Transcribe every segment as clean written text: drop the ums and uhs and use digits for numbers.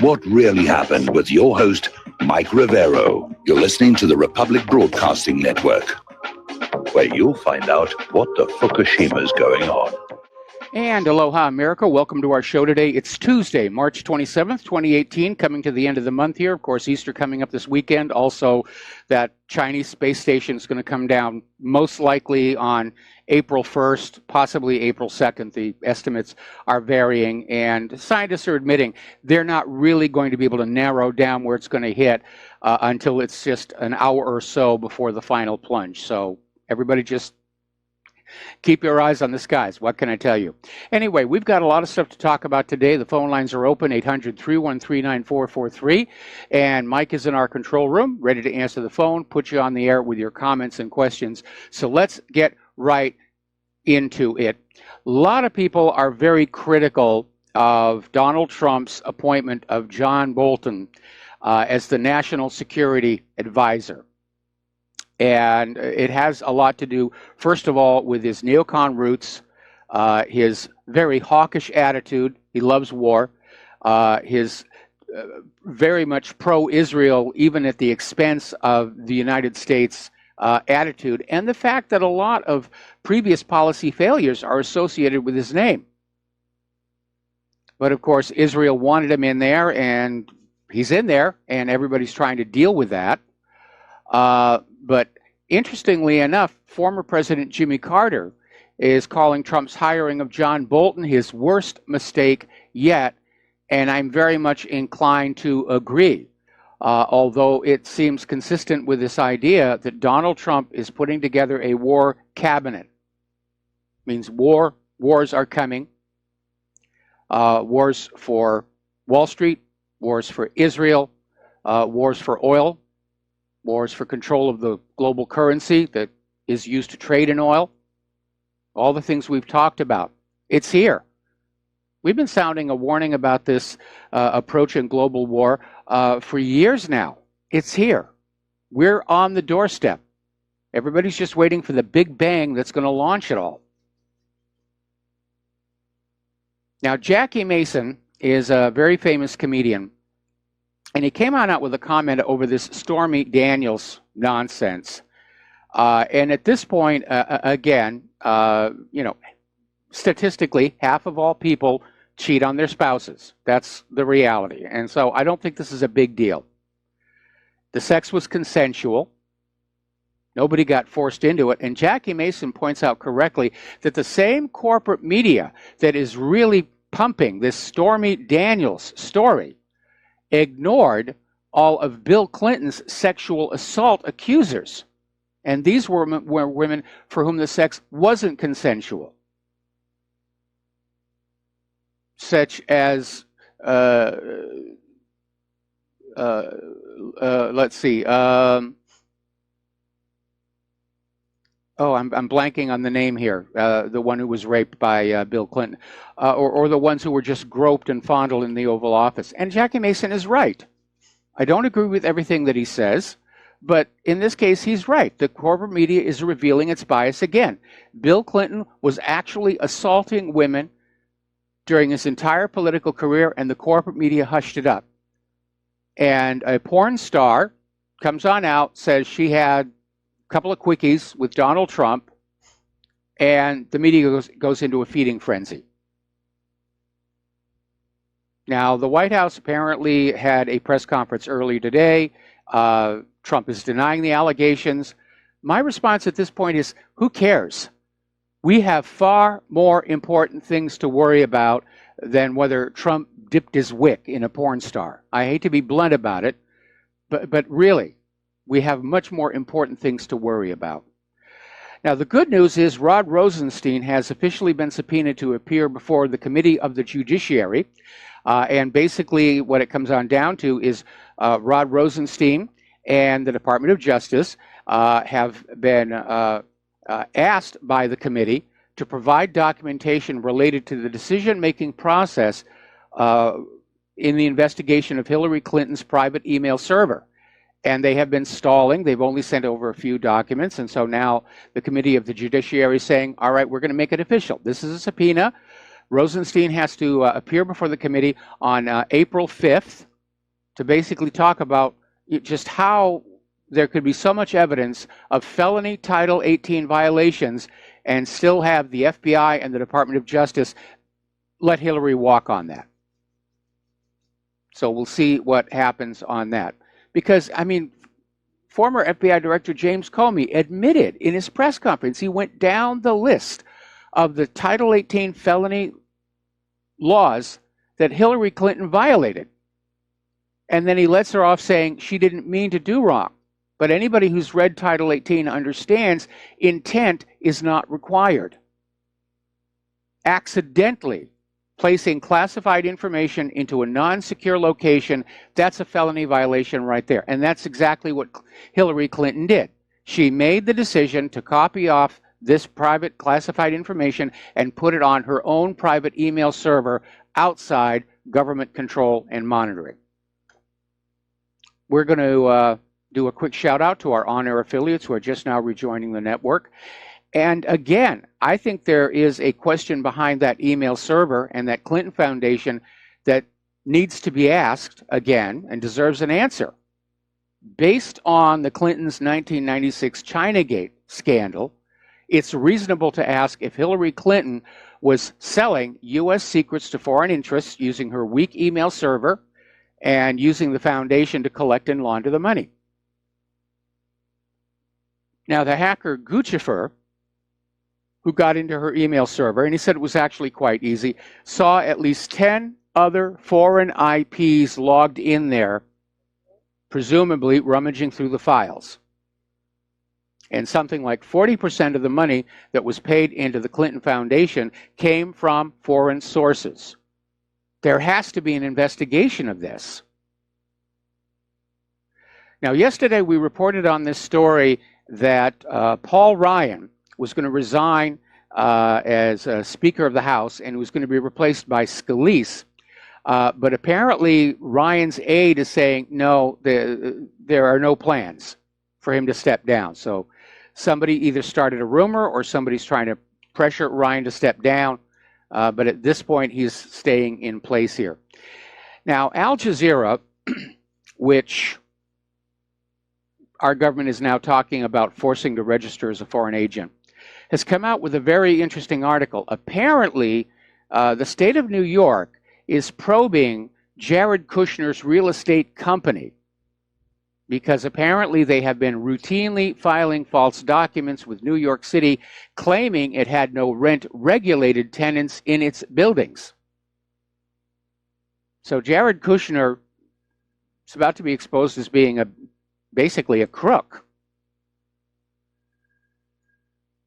What really happened with your host, Mike Rivero. You're listening to the Republic Broadcasting Network, where you'll find out what the Fukushima's going on. And aloha, America. Welcome to our show today. It's Tuesday, March 27th, 2018, coming to the end of the month here. Of course, Easter coming up this weekend. Also, that Chinese space station is going to come down most likely on April 1st, possibly April 2nd. The estimates are varying, and scientists are admitting they're not really going to be able to narrow down where it's going to hit until it's just an hour or so before the final plunge. So everybody just keep your eyes on the skies. What can I tell you? Anyway, we've got a lot of stuff to talk about today. The phone lines are open, 800-313-9443. And Mike is in our control room, ready to answer the phone, put you on the air with your comments and questions. So let's get right into it. A lot of people are very critical of Donald Trump's appointment of John Bolton as the National Security Advisor. And it has a lot to do, first of all, with his neocon roots, his very hawkish attitude. He loves war. His very much pro-Israel, even at the expense of the United States attitude, and the fact that a lot of previous policy failures are associated with his name. But of course, Israel wanted him in there, and he's in there, and everybody's trying to deal with that. But interestingly enough, former President Jimmy Carter is calling Trump's hiring of John Bolton his worst mistake yet, and I'm very much inclined to agree, although it seems consistent with this idea that Donald Trump is putting together a war cabinet. It means wars are coming, wars for Wall Street, wars for Israel, wars for oil, wars for control of the global currency that is used to trade in oil, all the things we've talked about. It's here. We've been sounding a warning about this approaching global war for years now. It's here. We're on the doorstep. Everybody's just waiting for the big bang that's going to launch it all. Now, Jackie Mason is a very famous comedian, and he came out with a comment over this Stormy Daniels nonsense. And at this point, again, statistically, half of all people cheat on their spouses. That's the reality. And so I don't think this is a big deal. The sex was consensual. Nobody got forced into it. And Jackie Mason points out correctly that the same corporate media that is really pumping this Stormy Daniels story ignored all of Bill Clinton's sexual assault accusers. And these were women for whom the sex wasn't consensual. Such as, let's see, I'm blanking on the name here, the one who was raped by Bill Clinton, or the ones who were just groped and fondled in the Oval Office. And Jackie Mason is right. I don't agree with everything that he says, but in this case, he's right. The corporate media is revealing its bias again. Bill Clinton was actually assaulting women during his entire political career, and the corporate media hushed it up. And a porn star comes on out, says she had a couple of quickies with Donald Trump, and the media goes into a feeding frenzy. Now, the White House apparently had a press conference earlier today. Trump is denying the allegations. My response at this point is, who cares? We have far more important things to worry about than whether Trump dipped his wick in a porn star. I hate to be blunt about it, but really, we have much more important things to worry about. Now, the good news is Rod Rosenstein has officially been subpoenaed to appear before the Committee of the Judiciary. And basically what it comes on down to is Rod Rosenstein and the Department of Justice have been asked by the committee to provide documentation related to the decision-making process in the investigation of Hillary Clinton's private email server. And they have been stalling. They've only sent over a few documents. And so now the Committee of the Judiciary is saying, all right, we're going to make it official. This is a subpoena. Rosenstein has to appear before the committee on April 5th. to basically talk about just how there could be so much evidence of felony Title 18 violations and still have the FBI and the Department of Justice let Hillary walk on that. So we'll see what happens on that. Because, I mean, former FBI Director James Comey admitted in his press conference, he went down the list of the Title 18 felony laws that Hillary Clinton violated. And then he lets her off saying she didn't mean to do wrong. But anybody who's read Title 18 understands intent is not required. Accidentally placing classified information into a non-secure location, that's a felony violation right there. And that's exactly what Hillary Clinton did. She made the decision to copy off this private classified information and put it on her own private email server outside government control and monitoring. We're going to do a quick shout out to our on-air affiliates who are just now rejoining the network. And again, I think there is a question behind that email server and that Clinton Foundation that needs to be asked again and deserves an answer. Based on the Clintons' 1996 Chinagate scandal, it's reasonable to ask if Hillary Clinton was selling U.S. secrets to foreign interests using her weak email server and using the foundation to collect and launder the money. Now, the hacker Guccifer, who got into her email server, and he said it was actually quite easy, saw at least 10 other foreign IPs logged in there, presumably rummaging through the files. And something like 40% of the money that was paid into the Clinton Foundation came from foreign sources. There has to be an investigation of this. Now, yesterday we reported on this story that Paul Ryan was going to resign as Speaker of the House and was going to be replaced by Scalise. But apparently Ryan's aide is saying, no, there are no plans for him to step down. So somebody either started a rumor or somebody's trying to pressure Ryan to step down. But at this point, he's staying in place here. Now, Al Jazeera, which our government is now talking about forcing to register as a foreign agent, has come out with a very interesting article. Apparently, the state of New York is probing Jared Kushner's real estate company because apparently they have been routinely filing false documents with New York City claiming it had no rent-regulated tenants in its buildings. So Jared Kushner is about to be exposed as being basically a crook.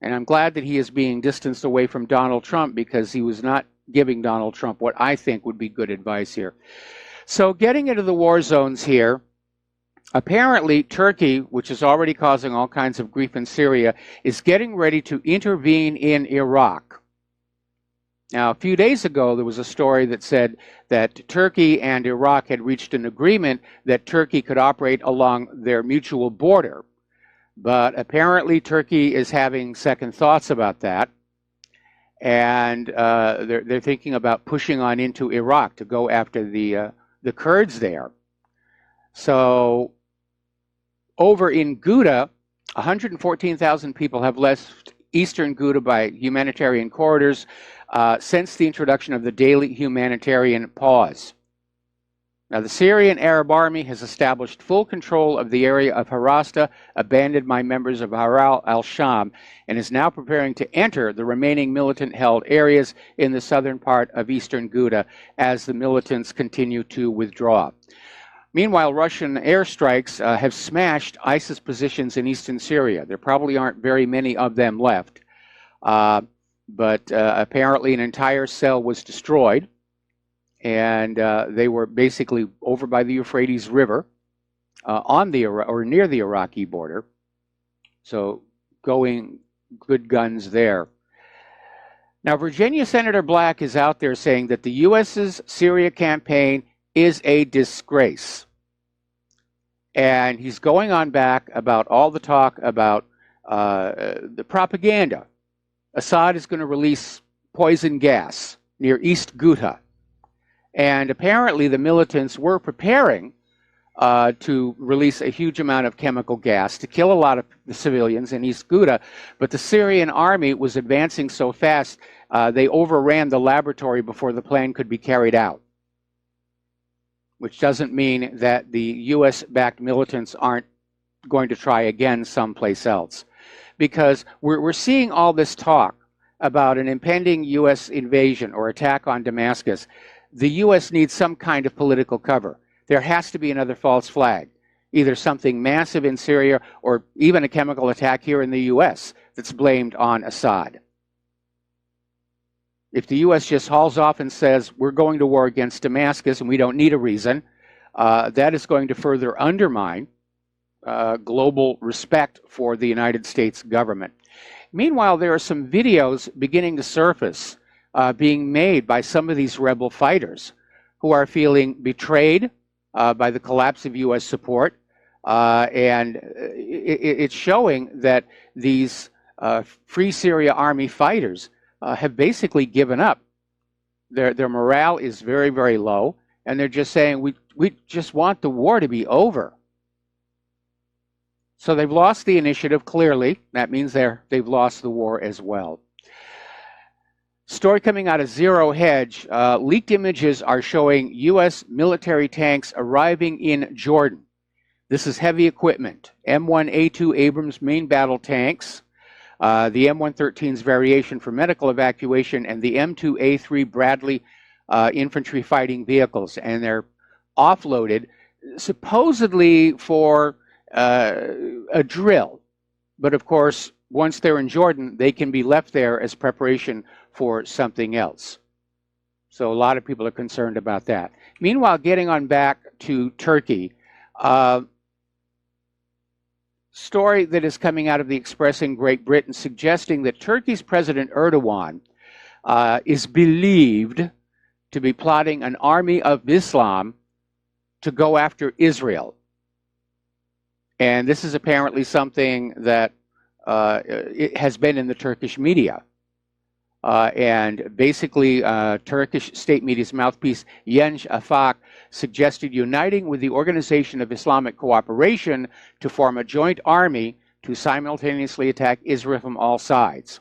And I'm glad that he is being distanced away from Donald Trump because he was not giving Donald Trump what I think would be good advice here. So getting into the war zones here, apparently Turkey, which is already causing all kinds of grief in Syria, is getting ready to intervene in Iraq. Now, a few days ago, there was a story that said that Turkey and Iraq had reached an agreement that Turkey could operate along their mutual border. But apparently Turkey is having second thoughts about that. And they're thinking about pushing on into Iraq to go after the Kurds there. So over in Ghouta, 114,000 people have left eastern Ghouta by humanitarian corridors since the introduction of the daily humanitarian pause. Now, the Syrian Arab Army has established full control of the area of Harasta, abandoned by members of Haral al-Sham, and is now preparing to enter the remaining militant-held areas in the southern part of eastern Ghouta as the militants continue to withdraw. Meanwhile, Russian airstrikes have smashed ISIS positions in eastern Syria. There probably aren't very many of them left, but apparently an entire cell was destroyed. And they were basically over by the Euphrates River on the or near the Iraqi border. So going good guns there. Now, Virginia Senator Black is out there saying that the U.S.'s Syria campaign is a disgrace. And he's going on back about all the talk about the propaganda. Assad is going to release poison gas near East Ghouta. And apparently the militants were preparing to release a huge amount of chemical gas to kill a lot of the civilians in East Ghouta, but the Syrian army was advancing so fast they overran the laboratory before the plan could be carried out, which doesn't mean that the U.S.-backed militants aren't going to try again someplace else. Because we're seeing all this talk about an impending U.S. invasion or attack on Damascus. The U.S. needs some kind of political cover. There has to be another false flag, either something massive in Syria or even a chemical attack here in the U.S. that's blamed on Assad. If the U.S. just hauls off and says, we're going to war against Damascus and we don't need a reason, that is going to further undermine global respect for the United States government. Meanwhile, there are some videos beginning to surface being made by some of these rebel fighters who are feeling betrayed by the collapse of U.S. support. And it's showing that these Free Syria Army fighters have basically given up. Their morale is very, very low, and they're just saying, we just want the war to be over. So they've lost the initiative, clearly. That means they've lost the war as well. Story coming out of Zero Hedge, leaked images are showing U.S. military tanks arriving in Jordan. This is heavy equipment, M1A2 Abrams main battle tanks, the M113's variation for medical evacuation, and the M2A3 Bradley infantry fighting vehicles. And they're offloaded supposedly for a drill. But of course, once they're in Jordan, they can be left there as preparation for something else. So a lot of people are concerned about that. Meanwhile, getting on back to Turkey, story that is coming out of the Express in Great Britain suggesting that Turkey's President Erdogan is believed to be plotting an army of Islam to go after Israel. And this is apparently something that it has been in the Turkish media. And basically, Turkish state media's mouthpiece, Yenj Afak, suggested uniting with the Organization of Islamic Cooperation to form a joint army to simultaneously attack Israel from all sides.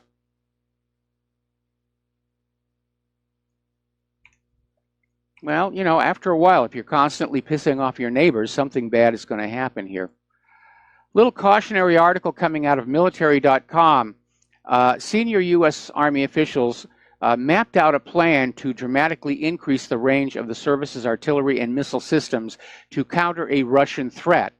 Well, you know, after a while, if you're constantly pissing off your neighbors, something bad is going to happen here. Little cautionary article coming out of military.com. Senior U.S. Army officials mapped out a plan to dramatically increase the range of the service's artillery and missile systems to counter a Russian threat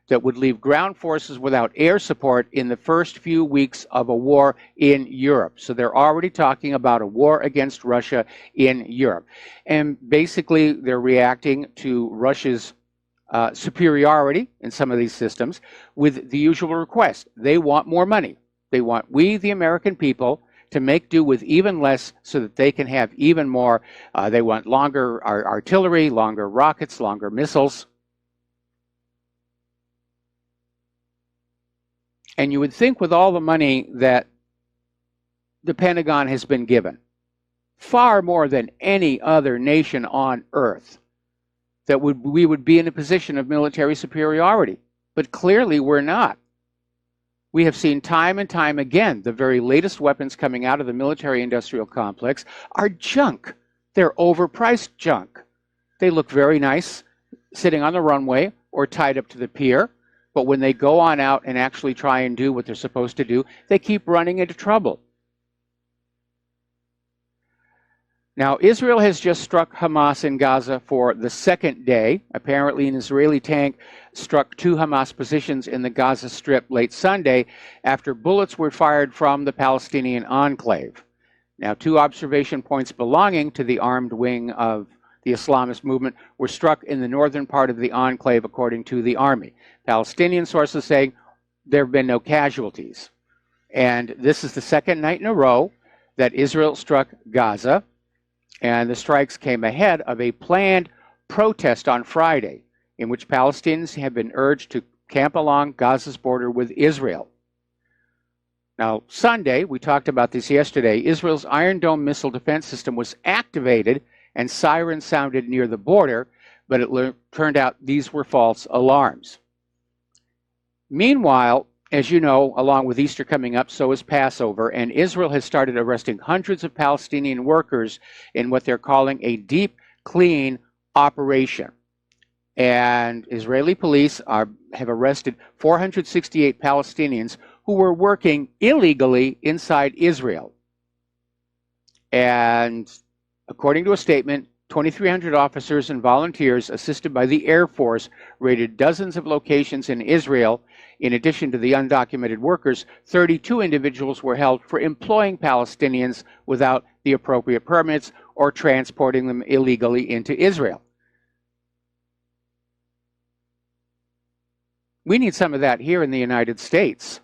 that would leave ground forces without air support in the first few weeks of a war in Europe. So they're already talking about a war against Russia in Europe. And basically, they're reacting to Russia's superiority in some of these systems with the usual request. They want more money. They want we, the American people, to make do with even less so that they can have even more. They want longer artillery, longer rockets, longer missiles. And you would think with all the money that the Pentagon has been given, far more than any other nation on earth, that we would be in a position of military superiority. But clearly we're not. We have seen time and time again, the very latest weapons coming out of the military-industrial complex are junk. They're overpriced junk. They look very nice sitting on the runway or tied up to the pier, but when they go on out and actually try and do what they're supposed to do, they keep running into trouble. Now, Israel has just struck Hamas in Gaza for the second day. Apparently, an Israeli tank struck 2 Hamas positions in the Gaza Strip late Sunday after bullets were fired from the Palestinian enclave. Now, 2 observation points belonging to the armed wing of the Islamist movement were struck in the northern part of the enclave, according to the army. Palestinian sources say there have been no casualties. And this is the second night in a row that Israel struck Gaza. And the strikes came ahead of a planned protest on Friday in which Palestinians have been urged to camp along Gaza's border with Israel. Now, Sunday, we talked about this yesterday, Israel's Iron Dome missile defense system was activated and sirens sounded near the border, but it turned out these were false alarms. Meanwhile, as you know, along with Easter coming up, so is Passover, and Israel has started arresting hundreds of Palestinian workers in what they're calling a deep clean operation. And Israeli police have arrested 468 Palestinians who were working illegally inside Israel. And according to a statement, 2,300 officers and volunteers assisted by the Air Force raided dozens of locations in Israel. In addition to the undocumented workers, 32 individuals were held for employing Palestinians without the appropriate permits or transporting them illegally into Israel. We need some of that here in the United States.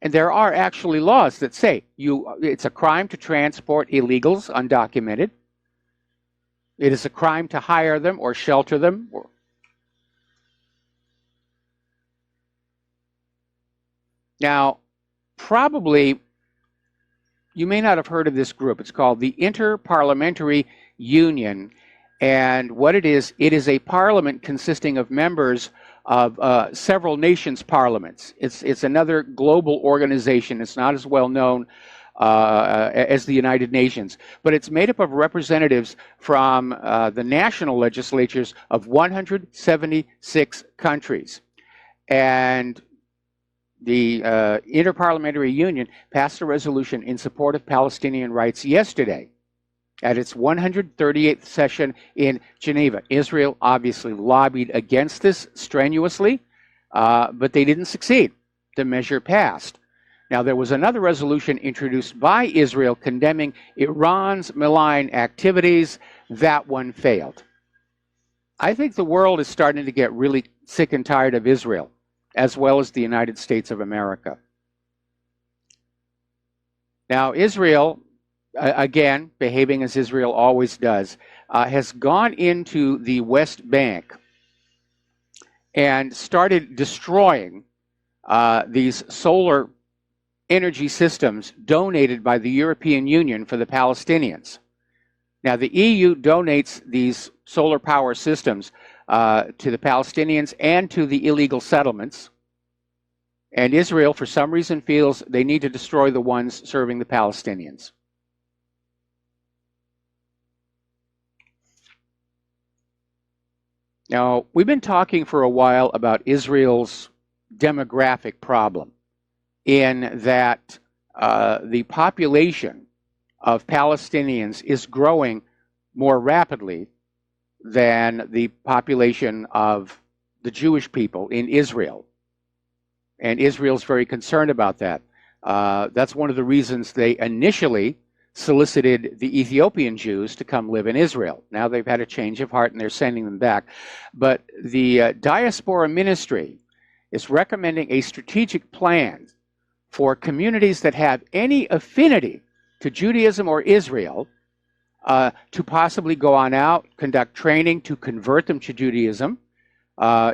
And there are actually laws that say it's a crime to transport illegals undocumented. It is a crime to hire them or shelter them. Now, probably you may not have heard of this group. It's called the Inter-Parliamentary Union. And what it is a parliament consisting of members of several nations' parliaments. It's another global organization. It's not as well known as the United Nations, but it's made up of representatives from the national legislatures of 176 countries. And the Inter-Parliamentary Union passed a resolution in support of Palestinian rights yesterday at its 138th session in Geneva. Israel obviously lobbied against this strenuously, but they didn't succeed. The measure passed. Now, there was another resolution introduced by Israel condemning Iran's malign activities. That one failed. I think the world is starting to get really sick and tired of Israel, as well as the United States of America. Now, Israel, again, behaving as Israel always does, has gone into the West Bank and started destroying these solar energy systems donated by the European Union for the Palestinians. Now, the EU donates these solar power systems to the Palestinians and to the illegal settlements. And Israel, for some reason, feels they need to destroy the ones serving the Palestinians. Now, we've been talking for a while about Israel's demographic problem, in that the population of Palestinians is growing more rapidly than the population of the Jewish people in Israel. And Israel's very concerned about that. That's one of the reasons they initially solicited the Ethiopian Jews to come live in Israel. Now they've had a change of heart and they're sending them back. But the diaspora ministry is recommending a strategic plan for communities that have any affinity to Judaism or Israel to possibly go on out, conduct training to convert them to Judaism,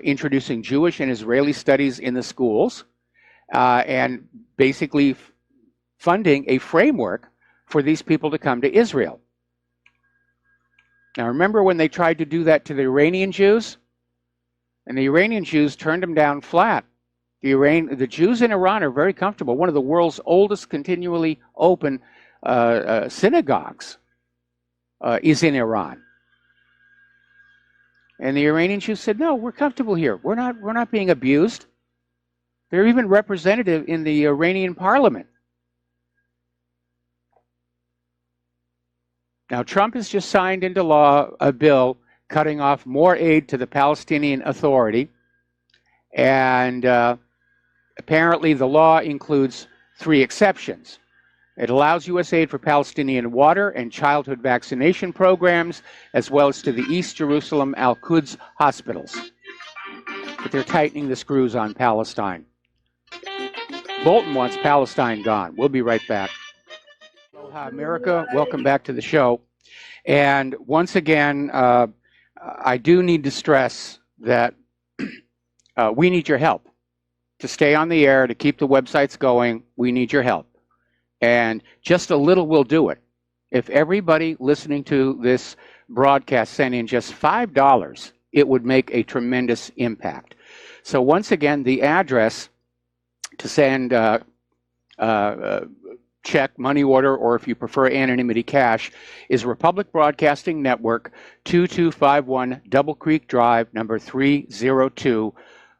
introducing Jewish and Israeli studies in the schools, and basically funding a framework for these people to come to Israel. Now, remember when they tried to do that to the Iranian Jews? And the Iranian Jews turned them down flat. The Jews in Iran are very comfortable. One of the world's oldest continually open synagogues is in Iran. And the Iranian Jews said, no, we're comfortable here. We're not being abused. They're even representative in the Iranian parliament. Now, Trump has just signed into law a bill cutting off more aid to the Palestinian Authority. And apparently the law includes 3 exceptions. It allows U.S. aid for Palestinian water and childhood vaccination programs, as well as to the East Jerusalem Al-Quds hospitals. But they're tightening the screws on Palestine. Bolton wants Palestine gone. We'll be right back. Aloha, America. Welcome back to the show. And once again, I do need to stress that we need your help. To stay on the air, to keep the websites going, we need your help. And just a little will do it. If everybody listening to this broadcast sent in just $5, it would make a tremendous impact. So once again, the address to send check, money order, or if you prefer anonymity cash, is Republic Broadcasting Network, 2251 Double Creek Drive, number 302,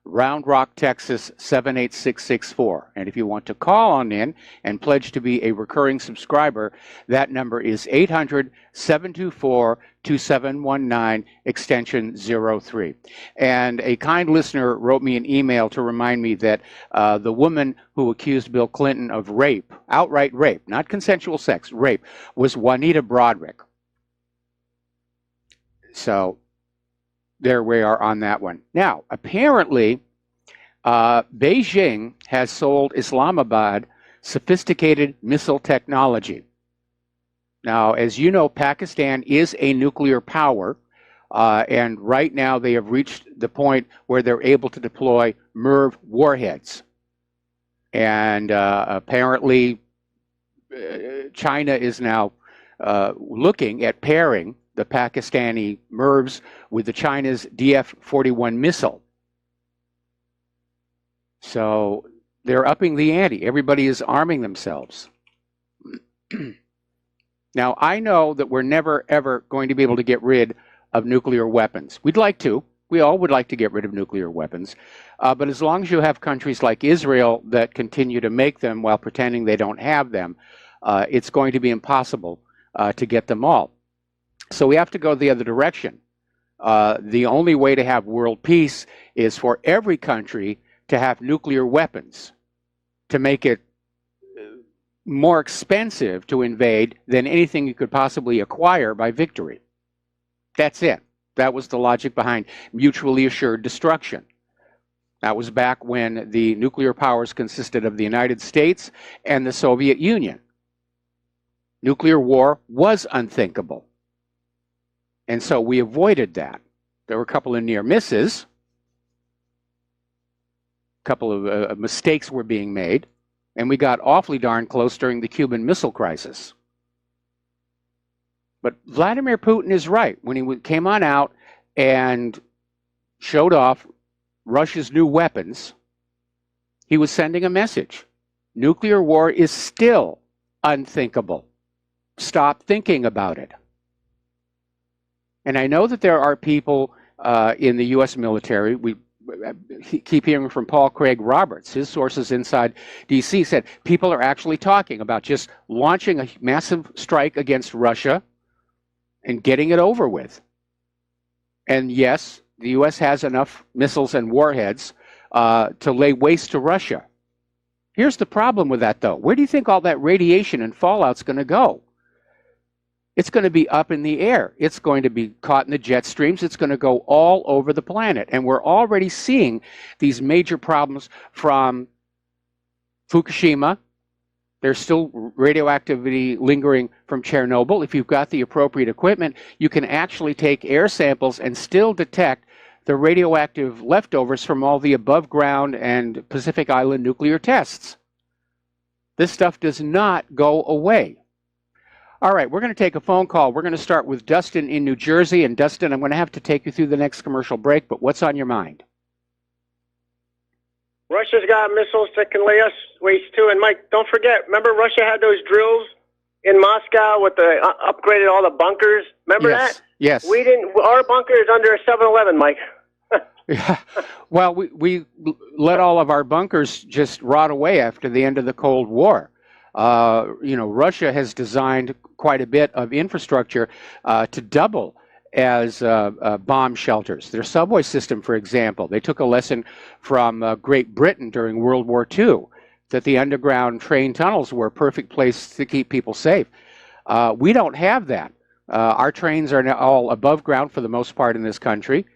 Round Rock, Texas, 78664. And if you want to call on in and pledge to be a recurring subscriber, that number is 800-724-2719, extension 03. And a kind listener wrote me an email to remind me that the woman who accused Bill Clinton of rape, outright rape, not consensual sex, rape, was Juanita Broderick. So there we are on that one. Now, apparently, Beijing has sold Islamabad sophisticated missile technology. Now, as you know, Pakistan is a nuclear power, and right now they have reached the point where they're able to deploy MIRV warheads. And apparently, China is now looking at pairing the Pakistani MIRVs with the China's DF-41 missile. So they're upping the ante. Everybody is arming themselves. Now, I know that we're never, ever going to be able to get rid of nuclear weapons. We'd like to. We all would like to get rid of nuclear weapons. But as long as you have countries like Israel that continue to make them while pretending they don't have them, it's going to be impossible to get them all. So we have to go the other direction. The only way to have world peace is for every country to have nuclear weapons, to make it more expensive to invade than anything you could possibly acquire by victory. That's it. That was the logic behind mutually assured destruction. That was back when the nuclear powers consisted of the United States and the Soviet Union. Nuclear war was unthinkable. And so we avoided that. There were a couple of near misses. A couple of mistakes were being made. And we got awfully darn close during the Cuban Missile Crisis. But Vladimir Putin is right. When he came on out and showed off Russia's new weapons, he was sending a message. Nuclear war is still unthinkable. Stop thinking about it. And I know that there are people in the U.S. military. We keep hearing from Paul Craig Roberts. His sources inside D.C. said people are actually talking about just launching a massive strike against Russia and getting it over with. And yes, the U.S. has enough missiles and warheads to lay waste to Russia. Here's the problem with that, though. Where do you think all that radiation and fallout's going to go? It's going to be up in the air. It's going to be caught in the jet streams. It's going to go all over the planet. And we're already seeing these major problems from Fukushima. There's still radioactivity lingering from Chernobyl. If you've got the appropriate equipment, you can actually take air samples and still detect the radioactive leftovers from all the above ground and Pacific Island nuclear tests. This stuff does not go away. All right, we're going to take a phone call. We're going to start with Dustin in New Jersey. And Dustin, I'm going to have to take you through the next commercial break, but what's on your mind? Russia's got missiles that can lay us waste too. And Mike, don't forget, remember Russia had those drills in Moscow with the upgraded all the bunkers? Remember that? Yes. We didn't. Our bunker is under a 7-Eleven, Mike. Yeah. Well, we let all of our bunkers just rot away after the end of the Cold War. Russia has designed quite a bit of infrastructure to double as bomb shelters. Their subway system, for example, they took a lesson from Great Britain during World War II, that the underground train tunnels were a perfect place to keep people safe. We don't have that. Our trains are now all above ground for the most part in this country.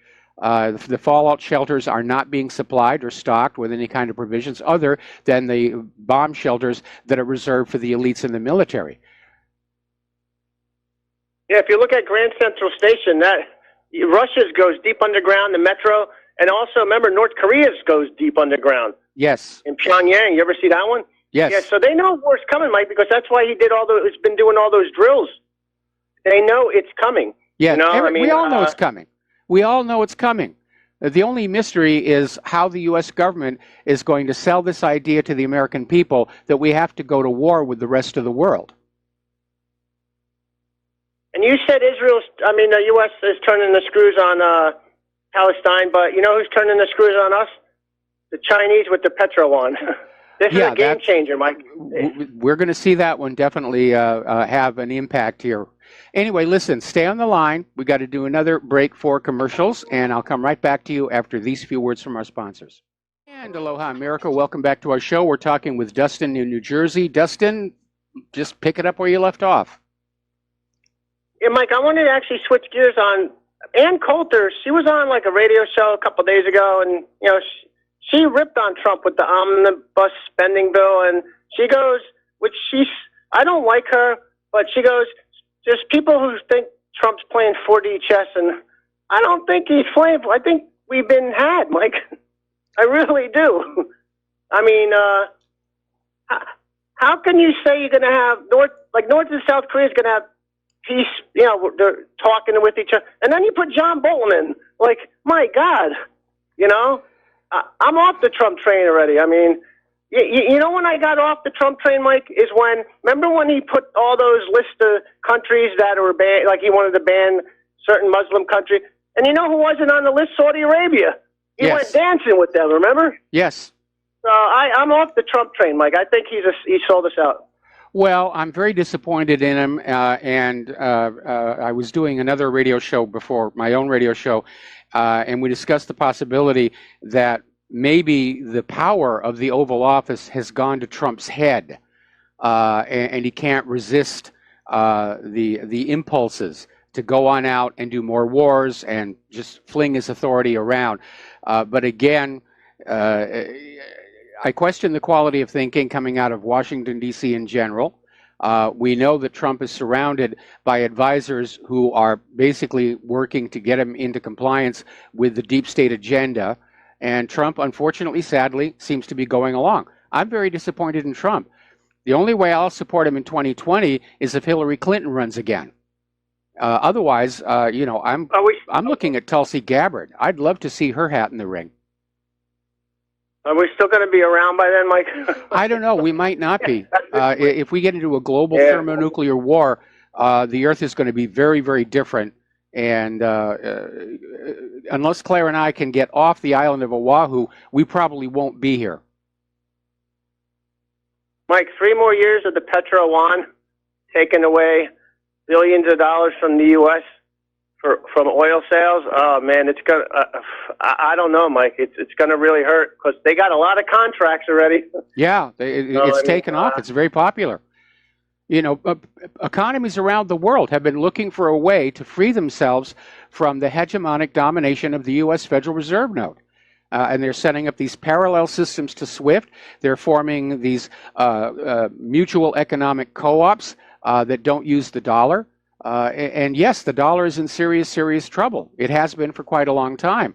The fallout shelters are not being supplied or stocked with any kind of provisions other than the bomb shelters that are reserved for the elites in the military. Yeah, if you look at Grand Central Station, that Russia's goes deep underground, the metro, and also remember North Korea's goes deep underground. Yes. In Pyongyang, you ever see that one? Yes. Yeah, so they know war's coming, Mike, because that's why he did he's been doing all those drills. They know it's coming. Yeah, You know, I mean, we all know it's coming. We all know it's coming. The only mystery is how the U.S. government is going to sell this idea to the American people that we have to go to war with the rest of the world. and you said the U.S. is turning the screws on Palestine, but you know who's turning the screws on us? The Chinese with the Petro-Yuan. This is a game changer, Mike. We're going to see that one definitely have an impact here. Anyway, listen, stay on the line. We got to do another break for commercials, and I'll come right back to you after these few words from our sponsors. And aloha, America. Welcome back to our show. We're talking with Dustin in New Jersey. Dustin, just pick it up where you left off. Yeah, Mike, I wanted to actually switch gears on Ann Coulter. She was on like a radio show a couple days ago, and you know she ripped on Trump with the omnibus spending bill, and she goes, I don't like her, but she goes, there's people who think Trump's playing 4D chess, and I don't think he's playing. I think we've been had, Mike. I really do. I mean, how can you say you're going to have North and South Korea is going to have peace? You know, they're talking with each other, and then you put John Bolton in. Like, my God, you know, I'm off the Trump train already. I mean, you know when I got off the Trump train, Mike, is remember when he put all those lists of countries that were banned, like he wanted to ban certain Muslim countries, and you know who wasn't on the list? Saudi Arabia. He went dancing with them, remember? Yes. So I'm off the Trump train, Mike. I think he sold us out. Well, I'm very disappointed in him, and I was doing another radio show before, my own radio show, and we discussed the possibility that maybe the power of the Oval Office has gone to Trump's head, and he can't resist the impulses to go on out and do more wars and just fling his authority around. But again, I question the quality of thinking coming out of Washington, D.C. in general. We know that Trump is surrounded by advisors who are basically working to get him into compliance with the deep state agenda. And Trump, unfortunately, sadly, seems to be going along. I'm very disappointed in Trump. The only way I'll support him in 2020 is if Hillary Clinton runs again. Otherwise, you know, I'm looking at Tulsi Gabbard. I'd love to see her hat in the ring. Are we still going to be around by then, Mike? I don't know. We might not be. If we get into a global thermonuclear war, the Earth is going to be very, very different. And unless Claire and I can get off the island of Oahu, we probably won't be here. Mike, 3 more years of the Petro-Yuan taking away billions of dollars from the U.S. from oil sales. Oh man, it's gonna. I don't know, Mike. It's gonna really hurt because they got a lot of contracts already. Yeah, it's taken off. It's very popular. You know, economies around the world have been looking for a way to free themselves from the hegemonic domination of the U.S. Federal Reserve note. And they're setting up these parallel systems to SWIFT. They're forming these mutual economic co-ops that don't use the dollar. And yes, the dollar is in serious, serious trouble. It has been for quite a long time.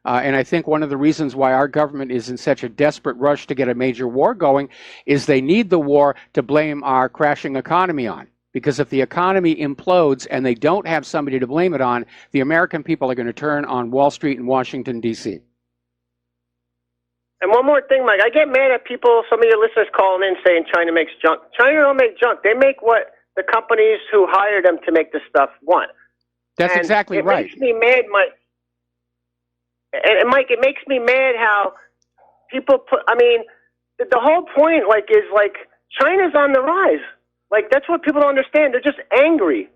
And I think one of the reasons why our government is in such a desperate rush to get a major war going is they need the war to blame our crashing economy on. Because if the economy implodes and they don't have somebody to blame it on, the American people are going to turn on Wall Street and Washington, D.C. And one more thing, Mike. I get mad at people, some of your listeners calling in saying China makes junk. China don't make junk. They make what the companies who hire them to make the stuff want. That's exactly right. It makes me mad, Mike. And Mike, it makes me mad how people put, I mean, the whole point, is China's on the rise. That's what people don't understand. They're just angry.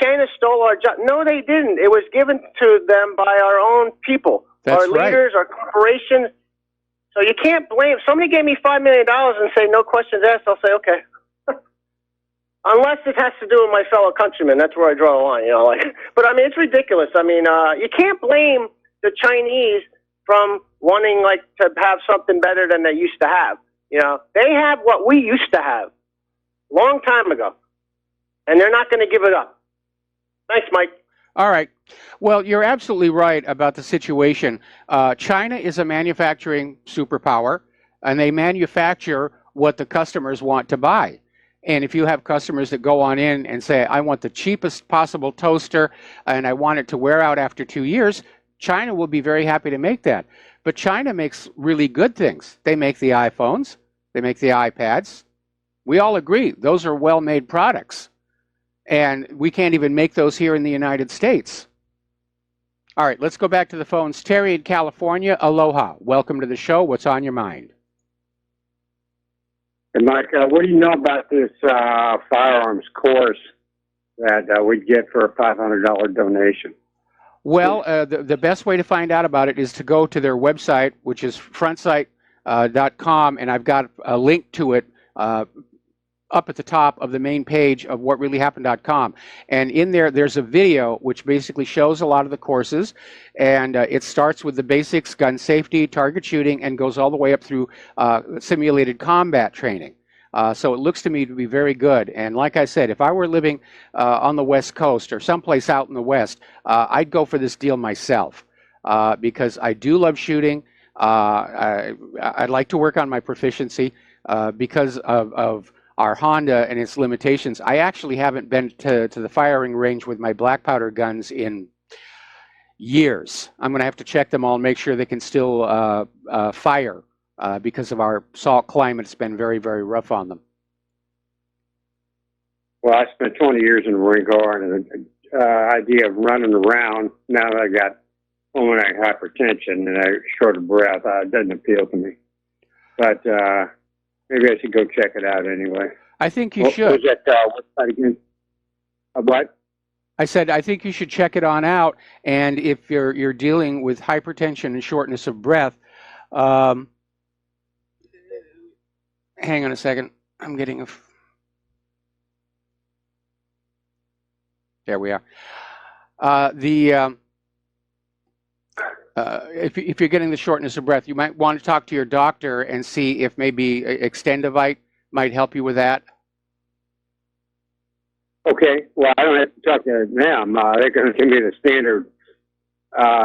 China stole our job. No, they didn't. It was given to them by our own people. That's our leaders, our corporations. So you can't blame. If somebody gave me $5 million and say no questions asked, I'll say, okay. Unless it has to do with my fellow countrymen. That's where I draw the line, But, I mean, it's ridiculous. I mean, you can't blame the Chinese from wanting, to have something better than they used to have. They have what we used to have long time ago. And they're not going to give it up. Thanks, Mike. All right. Well, you're absolutely right about the situation. China is a manufacturing superpower, and they manufacture what the customers want to buy. And if you have customers that go on in and say, I want the cheapest possible toaster and I want it to wear out after 2 years, China will be very happy to make that. But China makes really good things. They make the iPhones, they make the iPads. We all agree those are well-made products. And we can't even make those here in the United States. All right, let's go back to the phones. Terry in California, aloha. Welcome to the show. What's on your mind? And Mike, what do you know about this firearms course that we'd get for a $500 donation? Well, the best way to find out about it is to go to their website, which is frontsight.com, and I've got a link to it up at the top of the main page of whatreallyhappened.com. And in there, there's a video which basically shows a lot of the courses, and it starts with the basics, gun safety, target shooting, and goes all the way up through simulated combat training. So it looks to me to be very good. And like I said, if I were living on the West Coast or someplace out in the West, I'd go for this deal myself because I do love shooting. I'd like to work on my proficiency because of our Honda and its limitations. I actually haven't been to the firing range with my black powder guns in years. I'm going to have to check them all and make sure they can still fire because of our salt climate. It's been very, very rough on them. Well, I spent 20 years in the Marine Corps, and the idea of running around, now that I got pulmonary hypertension and I'm short of breath, doesn't appeal to me. But maybe I should go check it out anyway. I think you should. What was that website again? What? I said I think you should check it on out. And if you're dealing with hypertension and shortness of breath, hang on a second. I'm getting a. There we are. If you're getting the shortness of breath, you might want to talk to your doctor and see if maybe Extendivite might help you with that. Okay. Well, I don't have to talk to them. They're going to give me the standard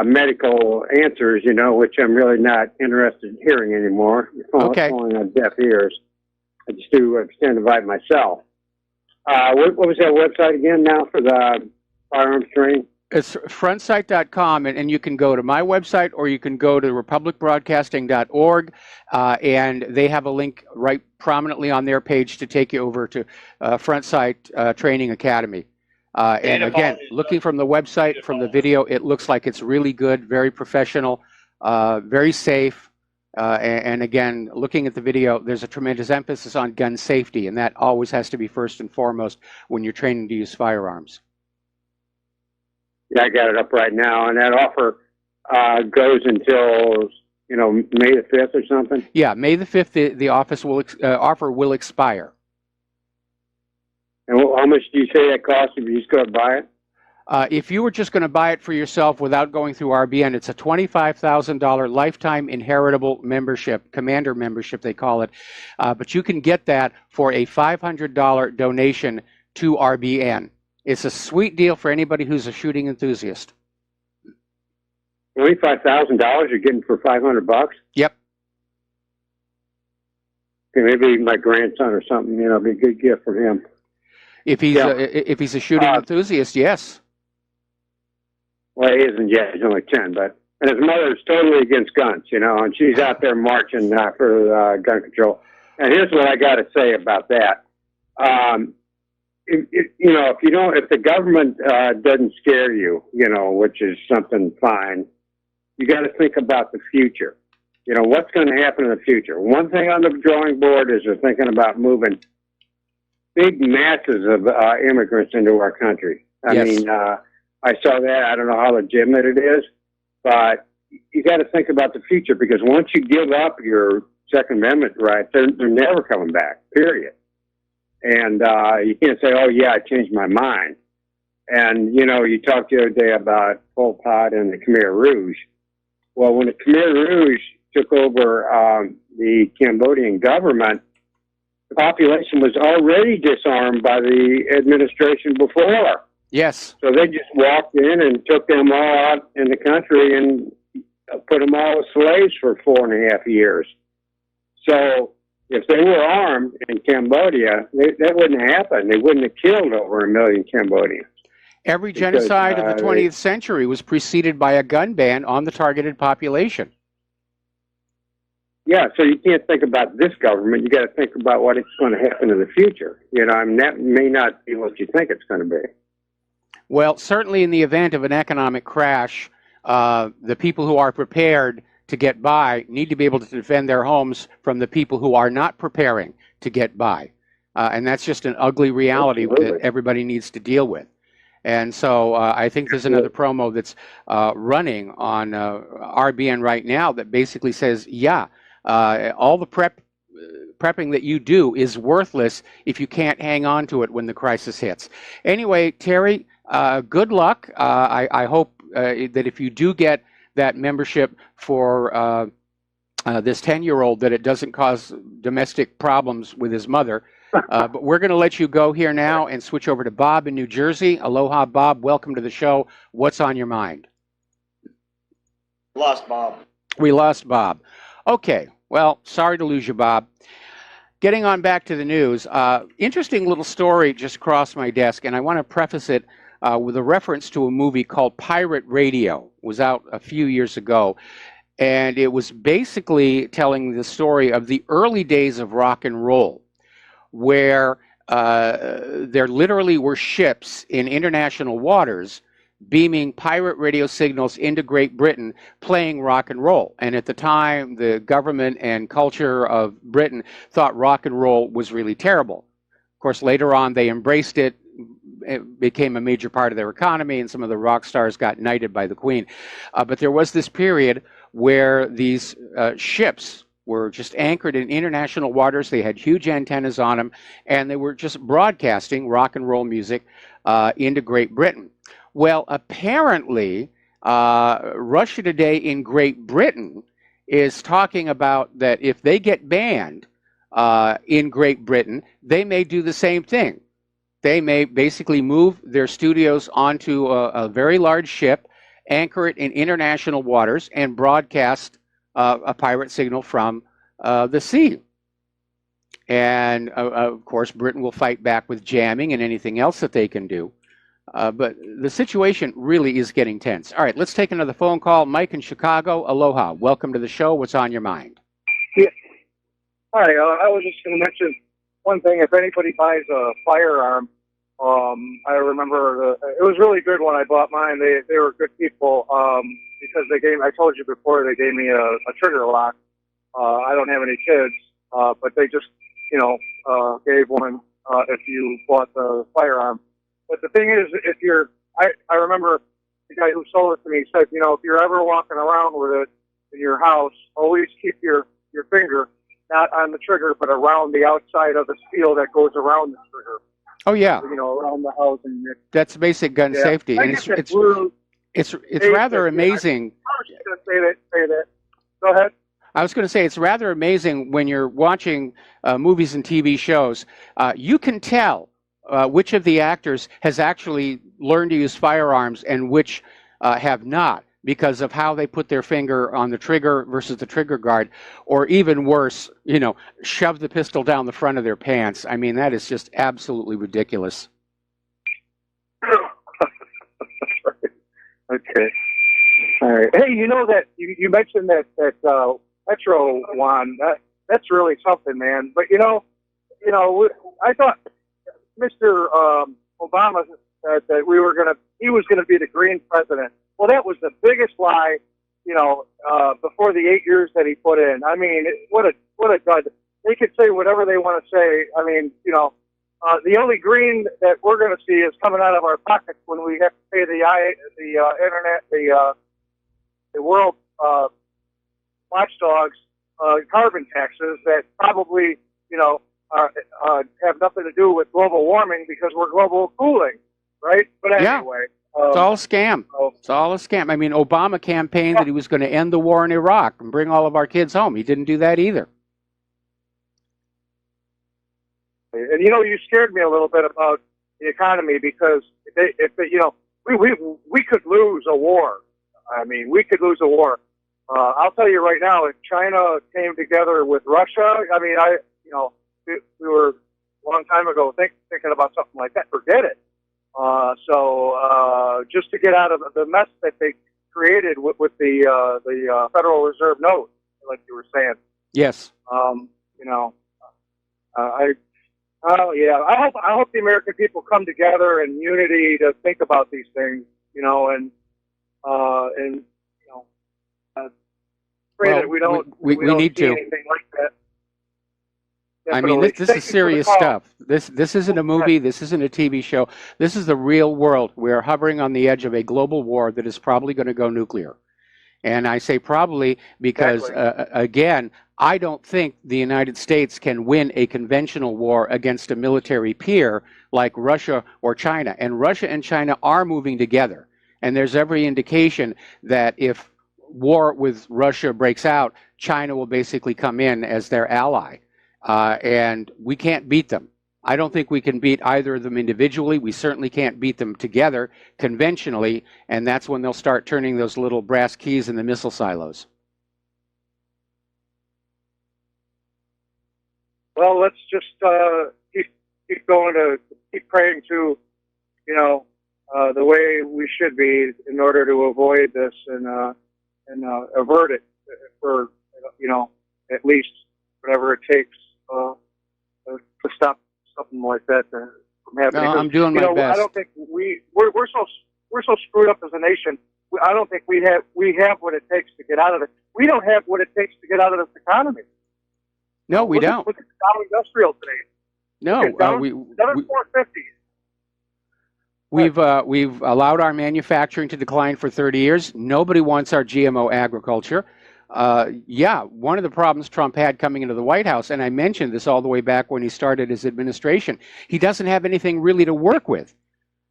medical answers, which I'm really not interested in hearing anymore. Okay. Falling on deaf ears. I just do Extendivite myself. What was that website again now for the firearms training? It's frontsight.com, and you can go to my website or you can go to republicbroadcasting.org, and they have a link right prominently on their page to take you over to Frontsight Training Academy. And again, looking from the website, from the video, it looks like it's really good, very professional, very safe. And again, looking at the video, there's a tremendous emphasis on gun safety, and that always has to be first and foremost when you're training to use firearms. Yeah, I got it up right now, and that offer goes until May the 5th or something. Yeah, May the 5th, the offer will expire. And how much do you say that costs if you just go and buy it? If you were just going to buy it for yourself without going through RBN, it's a $25,000 lifetime inheritable membership, commander membership they call it. But you can get that for a $500 donation to RBN. It's a sweet deal for anybody who's a shooting enthusiast. $25,000 you're getting for $500? Yep. Okay, maybe my grandson or something, be a good gift for him. If he's a shooting enthusiast, yes. Well, he isn't yet. He's only 10, and his mother's totally against guns, and she's out there marching for gun control. And here's what I got to say about that. If the government doesn't scare you, which is something fine, you got to think about the future. What's going to happen in the future? One thing on the drawing board is they're thinking about moving big masses of immigrants into our country. I mean, I saw that. I don't know how legitimate it is, but you got to think about the future, because once you give up your Second Amendment rights, they're never coming back, period. And you can't say, oh, yeah, I changed my mind. And, you talked the other day about Pol Pot and the Khmer Rouge. Well, when the Khmer Rouge took over the Cambodian government, the population was already disarmed by the administration before. Yes. So they just walked in and took them all out in the country and put them all as slaves for 4.5 years. So if they were armed in Cambodia, that wouldn't happen. They wouldn't have killed over 1 million Cambodians. Every genocide of the 20th century was preceded by a gun ban on the targeted population. Yeah, so you can't think about this government. You got to think about what is going to happen in the future. I mean, that may not be what you think it's going to be. Well, certainly in the event of an economic crash, the people who are prepared to get by need to be able to defend their homes from the people who are not preparing to get by. And that's just an ugly reality that everybody needs to deal with. And so I think there's another promo that's running on RBN right now that basically says, yeah, all the prepping that you do is worthless if you can't hang on to it when the crisis hits. Anyway, Terry, good luck. I hope that if you do get that membership for this 10-year-old, that it doesn't cause domestic problems with his mother. But we're going to let you go here now and switch over to Bob in New Jersey. Aloha, Bob. Welcome to the show. What's on your mind? Lost Bob. We lost Bob. Okay. Well, sorry to lose you, Bob. Getting on back to the news, interesting little story just crossed my desk, and I want to preface it with a reference to a movie called Pirate Radio. It was out a few years ago, and it was basically telling the story of the early days of rock and roll, where there literally were ships in international waters beaming pirate radio signals into Great Britain playing rock and roll. And at the time, the government and culture of Britain thought rock and roll was really terrible. Of course, later on, they embraced it. It became a major part of their economy, and some of the rock stars got knighted by the Queen. But there was this period where these ships were just anchored in international waters. They had huge antennas on them, and they were just broadcasting rock and roll music into Great Britain. Well, apparently, Russia Today in Great Britain is talking about that if they get banned in Great Britain, they may do the same thing. They may basically move their studios onto a very large ship, anchor it in international waters, and broadcast a pirate signal from the sea. And, of course, Britain will fight back with jamming and anything else that they can do. But the situation really is getting tense. All right, let's take another phone call. Mike in Chicago, aloha. Welcome to the show. What's on your mind? Yeah. Hi, I was just going to mention one thing. If anybody buys a firearm, I remember it was really good when I bought mine. They were good people because they gave. I told you before they gave me a trigger lock. I don't have any kids, but they just gave one if you bought the firearm. But the thing is, if you're, I remember the guy who sold it to me said, if you're ever walking around with it in your house, always keep your finger not on the trigger, but around the outside of the steel that goes around the trigger. Oh yeah, around the house. And that's basic gun safety, and it's rather amazing. I was just going to say that. Go ahead. I was going to say it's rather amazing when you're watching movies and TV shows. You can tell which of the actors has actually learned to use firearms and which have not, because of how they put their finger on the trigger versus the trigger guard, or even worse, shove the pistol down the front of their pants. I mean, that is just absolutely ridiculous. Okay. All right. Hey, that you mentioned that Petro won. That's really something, man. But I thought Mr. Obama said that he was gonna be the green president. Well, that was the biggest lie, before the 8 years that he put in. I mean, what a dud. They could say whatever they want to say. I mean, the only green that we're going to see is coming out of our pockets when we have to pay the internet, the world watchdogs carbon taxes that probably, have nothing to do with global warming because we're global cooling, right? But anyway. It's all a scam. It's all a scam. I mean, Obama campaigned that he was going to end the war in Iraq and bring all of our kids home. He didn't do that either. And you scared me a little bit about the economy because we could lose a war. I mean, we could lose a war. I'll tell you right now, if China came together with Russia, I mean, we were a long time ago thinking about something like that. Forget it. So just to get out of the mess that they created with the Federal Reserve note, like you were saying. Yes. I hope the American people come together in unity to think about these things, and pray that we don't we don't need see to. anything like that. I mean, this is serious stuff. This isn't a movie. This isn't a TV show. This is the real world. We're hovering on the edge of a global war that is probably going to go nuclear. And I say probably because, again, I don't think the United States can win a conventional war against a military peer like Russia or China. And Russia and China are moving together. And there's every indication that if war with Russia breaks out, China will basically come in as their ally. And we can't beat them. I don't think we can beat either of them individually. We certainly can't beat them together conventionally, and that's when they'll start turning those little brass keys in the missile silos. Well, let's just keep going to keep praying to, the way we should be in order to avoid this and avert it for, at least whatever it takes to stop something like that from happening. No, I'm doing my best. I don't think we're so screwed up as a nation. I don't think we have what it takes to get out of it. We don't have what it takes to get out of this economy. No, we don't. Look at the Dow Industrial today. No, we 7,450. We've allowed our manufacturing to decline for 30 years. Nobody wants our GMO agriculture. One of the problems Trump had coming into the White House, and I mentioned this all the way back when he started his administration, he doesn't have anything really to work with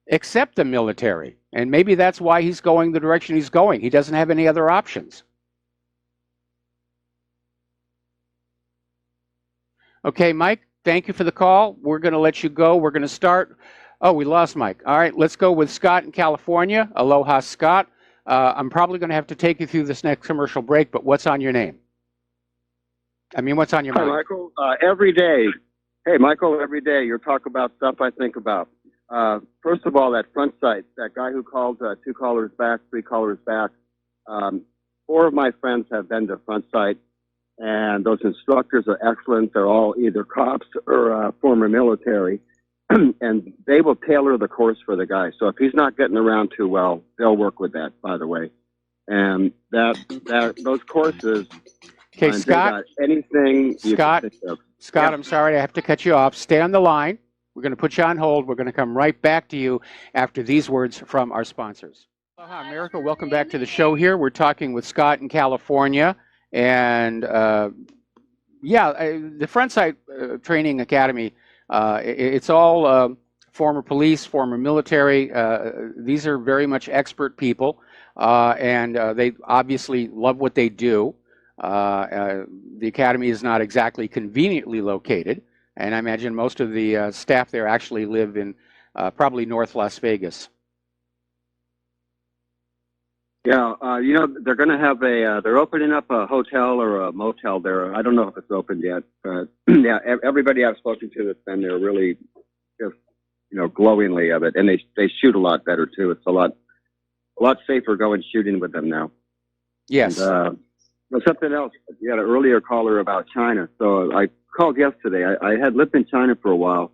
except the military. And maybe that's why he's going the direction he's going. He doesn't have any other options. Okay, Mike, thank you for the call. We're going to let you go. We're going to start. Oh, we lost Mike. All right, let's go with Scott in California. Aloha, Scott. I'm probably going to have to take you through this next commercial break, but what's on your name? I mean, what's on your mind? Hi, Michael. Every day. Hey, Michael, every day you talk about stuff I think about. First of all, that front sight, that guy who called 2 callers back, 3 callers back. 4 of my friends have been to front sight, and those instructors are excellent. They're all either cops or former military. And they will tailor the course for the guy. So if he's not getting around too well, they'll work with that, by the way. And those courses. Okay, Scott. Anything Scott, yeah. I'm sorry, I have to cut you off. Stay on the line. We're going to put you on hold. We're going to come right back to you after these words from our sponsors. Aloha, America. Welcome back to the show here. We're talking with Scott in California. And the Front Sight Training Academy, it's all former police, former military. These are very much expert people, and they obviously love what they do. The academy is not exactly conveniently located, and I imagine most of the staff there actually live in probably North Las Vegas. Yeah, they're going to have they're opening up a hotel or a motel there. I don't know if it's opened yet, but yeah, everybody I've spoken to that's been there really just, glowingly of it. And they shoot a lot better too. It's a lot safer going shooting with them now. Yes. And, something else, you had an earlier caller about China. So I called yesterday. I had lived in China for a while.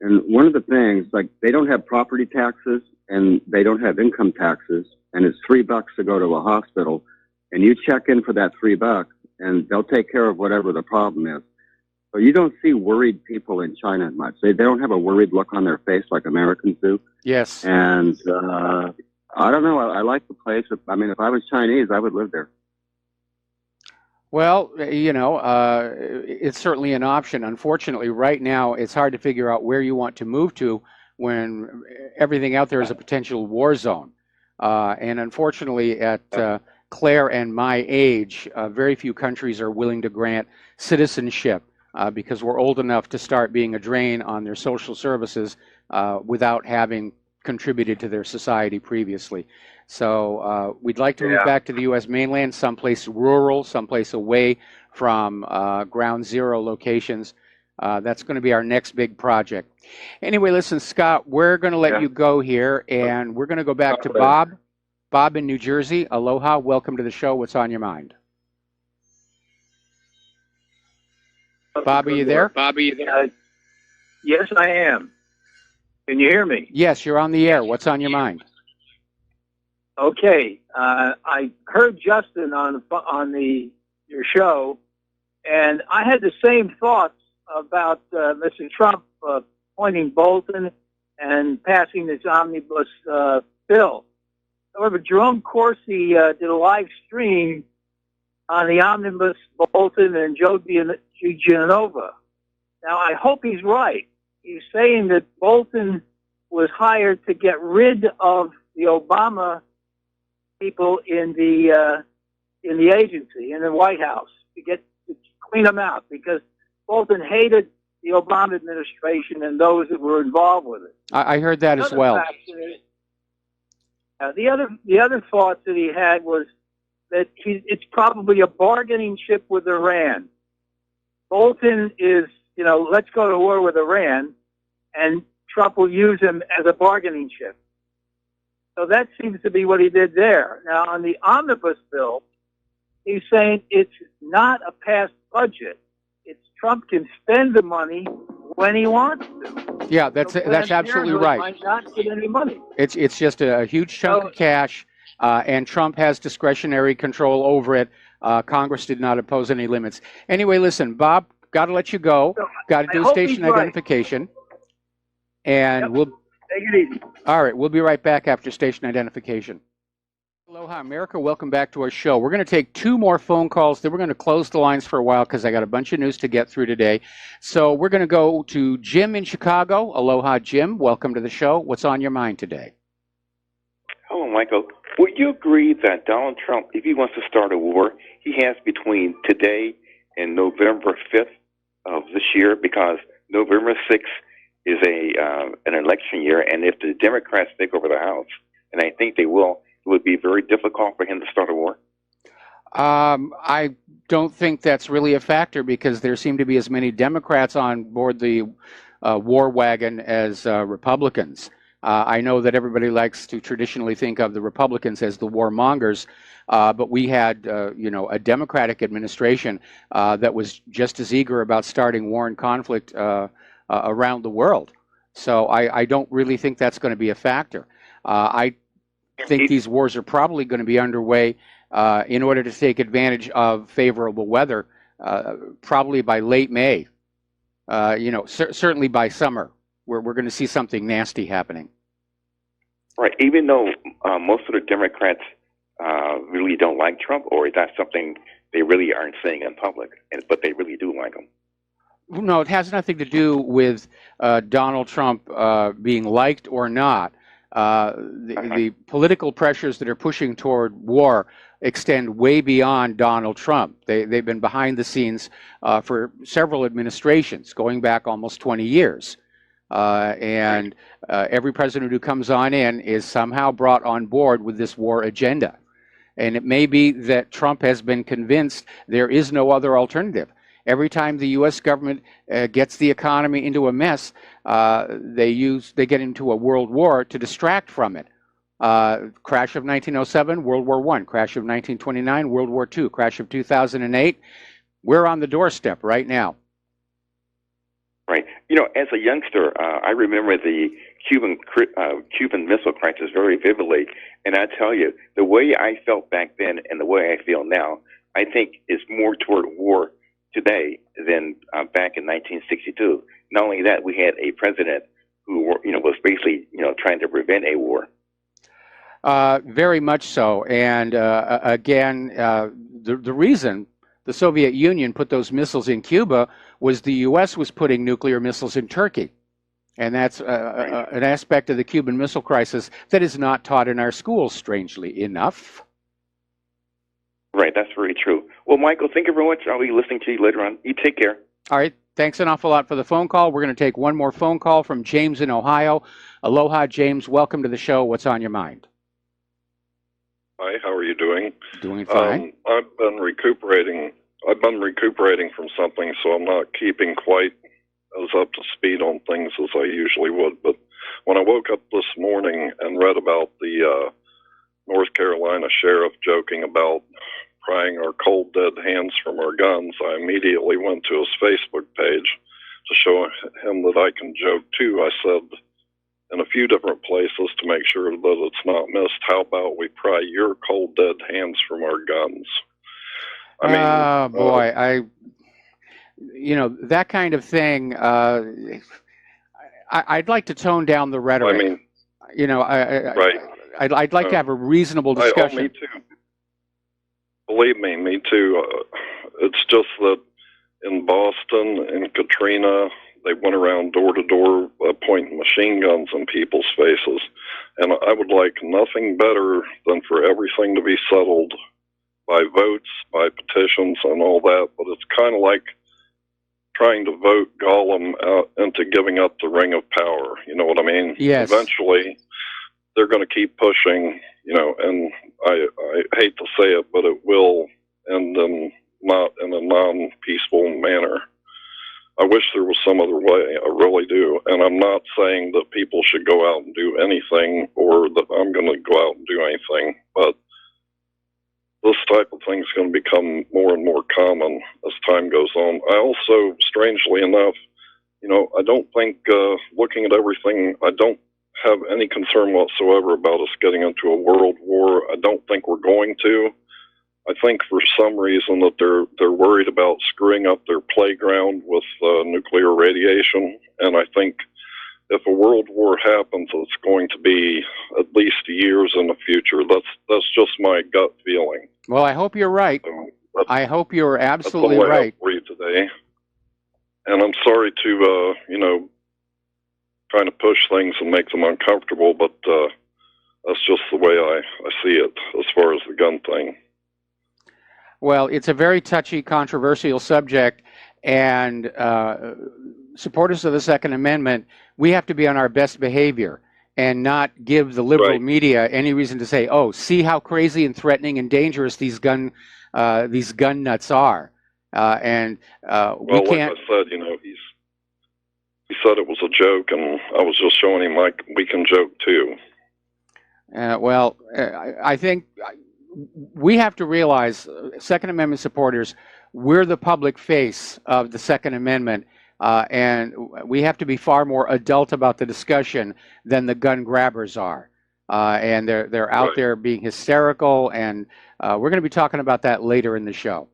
And one of the things, like, they don't have property taxes and they don't have income taxes. And it's $3 to go to a hospital, and you check in for that $3, and they'll take care of whatever the problem is. So you don't see worried people in China much. They don't have a worried look on their face like Americans do. Yes. And I don't know. I like the place. I mean, if I was Chinese, I would live there. Well, it's certainly an option. Unfortunately, right now, it's hard to figure out where you want to move to when everything out there is a potential war zone. And unfortunately, at Claire and my age, very few countries are willing to grant citizenship because we're old enough to start being a drain on their social services without having contributed to their society previously. So we'd like to move back to the U.S. mainland, someplace rural, someplace away from ground zero locations. That's going to be our next big project. Anyway, listen, Scott, we're going to let you go here, and we're going to go back to Bob. Bob in New Jersey. Aloha. Welcome to the show. What's on your mind? Bob, are you there? Yes, I am. Can you hear me? Yes, you're on the air. What's on your mind? Okay. I heard Justin on your show, and I had the same thoughts about Mr. Trump appointing Bolton and passing this omnibus bill. However, Jerome Corsi did a live stream on the omnibus Bolton and Joe DiGenova. Now, I hope he's right. He's saying that Bolton was hired to get rid of the Obama people in the agency, in the White House, to clean them out, because Bolton hated the Obama administration and those that were involved with it. I heard that as well. The other thoughts that he had was that it's probably a bargaining chip with Iran. Bolton is, let's go to war with Iran, and Trump will use him as a bargaining chip. So that seems to be what he did there. Now, on the omnibus bill, he's saying it's not a passed budget. It's Trump can spend the money when he wants to. Yeah, that's absolutely right. Might not get any money. It's just a huge chunk of cash, and Trump has discretionary control over it. Congress did not impose any limits. Anyway, listen, Bob, got to let you go. Got to do station identification. And we'll take it easy. All right, we'll be right back after station identification. Aloha, America. Welcome back to our show. We're going to take 2 more phone calls. Then we're going to close the lines for a while because I got a bunch of news to get through today. So we're going to go to Jim in Chicago. Aloha, Jim. Welcome to the show. What's on your mind today? Hello, Michael. Would you agree that Donald Trump, if he wants to start a war, he has between today and November 5th of this year, because November 6th is an election year, and if the Democrats take over the House, and I think they will, it would be very difficult for him to start a war? I don't think that's really a factor, because there seem to be as many Democrats on board the war wagon as Republicans. I know that everybody likes to traditionally think of the Republicans as the warmongers, but we had, a Democratic administration that was just as eager about starting war and conflict around the world. So I don't really think that's going to be a factor. I think these wars are probably going to be underway in order to take advantage of favorable weather, probably by late May. Certainly by summer, we're going to see something nasty happening. Right. Even though most of the Democrats really don't like Trump, or is that something they really aren't saying in public, but they really do like him? No, it has nothing to do with Donald Trump being liked or not. The political pressures that are pushing toward war extend way beyond Donald Trump. They've been behind the scenes for several administrations, going back almost 20 years. And every president who comes on in is somehow brought on board with this war agenda. And it may be that Trump has been convinced there is no other alternative. Every time the U.S. government gets the economy into a mess, they get into a world war to distract from it. Crash of 1907, World War I. Crash of 1929, World War II. Crash of 2008. We're on the doorstep right now. Right. As a youngster, I remember the Cuban Missile Crisis very vividly, and I tell you, the way I felt back then and the way I feel now, I think is more toward war today than back in 1962. Not only that, we had a president who, was basically, trying to prevent a war. Very much so. And again, the reason the Soviet Union put those missiles in Cuba was the U.S. was putting nuclear missiles in Turkey. And that's an aspect of the Cuban Missile Crisis that is not taught in our schools, strangely enough. Right, that's very true. Well, Michael, thank you very much. I'll be listening to you later on. You take care. All right. Thanks an awful lot for the phone call. We're going to take one more phone call from James in Ohio. Aloha, James. Welcome to the show. What's on your mind? Hi, how are you doing? Doing fine. I've been recuperating from something, so I'm not keeping quite as up to speed on things as I usually would. But when I woke up this morning and read about the North Carolina sheriff joking about prying our cold dead hands from our guns, I immediately went to his Facebook page to show him that I can joke too. I said in a few different places to make sure that it's not missed, how about we pry your cold dead hands from our guns? I mean, boy, that kind of thing. I'd like to tone down the rhetoric. I mean, right. I'd like to have a reasonable discussion. Me too. Believe me, me too. It's just that in Boston and Katrina, they went around door to door pointing machine guns in people's faces. And I would like nothing better than for everything to be settled by votes, by petitions, and all that. But it's kind of like trying to vote Gollum out into giving up the ring of power. You know what I mean? Yes. Eventually, they're going to keep pushing, and I hate to say it, but it will end not in a non-peaceful manner. I wish there was some other way. I really do. And I'm not saying that people should go out and do anything or that I'm going to go out and do anything, but this type of thing is going to become more and more common as time goes on. I also, strangely enough, I don't think, looking at everything, I don't have any concern whatsoever about us getting into a world war. I don't think we're going to. I think for some reason that they're worried about screwing up their playground with nuclear radiation, and I think if a world war happens, it's going to be at least years in the future. That's just my gut feeling. Well, I hope you're right. So I hope you're absolutely that's all I right. have for you today. And I'm sorry to trying to push things and make them uncomfortable, but that's just the way I see it as far as the gun thing. Well, it's a very touchy, controversial subject, and supporters of the Second Amendment, we have to be on our best behavior and not give the liberal media any reason to say, "Oh, see how crazy and threatening and dangerous these gun nuts are," we can't. Like I said, he said it was a joke, and I was just showing him we can joke too. I think we have to realize, Second Amendment supporters, we're the public face of the Second Amendment, and we have to be far more adult about the discussion than the gun grabbers are. And they're out there being hysterical, and we're going to be talking about that later in the show.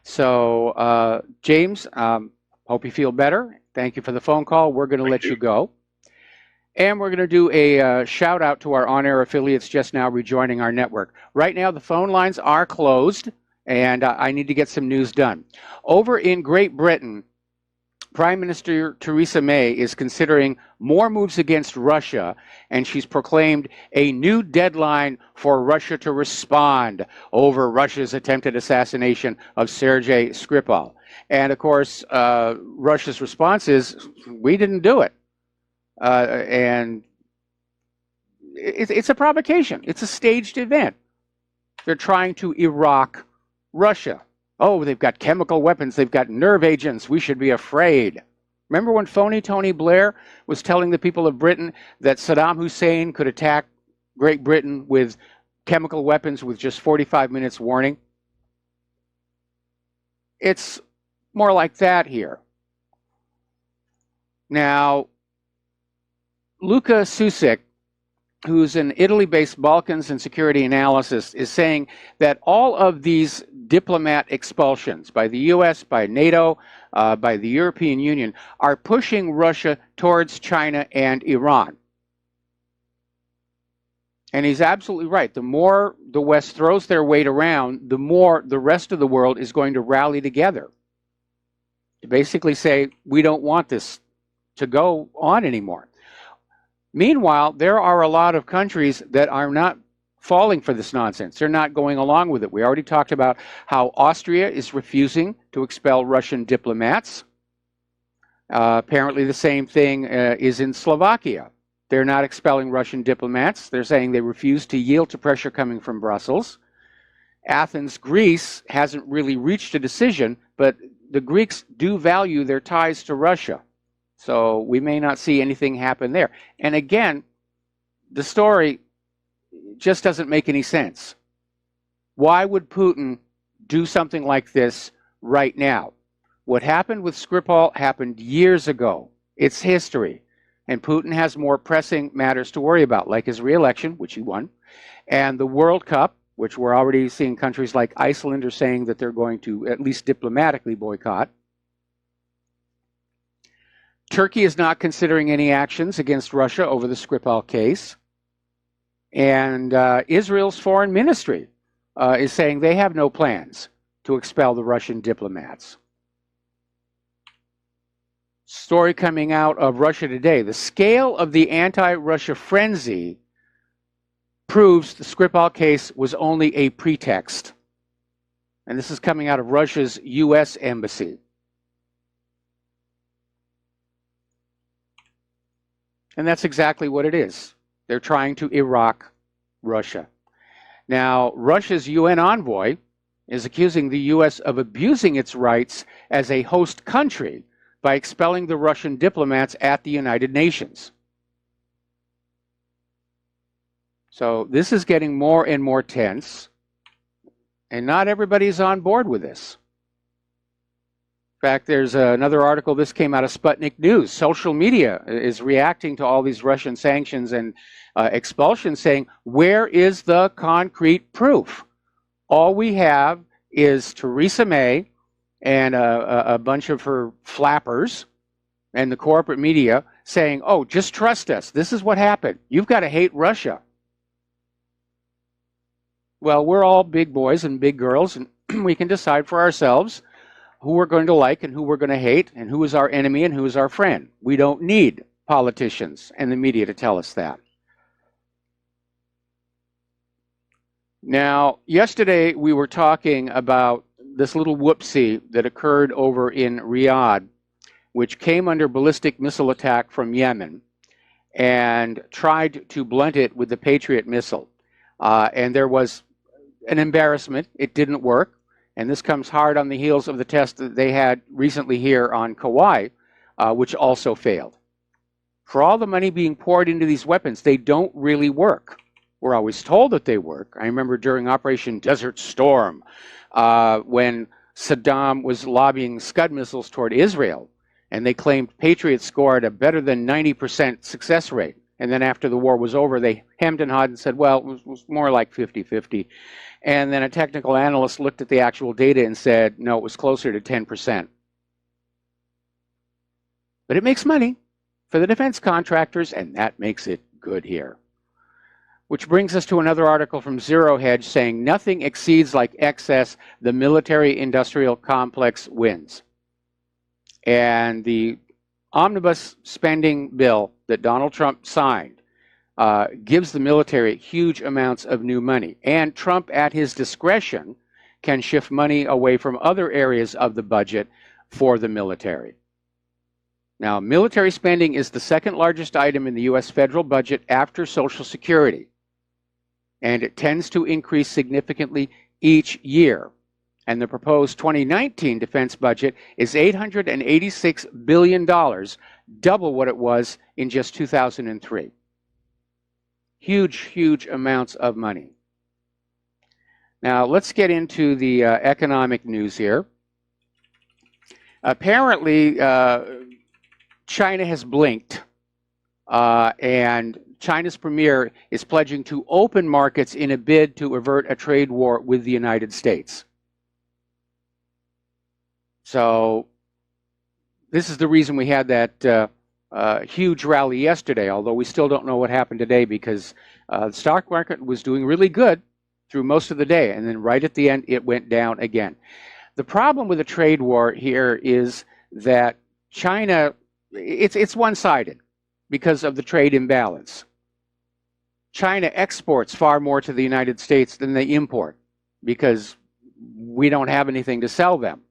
So, James, hope you feel better. Thank you for the phone call. We're going to let you go. And we're going to do a shout out to our on-air affiliates just now rejoining our network. Right now, the phone lines are closed, and I need to get some news done. Over in Great Britain, Prime Minister Theresa May is considering more moves against Russia, and she's proclaimed a new deadline for Russia to respond over Russia's attempted assassination of Sergei Skripal. And of course, Russia's response is, we didn't do it. And it's a provocation. It's a staged event. They're trying to Iraq Russia. Oh, they've got chemical weapons. They've got nerve agents. We should be afraid. Remember when phony Tony Blair was telling the people of Britain that Saddam Hussein could attack Great Britain with chemical weapons with just 45 minutes warning? It's more like that here. Now, Luca Susik, who's an Italy-based Balkans and security analyst, is saying that all of these diplomat expulsions by the U.S., by NATO, by the European Union are pushing Russia towards China and Iran. And he's absolutely right. The more the West throws their weight around, the more the rest of the world is going to rally together to basically say, we don't want this to go on anymore. Meanwhile, there are a lot of countries that are not falling for this nonsense. They're not going along with it. We already talked about how Austria is refusing to expel Russian diplomats. Apparently the same thing is in Slovakia. They're not expelling Russian diplomats. They're saying they refuse to yield to pressure coming from Brussels. Athens, Greece hasn't really reached a decision, but the Greeks do value their ties to Russia. So we may not see anything happen there. And again, the story just doesn't make any sense. Why would Putin do something like this right now? What happened with Skripal happened years ago. It's history. And Putin has more pressing matters to worry about, like his re-election, which he won, and the World Cup, which we're already seeing countries like Iceland are saying that they're going to at least diplomatically boycott. Turkey is not considering any actions against Russia over the Skripal case. And Israel's foreign ministry is saying they have no plans to expel the Russian diplomats. Story coming out of Russia today. The scale of the anti-Russia frenzy proves the Skripal case was only a pretext. And this is coming out of Russia's U.S. embassy. And that's exactly what it is. They're trying to Iraq Russia. Now, Russia's UN envoy is accusing the U.S. of abusing its rights as a host country by expelling the Russian diplomats at the United Nations. So this is getting more and more tense, and not everybody's on board with this. In fact, there's another article, this came out of Sputnik News. Social media is reacting to all these Russian sanctions and expulsions, saying, where is the concrete proof? All we have is Theresa May and a bunch of her flappers and the corporate media saying, oh, just trust us. This is what happened. You've got to hate Russia. Well, we're all big boys and big girls, and we can decide for ourselves who we're going to like and who we're going to hate, and who is our enemy and who is our friend. We don't need politicians and the media to tell us that. Now, yesterday we were talking about this little whoopsie that occurred over in Riyadh, which came under ballistic missile attack from Yemen and tried to blunt it with the Patriot missile. And there was an embarrassment. It didn't work. And this comes hard on the heels of the test that they had recently here on Kauai, which also failed. For all the money being poured into these weapons, they don't really work. We're always told that they work. I remember during Operation Desert Storm, when Saddam was lobbying Scud missiles toward Israel, and they claimed Patriots scored a better than 90% success rate. And then after the war was over, they hemmed and hawed and said, well, it was more like 50-50. And then a technical analyst looked at the actual data and said, no, it was closer to 10%. But it makes money for the defense contractors, and that makes it good here. Which brings us to another article from Zero Hedge saying, nothing exceeds like excess, the military-industrial complex wins. And the omnibus spending bill that Donald Trump signed gives the military huge amounts of new money. And Trump, at his discretion, can shift money away from other areas of the budget for the military. Now, military spending is the second largest item in the U.S. federal budget after Social Security. And it tends to increase significantly each year. And the proposed 2019 defense budget is $886 billion, double what it was in just 2003. Huge, huge amounts of money. Now, let's get into the economic news here. Apparently, China has blinked, and China's premier is pledging to open markets in a bid to avert a trade war with the United States. So this is the reason we had that huge rally yesterday, although we still don't know what happened today because the stock market was doing really good through most of the day, and then right at the end it went down again. The problem with a trade war here is that China, it's one-sided because of the trade imbalance. China exports far more to the United States than they import because we don't have anything to sell them.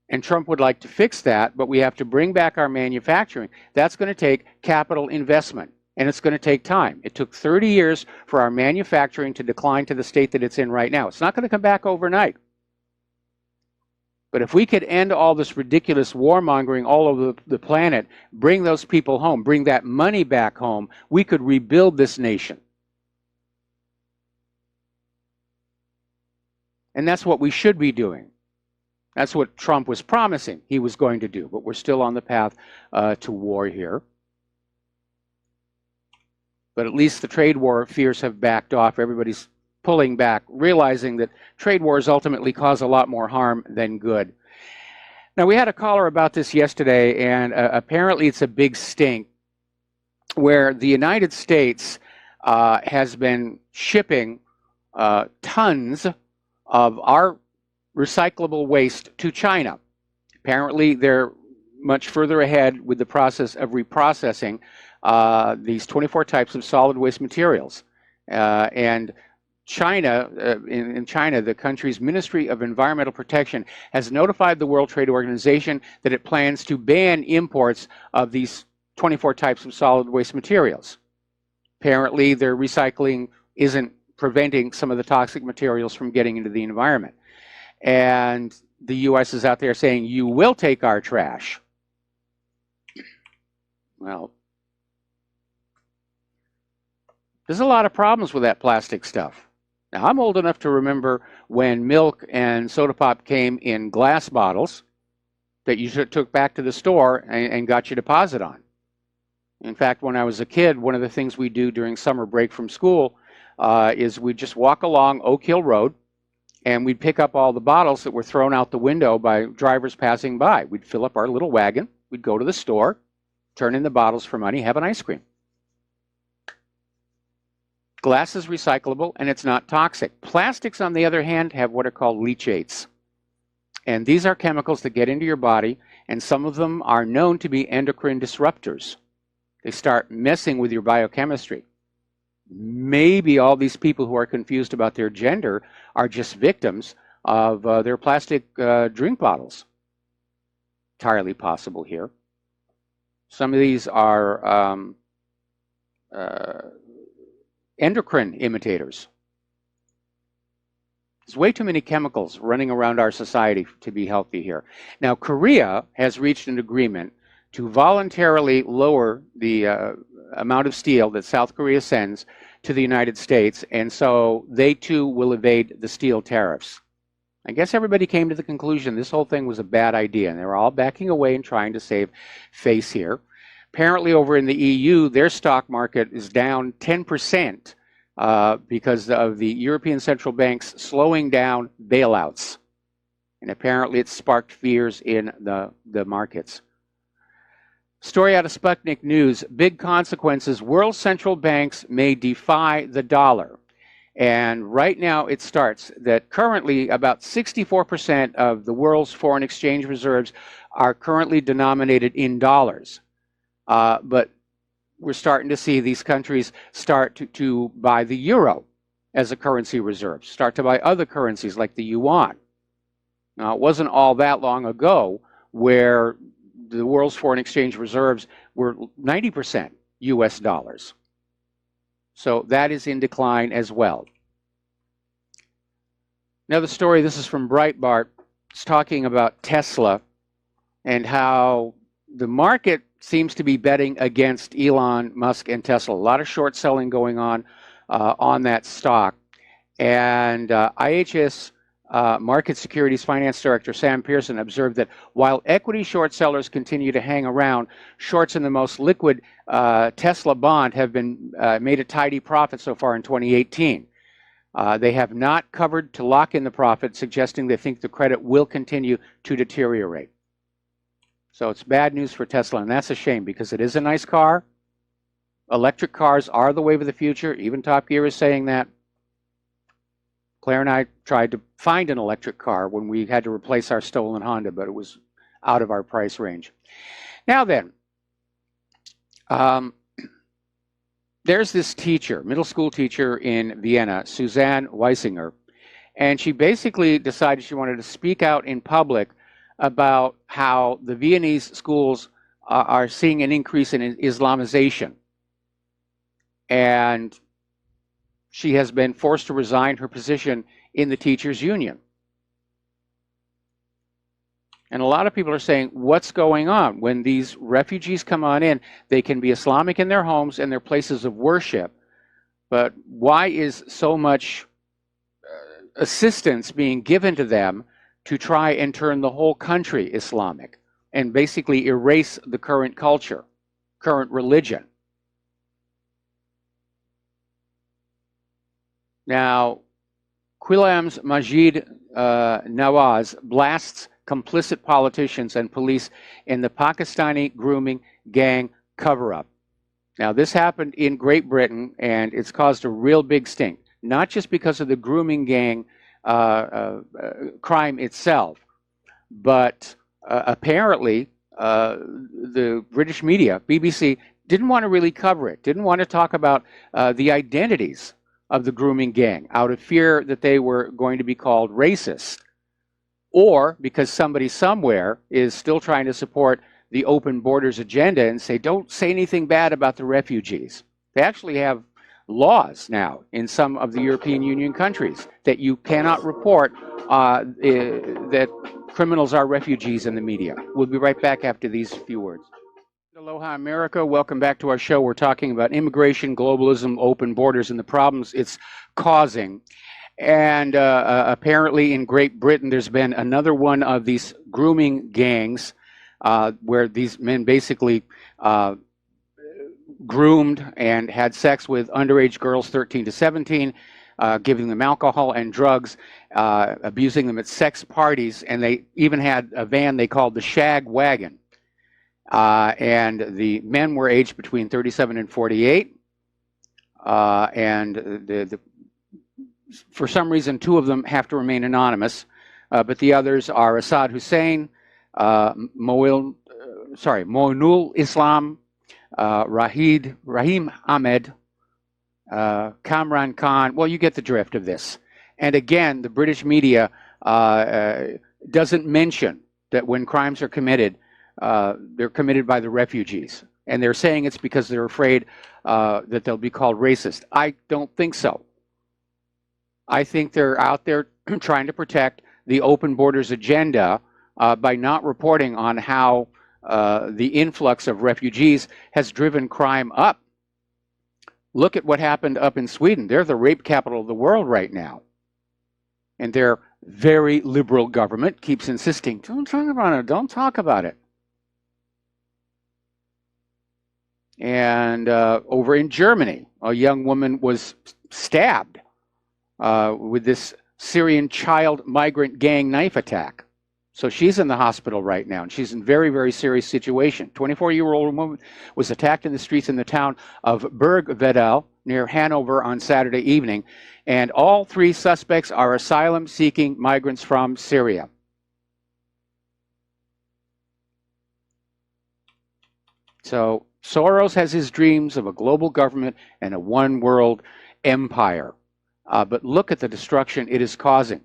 And Trump would like to fix that, but we have to bring back our manufacturing. That's going to take capital investment, and it's going to take time. It took 30 years for our manufacturing to decline to the state that it's in right now. It's not going to come back overnight. But if we could end all this ridiculous warmongering all over the planet, bring those people home, bring that money back home, we could rebuild this nation. And that's what we should be doing. That's what Trump was promising he was going to do. But we're still on the path to war here. But at least the trade war fears have backed off. Everybody's pulling back, realizing that trade wars ultimately cause a lot more harm than good. Now, we had a caller about this yesterday, and apparently it's a big stink, where the United States has been shipping tons of our recyclable waste to China. Apparently, they're much further ahead with the process of reprocessing these 24 types of solid waste materials. And China, in China, the country's Ministry of Environmental Protection has notified the World Trade Organization that it plans to ban imports of these 24 types of solid waste materials. Apparently, their recycling isn't preventing some of the toxic materials from getting into the environment. And the U.S. is out there saying, you will take our trash. Well, there's a lot of problems with that plastic stuff. Now, I'm old enough to remember when milk and soda pop came in glass bottles that you took back to the store and got your deposit on. In fact, when I was a kid, one of the things we do during summer break from school is we'd just walk along Oak Hill Road and we'd pick up all the bottles that were thrown out the window by drivers passing by. We'd fill up our little wagon, we'd go to the store, turn in the bottles for money, have an ice cream. Glass is recyclable and it's not toxic. Plastics, on the other hand, have what are called leachates. And these are chemicals that get into your body, and some of them are known to be endocrine disruptors. They start messing with your biochemistry. Maybe all these people who are confused about their gender are just victims of their plastic drink bottles. Entirely possible here. Some of these are endocrine imitators. There's way too many chemicals running around our society to be healthy here. Now, Korea has reached an agreement to voluntarily lower the amount of steel that South Korea sends to the United States, and so they too will evade the steel tariffs. I guess everybody came to the conclusion this whole thing was a bad idea, and they were all backing away and trying to save face here. Apparently over in the EU, their stock market is down 10% because of the European Central Bank's slowing down bailouts. And apparently it sparked fears in the markets. Story out of Sputnik News, big consequences. World central banks may defy the dollar. And right now it starts that currently about 64% of the world's foreign exchange reserves are currently denominated in dollars. But we're starting to see these countries start to buy the euro as a currency reserve, start to buy other currencies like the yuan. Now, it wasn't all that long ago where the world's foreign exchange reserves were 90% US dollars. So that is in decline as well. Another story, this is from Breitbart. It's talking about Tesla and how the market seems to be betting against Elon Musk and Tesla. A lot of short selling going on that stock. And IHS Market Securities Finance Director Sam Pearson observed that while equity short sellers continue to hang around, shorts in the most liquid Tesla bond have been made a tidy profit so far in 2018. They have not covered to lock in the profit, suggesting they think the credit will continue to deteriorate. So it's bad news for Tesla, and that's a shame because it is a nice car. Electric cars are the wave of the future. Even Top Gear is saying that. Claire and I tried to find an electric car when we had to replace our stolen Honda, but it was out of our price range. Now then, there's this teacher, middle school teacher in Vienna, Suzanne Weisinger, and she basically decided she wanted to speak out in public about how the Viennese schools are seeing an increase in Islamization. And she has been forced to resign her position in the teachers' union. And a lot of people are saying, what's going on? When these refugees come on in, they can be Islamic in their homes and their places of worship. But why is so much assistance being given to them to try and turn the whole country Islamic and basically erase the current culture, current religion? Now, Quilam's Majid Nawaz blasts complicit politicians and police in the Pakistani grooming gang cover-up. Now, this happened in Great Britain, and it's caused a real big stink, not just because of the grooming gang crime itself, but apparently the British media, BBC, didn't want to really cover it, didn't want to talk about the identities of the grooming gang out of fear that they were going to be called racist, or because somebody somewhere is still trying to support the open borders agenda and say, don't say anything bad about the refugees. They actually have laws now in some of the European Union countries that you cannot report that criminals are refugees in the media. We'll be right back after these few words. Aloha, America. Welcome back to our show. We're talking about immigration, globalism, open borders, and the problems it's causing. And apparently in Great Britain, there's been another one of these grooming gangs where these men basically groomed and had sex with underage girls 13 to 17, giving them alcohol and drugs, abusing them at sex parties, and they even had a van they called the Shag Wagon. And the men were aged between 37 and 48, and for some reason, two of them have to remain anonymous, but the others are Assad Hussein, Moinul Islam, Rahim Ahmed, Kamran Khan. Well, you get the drift of this. And again, the British media doesn't mention that when crimes are committed, they're committed by the refugees. And they're saying it's because they're afraid that they'll be called racist. I don't think so. I think they're out there trying to protect the open borders agenda by not reporting on how the influx of refugees has driven crime up. Look at what happened up in Sweden. They're the rape capital of the world right now. And their very liberal government keeps insisting, don't talk about it, don't talk about it. And over in Germany, a young woman was stabbed with this Syrian child migrant gang knife attack. So she's in the hospital right now, and she's in very, very serious situation. 24-year-old woman was attacked in the streets in the town of Bergwedel near Hanover on Saturday evening, and all three suspects are asylum-seeking migrants from Syria. So Soros has his dreams of a global government and a one-world empire. But look at the destruction it is causing.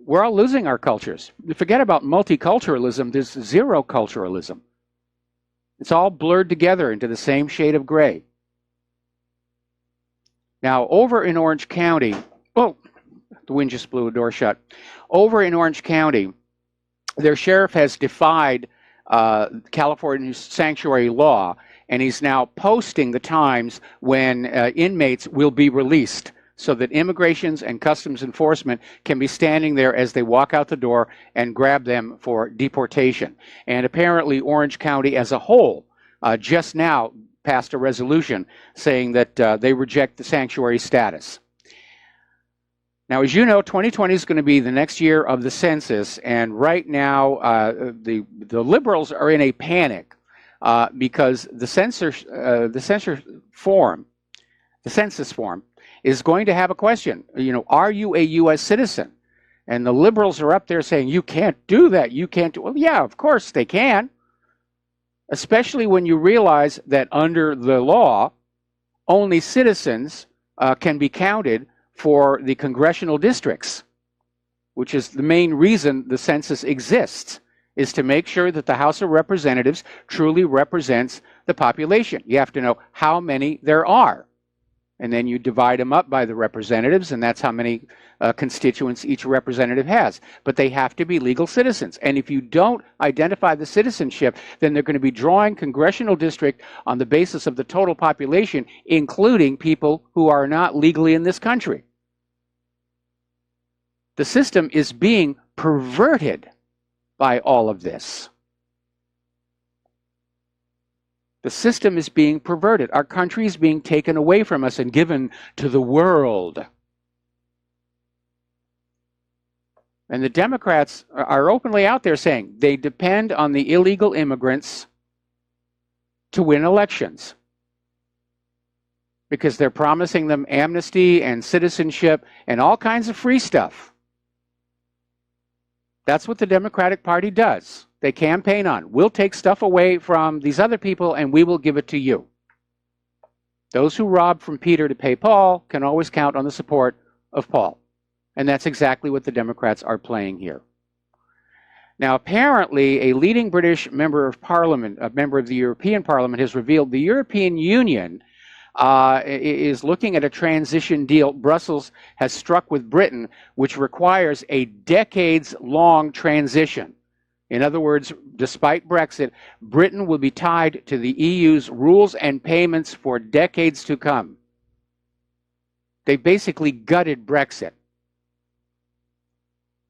We're all losing our cultures. Forget about multiculturalism. There's zero culturalism. It's all blurred together into the same shade of gray. Now, over in Orange County, oh, the wind just blew a door shut. Over in Orange County, their sheriff has defied California's sanctuary law, and he's now posting the times when inmates will be released so that immigrations and customs enforcement can be standing there as they walk out the door and grab them for deportation. And apparently Orange County as a whole just now passed a resolution saying that they reject the sanctuary status. Now, as you know, 2020 is going to be the next year of the census, and right now the liberals are in a panic because the census form is going to have a question. You know, are you a U.S. citizen? And the liberals are up there saying, you can't do that. You can't do. Well, yeah, of course they can. Especially when you realize that under the law, only citizens can be counted for the congressional districts, which is the main reason the census exists, is to make sure that the House of Representatives truly represents the population. You have to know how many there are. And then you divide them up by the representatives, and that's how many constituents each representative has. But they have to be legal citizens. And if you don't identify the citizenship, then they're going to be drawing congressional district on the basis of the total population, including people who are not legally in this country. The system is being perverted by all of this. The system is being perverted. Our country is being taken away from us and given to the world. And the Democrats are openly out there saying they depend on the illegal immigrants to win elections, because they're promising them amnesty and citizenship and all kinds of free stuff. That's what the Democratic Party does. They campaign on, we'll take stuff away from these other people and we will give it to you. Those who rob from Peter to pay Paul can always count on the support of Paul. And that's exactly what the Democrats are playing here. Now, apparently, a leading British member of Parliament, a member of the European Parliament, has revealed the European Union is looking at a transition deal Brussels has struck with Britain, which requires a decades-long transition. In other words, despite Brexit, Britain will be tied to the EU's rules and payments for decades to come. They basically gutted Brexit.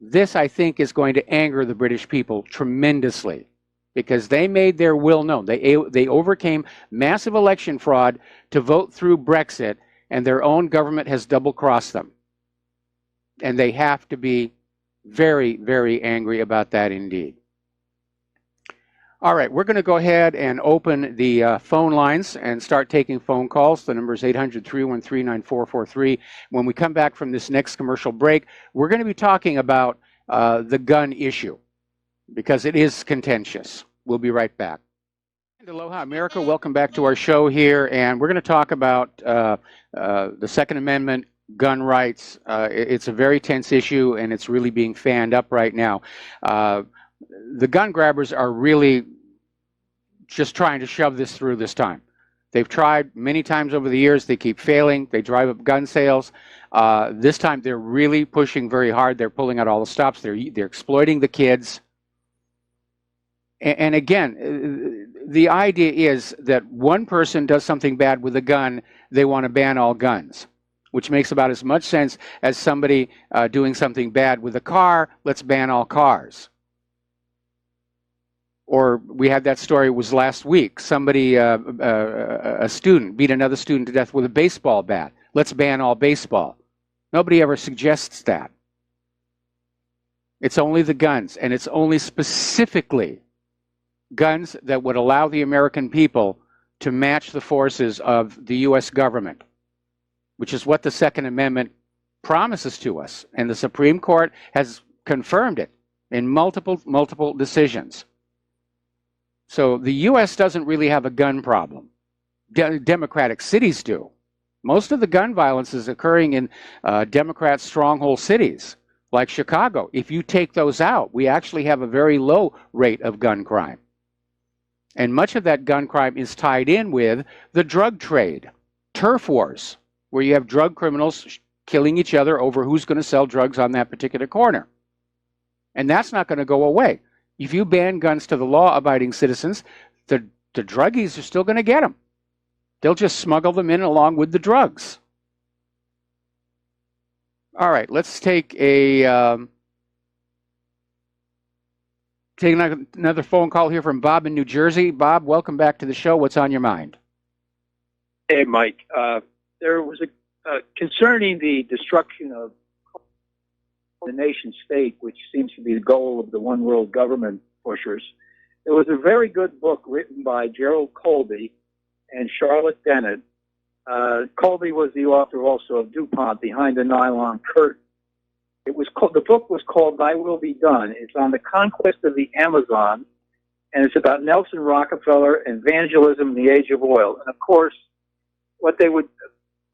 This, I think, is going to anger the British people tremendously, because they made their will known. They overcame massive election fraud to vote through Brexit, and their own government has double-crossed them. And they have to be very, very angry about that indeed. All right, we're going to go ahead and open the phone lines and start taking phone calls. The number is 800-313-9443. When we come back from this next commercial break, we're going to be talking about the gun issue, because it is contentious. We'll be right back. And aloha, America. Welcome back to our show here, and we're going to talk about the Second Amendment, gun rights. It's a very tense issue, and it's really being fanned up right now. The gun grabbers are really just trying to shove this through this time. They've tried many times over the years. They keep failing. They drive up gun sales. This time they're really pushing very hard. They're pulling out all the stops. They're exploiting the kids. And again, the idea is that one person does something bad with a gun, they want to ban all guns, which makes about as much sense as somebody doing something bad with a car, let's ban all cars. Or we had that story, it was last week. Somebody, a student, beat another student to death with a baseball bat. Let's ban all baseball. Nobody ever suggests that. It's only the guns, and it's only specifically guns that would allow the American people to match the forces of the U.S. government, which is what the Second Amendment promises to us. And the Supreme Court has confirmed it in multiple decisions. So the U.S. doesn't really have a gun problem. Democratic cities do. Most of the gun violence is occurring in Democrat stronghold cities, like Chicago. If you take those out, we actually have a very low rate of gun crime. And much of that gun crime is tied in with the drug trade, turf wars, where you have drug criminals killing each other over who's going to sell drugs on that particular corner. And that's not going to go away. If you ban guns to the law-abiding citizens, the druggies are still going to get them. They'll just smuggle them in along with the drugs. All right, let's take another phone call here from Bob in New Jersey. Bob, welcome back to the show. What's on your mind? Hey, Mike. There was a concerning the destruction of the nation state, which seems to be the goal of the one world government pushers. There was a very good book written by Gerald Colby and Charlotte Dennett. Colby was the author also of DuPont, Behind the Nylon Curtain. The book was called Thy Will Be Done. It's on the conquest of the Amazon, and it's about Nelson Rockefeller, evangelism in the age of oil. And of course, the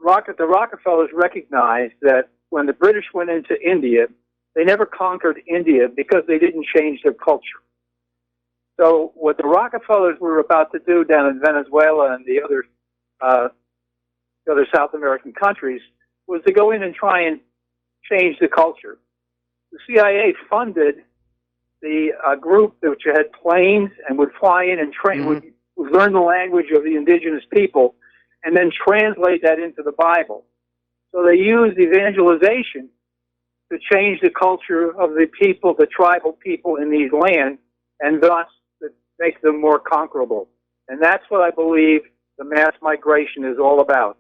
Rockefellers recognized that when the British went into India, they never conquered India because they didn't change their culture. So what the Rockefellers were about to do down in Venezuela and the other the other South American countries, was to go in and try and change the culture. The CIA funded the group which had planes and would fly in and train, would learn the language of the indigenous people, and then translate that into the Bible. So they used evangelization to change the culture of the people, the tribal people in these lands, and thus to make them more conquerable. And that's what I believe the mass migration is all about,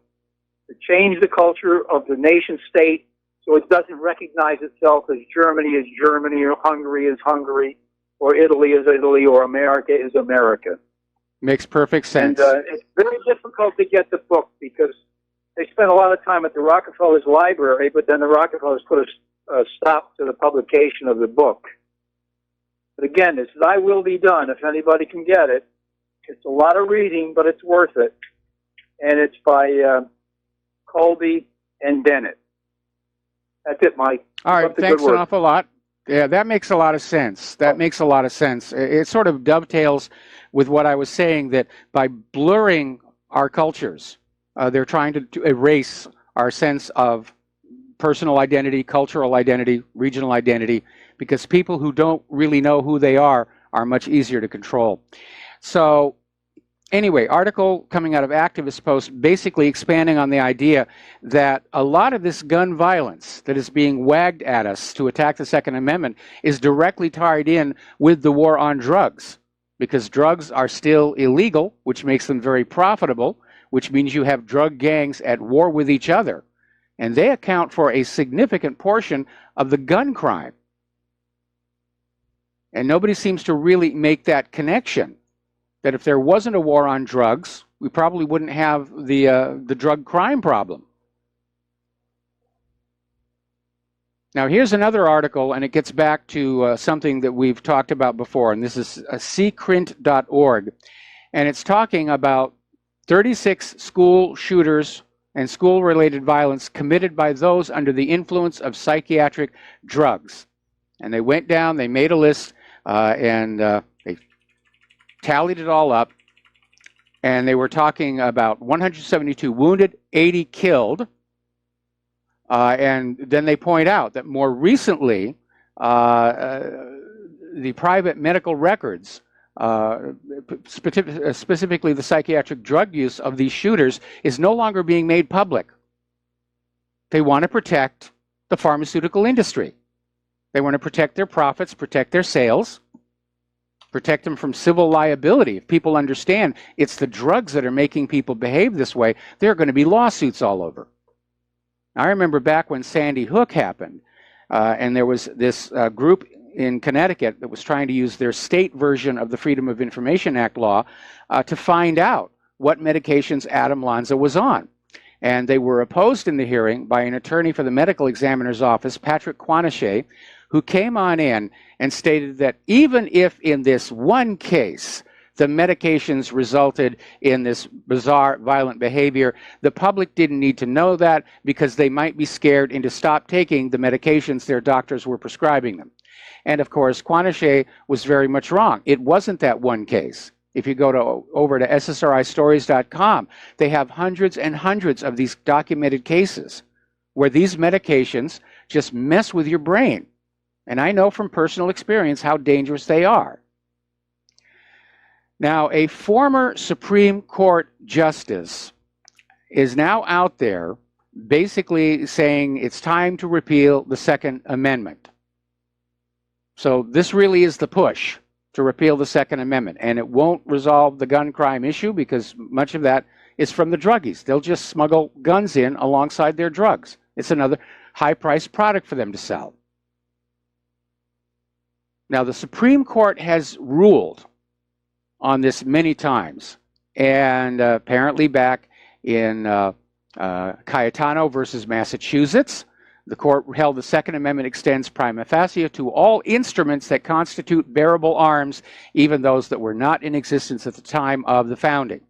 to change the culture of the nation state so it doesn't recognize itself as Germany is Germany, or Hungary is Hungary, or Italy is Italy, or America is America. Makes perfect sense. And it's very difficult to get the book because they spent a lot of time at the Rockefellers Library, but then the Rockefellers put a stop to the publication of the book. But again, this is I Will Be Done, if anybody can get it. It's a lot of reading, but it's worth it. And it's by Colby and Dennett. That's it, Mike. All right, thanks an awful lot. Yeah, that makes a lot of sense. That makes a lot of sense. It sort of dovetails with what I was saying, that by blurring our cultures, they're trying to erase our sense of personal identity, cultural identity, regional identity, because people who don't really know who they are much easier to control. So anyway, article coming out of Activist Post basically expanding on the idea that a lot of this gun violence that is being wagged at us to attack the Second Amendment is directly tied in with the war on drugs, because drugs are still illegal, which makes them very profitable, which means you have drug gangs at war with each other. And they account for a significant portion of the gun crime. And nobody seems to really make that connection, that if there wasn't a war on drugs, we probably wouldn't have the drug crime problem. Now, here's another article, and it gets back to something that we've talked about before, and this is ccrint.org. And it's talking about 36 school shooters and school-related violence committed by those under the influence of psychiatric drugs. And they went down, they made a list, and they tallied it all up, and they were talking about 172 wounded, 80 killed, and then they point out that more recently, the private medical records, specifically the psychiatric drug use of these shooters, is no longer being made public. They want to protect the pharmaceutical industry. They want to protect their profits, protect their sales, protect them from civil liability. If people understand it's the drugs that are making people behave this way, there are going to be lawsuits all over. I remember back when Sandy Hook happened, and there was this group in Connecticut that was trying to use their state version of the Freedom of Information Act law to find out what medications Adam Lanza was on. And they were opposed in the hearing by an attorney for the medical examiner's office, Patrick Kaonohi, who came on in and stated that even if in this one case the medications resulted in this bizarre violent behavior, the public didn't need to know that because they might be scared into stop taking the medications their doctors were prescribing them. And of course, Kaonohi was very much wrong. It wasn't that one case. If you go over to ssristories.com, they have hundreds and hundreds of these documented cases where these medications just mess with your brain. And I know from personal experience how dangerous they are. Now, a former Supreme Court justice is now out there basically saying it's time to repeal the Second Amendment. So this really is the push to repeal the Second Amendment. And it won't resolve the gun crime issue because much of that is from the druggies. They'll just smuggle guns in alongside their drugs. It's another high-priced product for them to sell. Now, the Supreme Court has ruled on this many times. And apparently back in Cayetano versus Massachusetts, the court held the Second Amendment extends prima facie to all instruments that constitute bearable arms, even those that were not in existence at the time of the founding.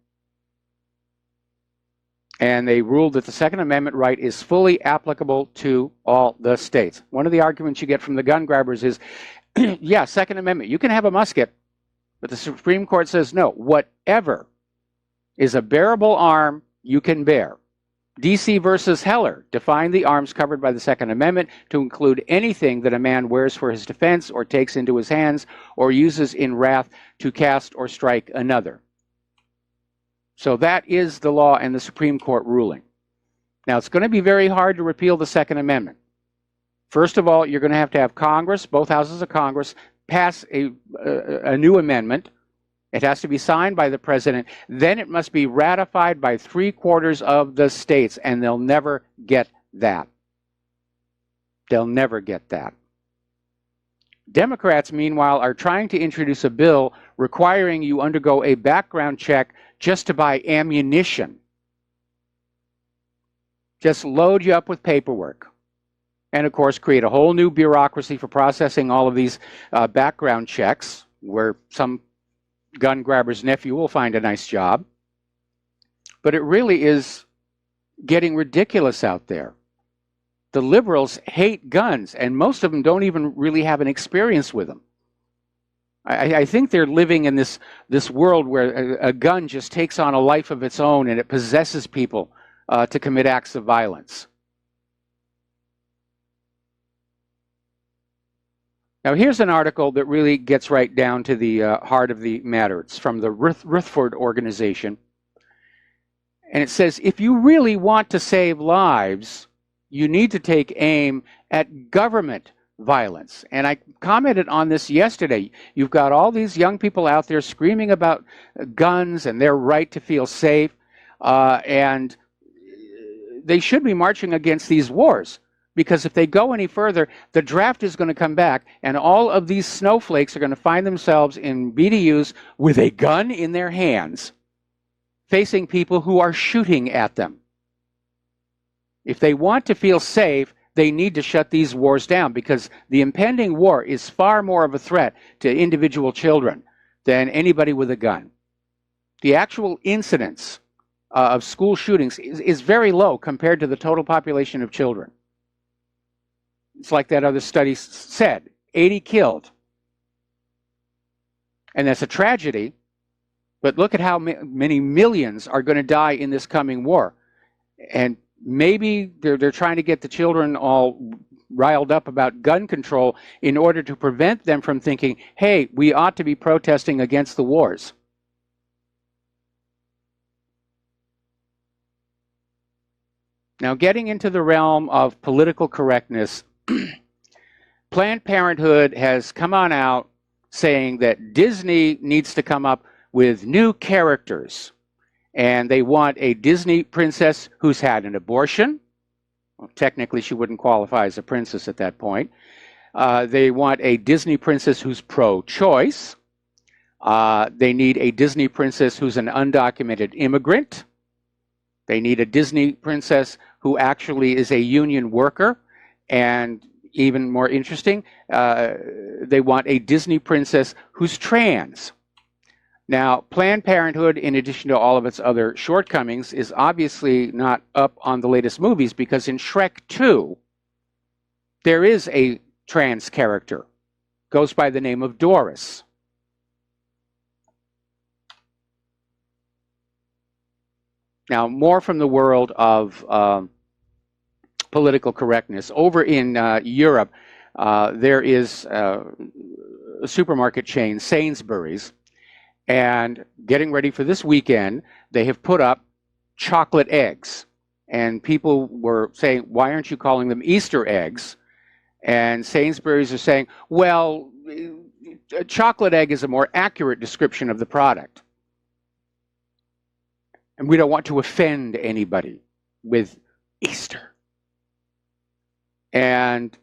And they ruled that the Second Amendment right is fully applicable to all the states. One of the arguments you get from the gun grabbers is, yeah, Second Amendment, you can have a musket, but the Supreme Court says no. Whatever is a bearable arm, you can bear. D.C. versus Heller defined the arms covered by the Second Amendment to include anything that a man wears for his defense or takes into his hands or uses in wrath to cast or strike another. So that is the law and the Supreme Court ruling. Now, it's going to be very hard to repeal the Second Amendment. First of all, you're going to have Congress, both houses of Congress, pass a new amendment. It has to be signed by the president. Then it must be ratified by 3/4 of the states, and they'll never get that. They'll never get that. Democrats, meanwhile, are trying to introduce a bill requiring you undergo a background check just to buy ammunition. Just load you up with paperwork. And, of course, create a whole new bureaucracy for processing all of these background checks, where some gun grabber's nephew will find a nice job. But it really is getting ridiculous out there. The liberals hate guns, and most of them don't even really have an experience with them. I think they're living in this world where a gun just takes on a life of its own and it possesses people to commit acts of violence. Now, here's an article that really gets right down to the heart of the matter. It's from the Rutherford organization. And it says, if you really want to save lives, you need to take aim at government violence. And I commented on this yesterday. You've got all these young people out there screaming about guns and their right to feel safe. And they should be marching against these wars. Because if they go any further, the draft is going to come back, and all of these snowflakes are going to find themselves in BDUs with a gun in their hands, facing people who are shooting at them. If they want to feel safe, they need to shut these wars down, because the impending war is far more of a threat to individual children than anybody with a gun. The actual incidence of school shootings is very low compared to the total population of children. It's like that other study said, 80 killed. And that's a tragedy, but look at how many millions are going to die in this coming war. And maybe they're trying to get the children all riled up about gun control in order to prevent them from thinking, hey, we ought to be protesting against the wars. Now, getting into the realm of political correctness, Planned Parenthood has come on out saying that Disney needs to come up with new characters. And they want a Disney princess who's had an abortion. Well, technically, she wouldn't qualify as a princess at that point. They want a Disney princess who's pro-choice. They need a Disney princess who's an undocumented immigrant. They need a Disney princess who actually is a union worker. And even more interesting, they want a Disney princess who's trans. Now, Planned Parenthood, in addition to all of its other shortcomings, is obviously not up on the latest movies, because in Shrek 2, there is a trans character. Goes by the name of Doris. Now, more from the world of political correctness. Over in Europe, there is a supermarket chain, Sainsbury's, and getting ready for this weekend, they have put up chocolate eggs. And people were saying, why aren't you calling them Easter eggs? And Sainsbury's are saying, well, a chocolate egg is a more accurate description of the product. And we don't want to offend anybody with Easter. And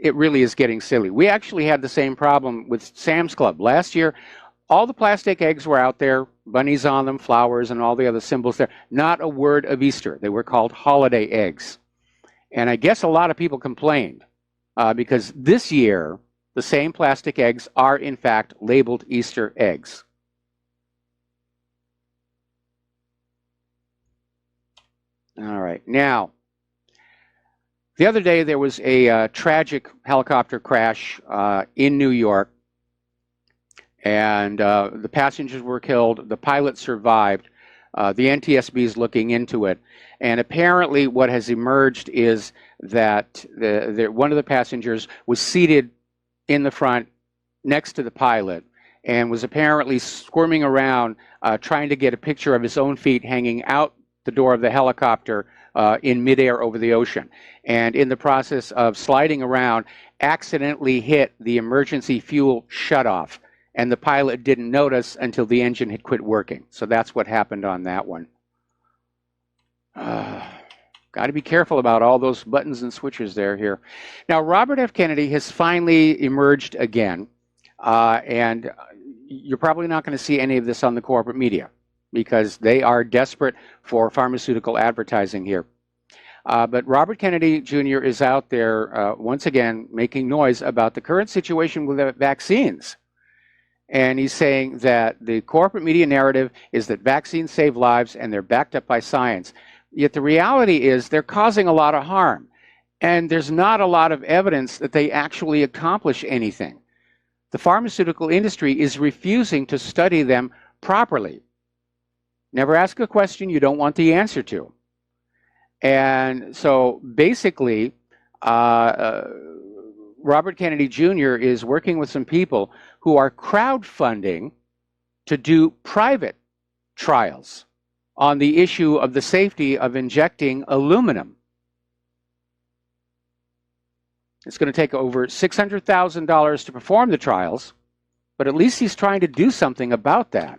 it really is getting silly. We actually had the same problem with Sam's Club. Last year, all the plastic eggs were out there, bunnies on them, flowers, and all the other symbols there. Not a word of Easter. They were called holiday eggs. And I guess a lot of people complained because this year, the same plastic eggs are, in fact, labeled Easter eggs. All right. Now, the other day, there was a tragic helicopter crash in New York, and the passengers were killed. The pilot survived. The NTSB is looking into it. And apparently what has emerged is that one of the passengers was seated in the front next to the pilot and was apparently squirming around trying to get a picture of his own feet hanging out the door of the helicopter in midair over the ocean. And in the process of sliding around, accidentally hit the emergency fuel shutoff. And the pilot didn't notice until the engine had quit working. So that's what happened on that one. Got to be careful about all those buttons and switches here. Now, Robert F. Kennedy has finally emerged again. And you're probably not going to see any of this on the corporate media because they are desperate for pharmaceutical advertising here. But Robert Kennedy Jr. is out there once again making noise about the current situation with the vaccines. And he's saying that the corporate media narrative is that vaccines save lives and they're backed up by science. Yet the reality is they're causing a lot of harm. And there's not a lot of evidence that they actually accomplish anything. The pharmaceutical industry is refusing to study them properly. Never ask a question you don't want the answer to. And so basically, Robert Kennedy Jr. is working with some people who are crowdfunding to do private trials on the issue of the safety of injecting aluminum. It's going to take over $600,000 to perform the trials, but at least he's trying to do something about that.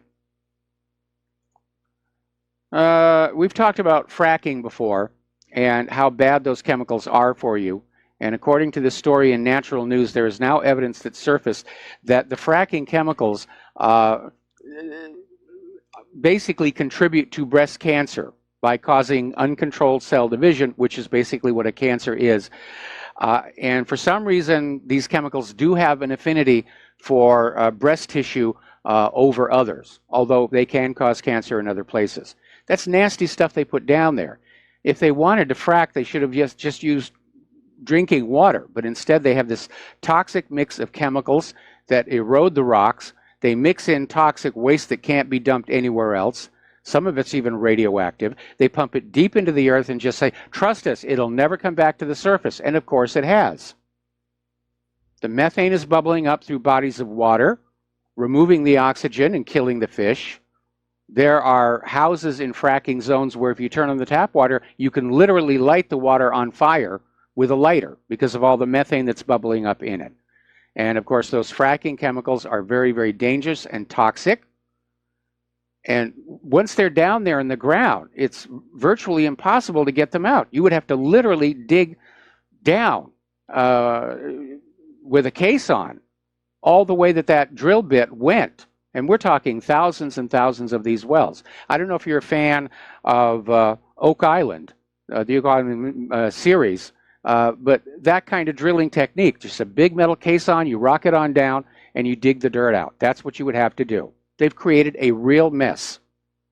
We've talked about fracking before and how bad those chemicals are for you. And according to this story in Natural News, there is now evidence that surfaced that the fracking chemicals basically contribute to breast cancer by causing uncontrolled cell division, which is basically what a cancer is. And for some reason, these chemicals do have an affinity for breast tissue over others, although they can cause cancer in other places. That's nasty stuff they put down there. If they wanted to frack, they should have just used drinking water, but instead they have this toxic mix of chemicals that erode the rocks. They mix in toxic waste that can't be dumped anywhere else. Some of it's even radioactive. They pump it deep into the earth and just say, trust us, it'll never come back to the surface. And of course it has. The methane is bubbling up through bodies of water, removing the oxygen and killing the fish. There are houses in fracking zones where if you turn on the tap water, you can literally light the water on fire with a lighter because of all the methane that's bubbling up in it. And of course, those fracking chemicals are very, very dangerous and toxic. And once they're down there in the ground, it's virtually impossible to get them out. You would have to literally dig down with a case on all the way that drill bit went. And we're talking thousands and thousands of these wells. I don't know if you're a fan of Oak Island, the Oak Island series, but that kind of drilling technique, just a big metal case on, you rock it on down, and you dig the dirt out. That's what you would have to do. They've created a real mess.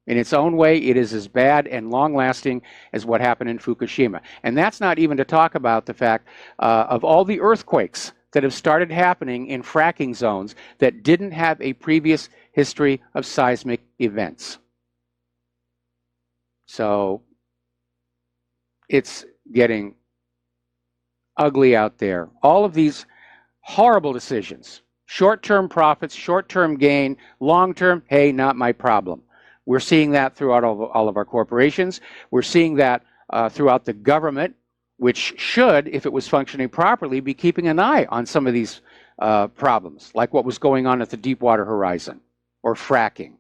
In its own way, it is as bad and long-lasting as what happened in Fukushima. And that's not even to talk about the fact of all the earthquakes that have started happening in fracking zones that didn't have a previous history of seismic events. So it's getting ugly out there. All of these horrible decisions, short-term profits, short-term gain, long-term, hey, not my problem. We're seeing that throughout all of our corporations. We're seeing that throughout the government, which should, if it was functioning properly, be keeping an eye on some of these problems, like what was going on at the Deepwater Horizon or fracking.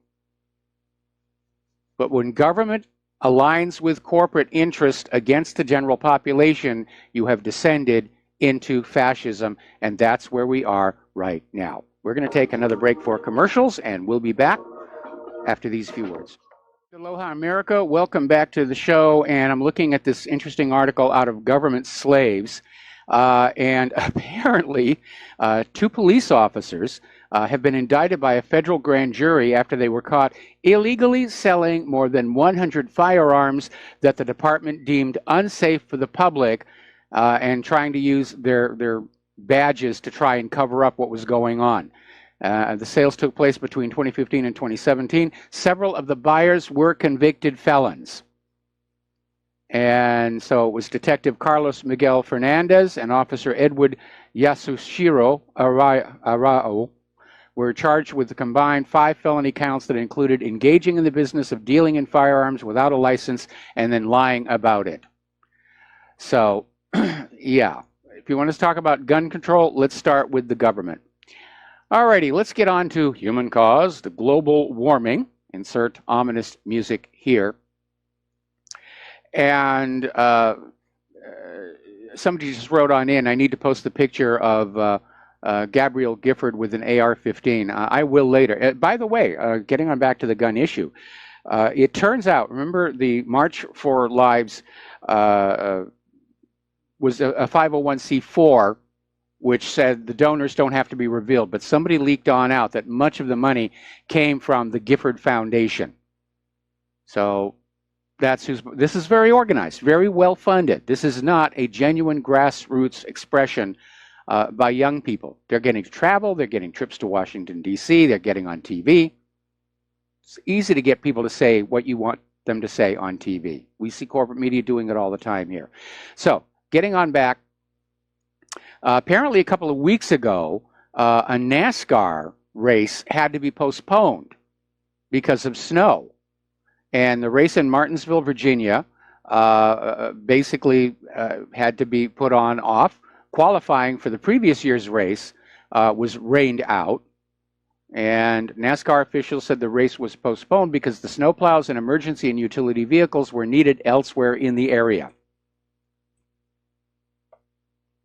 But when government aligns with corporate interest against the general population, you have descended into fascism, and that's where we are right now. We're going to take another break for commercials, and we'll be back after these few words. Aloha America, welcome back to the show, and I'm looking at this interesting article out of Government Slaves, and apparently 2 police officers have been indicted by a federal grand jury after they were caught illegally selling more than 100 firearms that the department deemed unsafe for the public and trying to use their badges to try and cover up what was going on. The sales took place between 2015 and 2017. Several of the buyers were convicted felons. And so it was Detective Carlos Miguel Fernandez and Officer Edward Yasushiro Arao were charged with the combined 5 felony counts that included engaging in the business of dealing in firearms without a license and then lying about it. So, yeah, if you want to talk about gun control, let's start with the government. Alrighty, let's get on to human-caused global warming. Insert ominous music here. And somebody just wrote on in, I need to post the picture of Gabriel Gifford with an AR-15. I will later. By the way, getting on back to the gun issue, it turns out, remember the March for Lives was a 501c4, which said the donors don't have to be revealed, but somebody leaked on out that much of the money came from the Gifford Foundation. So that's this is very organized, very well funded. This is not a genuine grassroots expression by young people. They're getting to travel, they're getting trips to Washington, D.C., they're getting on TV. It's easy to get people to say what you want them to say on TV. We see corporate media doing it all the time here. So, getting on back, apparently a couple of weeks ago, a NASCAR race had to be postponed because of snow. And the race in Martinsville, Virginia, basically had to be put on off. Qualifying for the previous year's race was rained out. And NASCAR officials said the race was postponed because the snowplows and emergency and utility vehicles were needed elsewhere in the area.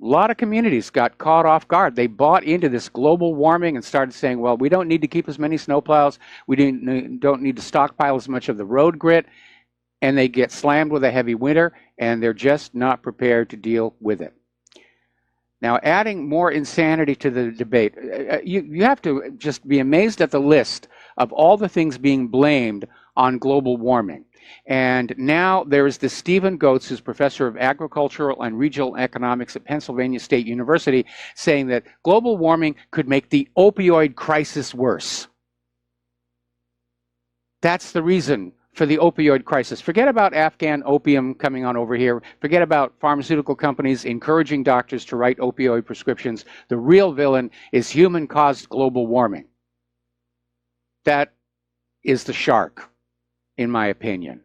A lot of communities got caught off guard. They bought into this global warming and started saying, well, we don't need to keep as many snowplows. We don't need to stockpile as much of the road grit. And they get slammed with a heavy winter, and they're just not prepared to deal with it. Now, adding more insanity to the debate, you have to just be amazed at the list of all the things being blamed on global warming. And now there is this Stephen Goetz, who's professor of agricultural and regional economics at Pennsylvania State University, saying that global warming could make the opioid crisis worse. That's the reason for the opioid crisis. Forget about Afghan opium coming on over here. Forget about pharmaceutical companies encouraging doctors to write opioid prescriptions. The real villain is human-caused global warming. That is the shark, in my opinion.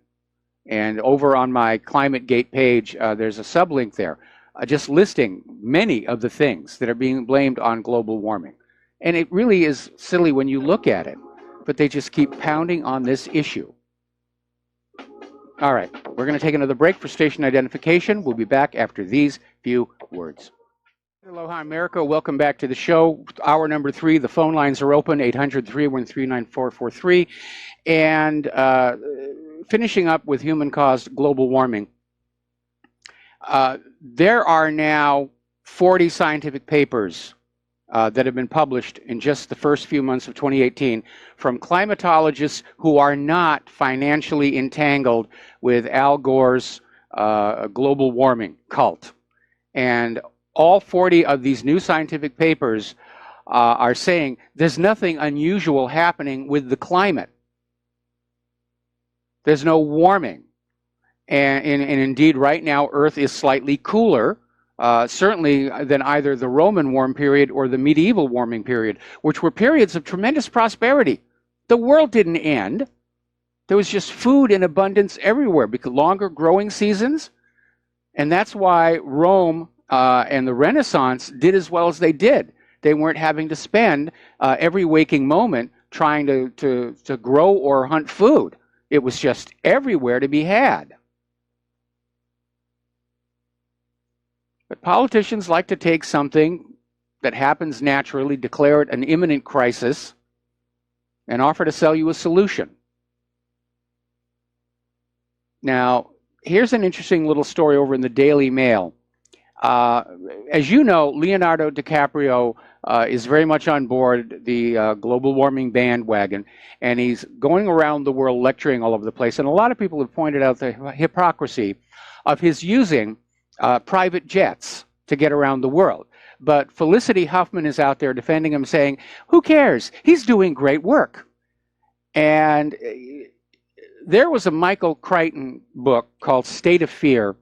And over on my ClimateGate page, there's a sublink there, just listing many of the things that are being blamed on global warming. And it really is silly when you look at it, but they just keep pounding on this issue. All right, we're going to take another break for station identification. We'll be back after these few words. Aloha, America. Welcome back to the show. Hour number 3. The phone lines are open, 800-313-9443. And finishing up with human-caused global warming, there are now 40 scientific papers that have been published in just the first few months of 2018 from climatologists who are not financially entangled with Al Gore's global warming cult. And all 40 of these new scientific papers are saying there's nothing unusual happening with the climate. There's no warming. And indeed, right now, Earth is slightly cooler, certainly than either the Roman warm period or the medieval warming period, which were periods of tremendous prosperity. The world didn't end. There was just food in abundance everywhere, because longer growing seasons. And that's why Rome and the Renaissance did as well as they did. They weren't having to spend every waking moment trying to grow or hunt food. It was just everywhere to be had. But politicians like to take something that happens naturally, declare it an imminent crisis, and offer to sell you a solution. Now, here's an interesting little story over in the Daily Mail. As you know, Leonardo DiCaprio is very much on board the global warming bandwagon, and he's going around the world lecturing all over the place. And a lot of people have pointed out the hypocrisy of his using private jets to get around the world. But Felicity Huffman is out there defending him, saying, who cares? He's doing great work. And there was a Michael Crichton book called State of Fear.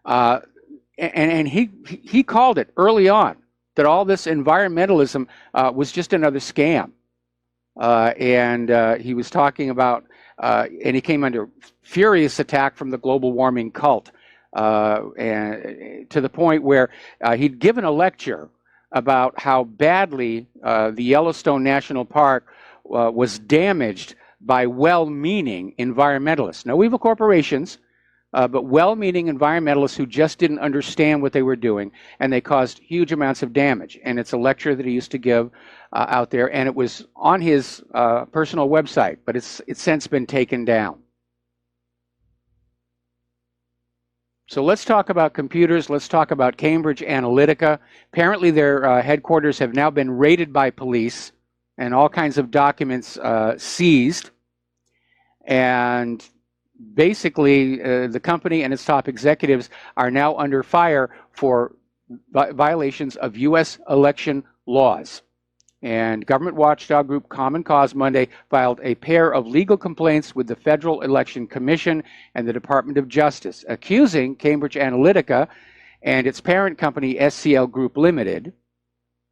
And he called it early on that all this environmentalism was just another scam. And he was talking about, and he came under furious attack from the global warming cult, and to the point where he'd given a lecture about how badly the Yellowstone National Park was damaged by well-meaning environmentalists. No evil corporations, but well-meaning environmentalists who just didn't understand what they were doing, and they caused huge amounts of damage. And it's a lecture that he used to give out there, and it was on his personal website, but it's since been taken down. So let's talk about computers. Let's talk about Cambridge Analytica. Apparently their headquarters have now been raided by police and all kinds of documents seized. And basically, the company and its top executives are now under fire for violations of U.S. election laws. And government watchdog group Common Cause Monday filed a pair of legal complaints with the Federal Election Commission and the Department of Justice, accusing Cambridge Analytica and its parent company SCL Group Limited,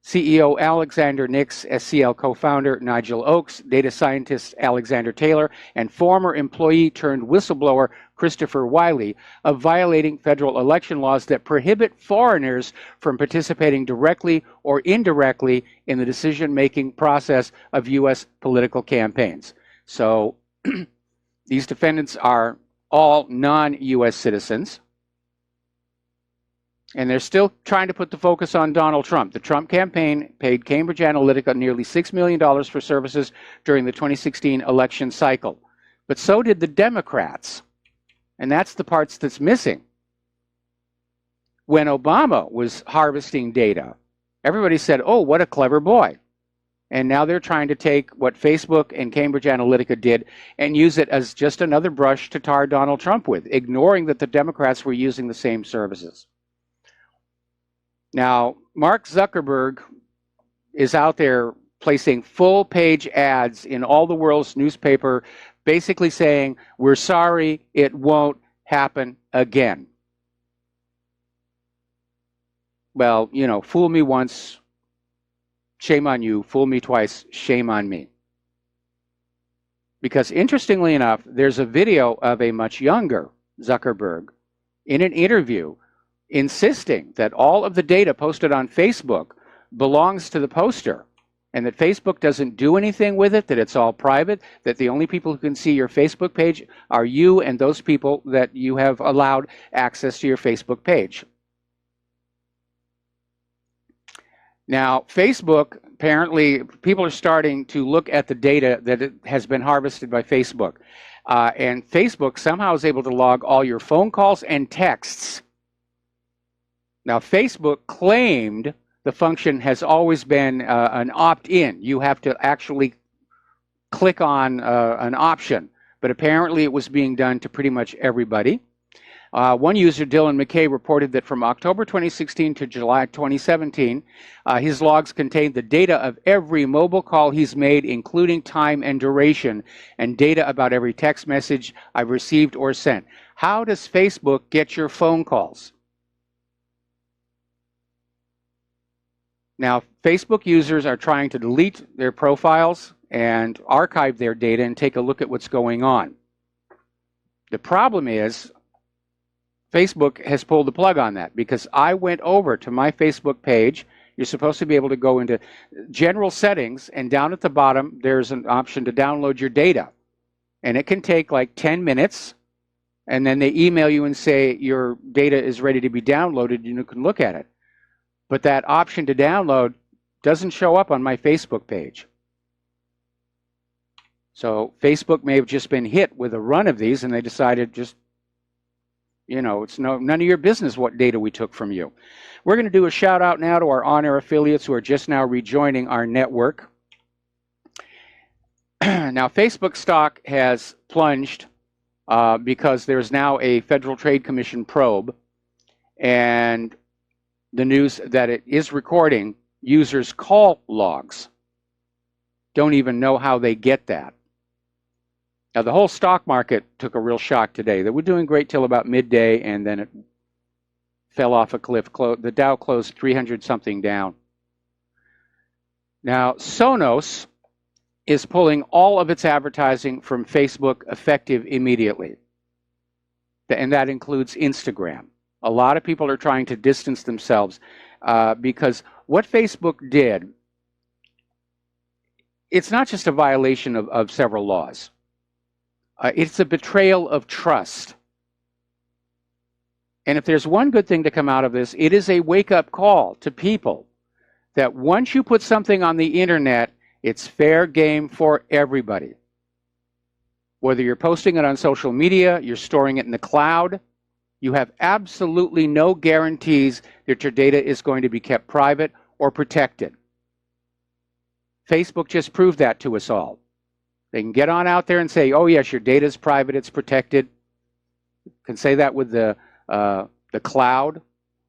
CEO Alexander Nix, SCL co-founder Nigel Oakes, data scientist Alexander Taylor, and former employee turned whistleblower Christopher Wiley of violating federal election laws that prohibit foreigners from participating directly or indirectly in the decision-making process of U.S. political campaigns. So these defendants are all non-U.S. citizens. And they're still trying to put the focus on Donald Trump. The Trump campaign paid Cambridge Analytica nearly $6 million for services during the 2016 election cycle. But so did the Democrats. And that's the parts that's missing. When Obama was harvesting data, everybody said, oh, what a clever boy. And now they're trying to take what Facebook and Cambridge Analytica did and use it as just another brush to tar Donald Trump with, ignoring that the Democrats were using the same services. Now, Mark Zuckerberg is out there placing full-page ads in all the world's newspaper, basically saying, we're sorry, it won't happen again. Well, you know, fool me once, shame on you. Fool me twice, shame on me. Because interestingly enough, there's a video of a much younger Zuckerberg in an interview insisting that all of the data posted on Facebook belongs to the poster and that Facebook doesn't do anything with it, that it's all private, that the only people who can see your Facebook page are you and those people that you have allowed access to your Facebook page. Now, Facebook, apparently, people are starting to look at the data that has been harvested by Facebook. And Facebook somehow is able to log all your phone calls and texts. Now, Facebook claimed the function has always been an opt-in. You have to actually click on an option. But apparently, it was being done to pretty much everybody. One user, Dylan McKay, reported that from October 2016 to July 2017, his logs contained the data of every mobile call he's made, including time and duration, and data about every text message I've received or sent. How does Facebook get your phone calls? Now, Facebook users are trying to delete their profiles and archive their data and take a look at what's going on. The problem is, Facebook has pulled the plug on that because I went over to my Facebook page. You're supposed to be able to go into general settings, and down at the bottom, there's an option to download your data. And it can take like 10 minutes, and then they email you and say your data is ready to be downloaded, and you can look at it. But that option to download doesn't show up on my Facebook page. So Facebook may have just been hit with a run of these, and they decided just, you know, it's none of your business what data we took from you. We're going to do a shout out now to our on-air affiliates who are just now rejoining our network. Now, Facebook stock has plunged because there's now a Federal Trade Commission probe, and the news that it is recording users' call logs. Don't even know how they get that. Now, the whole stock market took a real shock today. They were doing great till about midday, and then it fell off a cliff. The Dow closed 300-something down. Now, Sonos is pulling all of its advertising from Facebook effective immediately. And that includes Instagram. A lot of people are trying to distance themselves because what Facebook did, it's not just a violation of several laws. It's a betrayal of trust. And if there's one good thing to come out of this, it is a wake-up call to people that once you put something on the internet, it's fair game for everybody. Whether you're posting it on social media, you're storing it in the cloud, you have absolutely no guarantees that your data is going to be kept private or protected. Facebook just proved that to us all. They can get on out there and say, oh yes, your data is private, it's protected. You can say that with the cloud.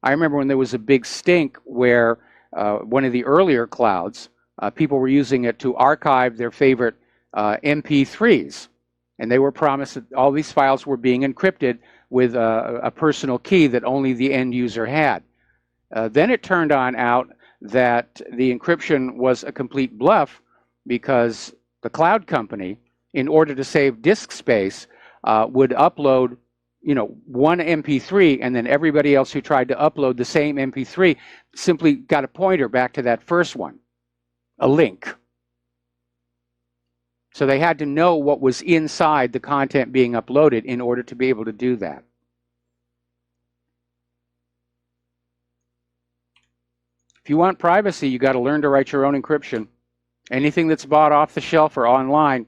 I remember when there was a big stink where one of the earlier clouds, people were using it to archive their favorite MP3s. And they were promised that all these files were being encrypted with a personal key that only the end user had. Then it turned out that the encryption was a complete bluff because the cloud company, in order to save disk space, would upload one MP3, and then everybody else who tried to upload the same MP3 simply got a pointer back to that first one, a link. So they had to know what was inside the content being uploaded in order to be able to do that. If you want privacy, you got to learn to write your own encryption. Anything that's bought off the shelf or online,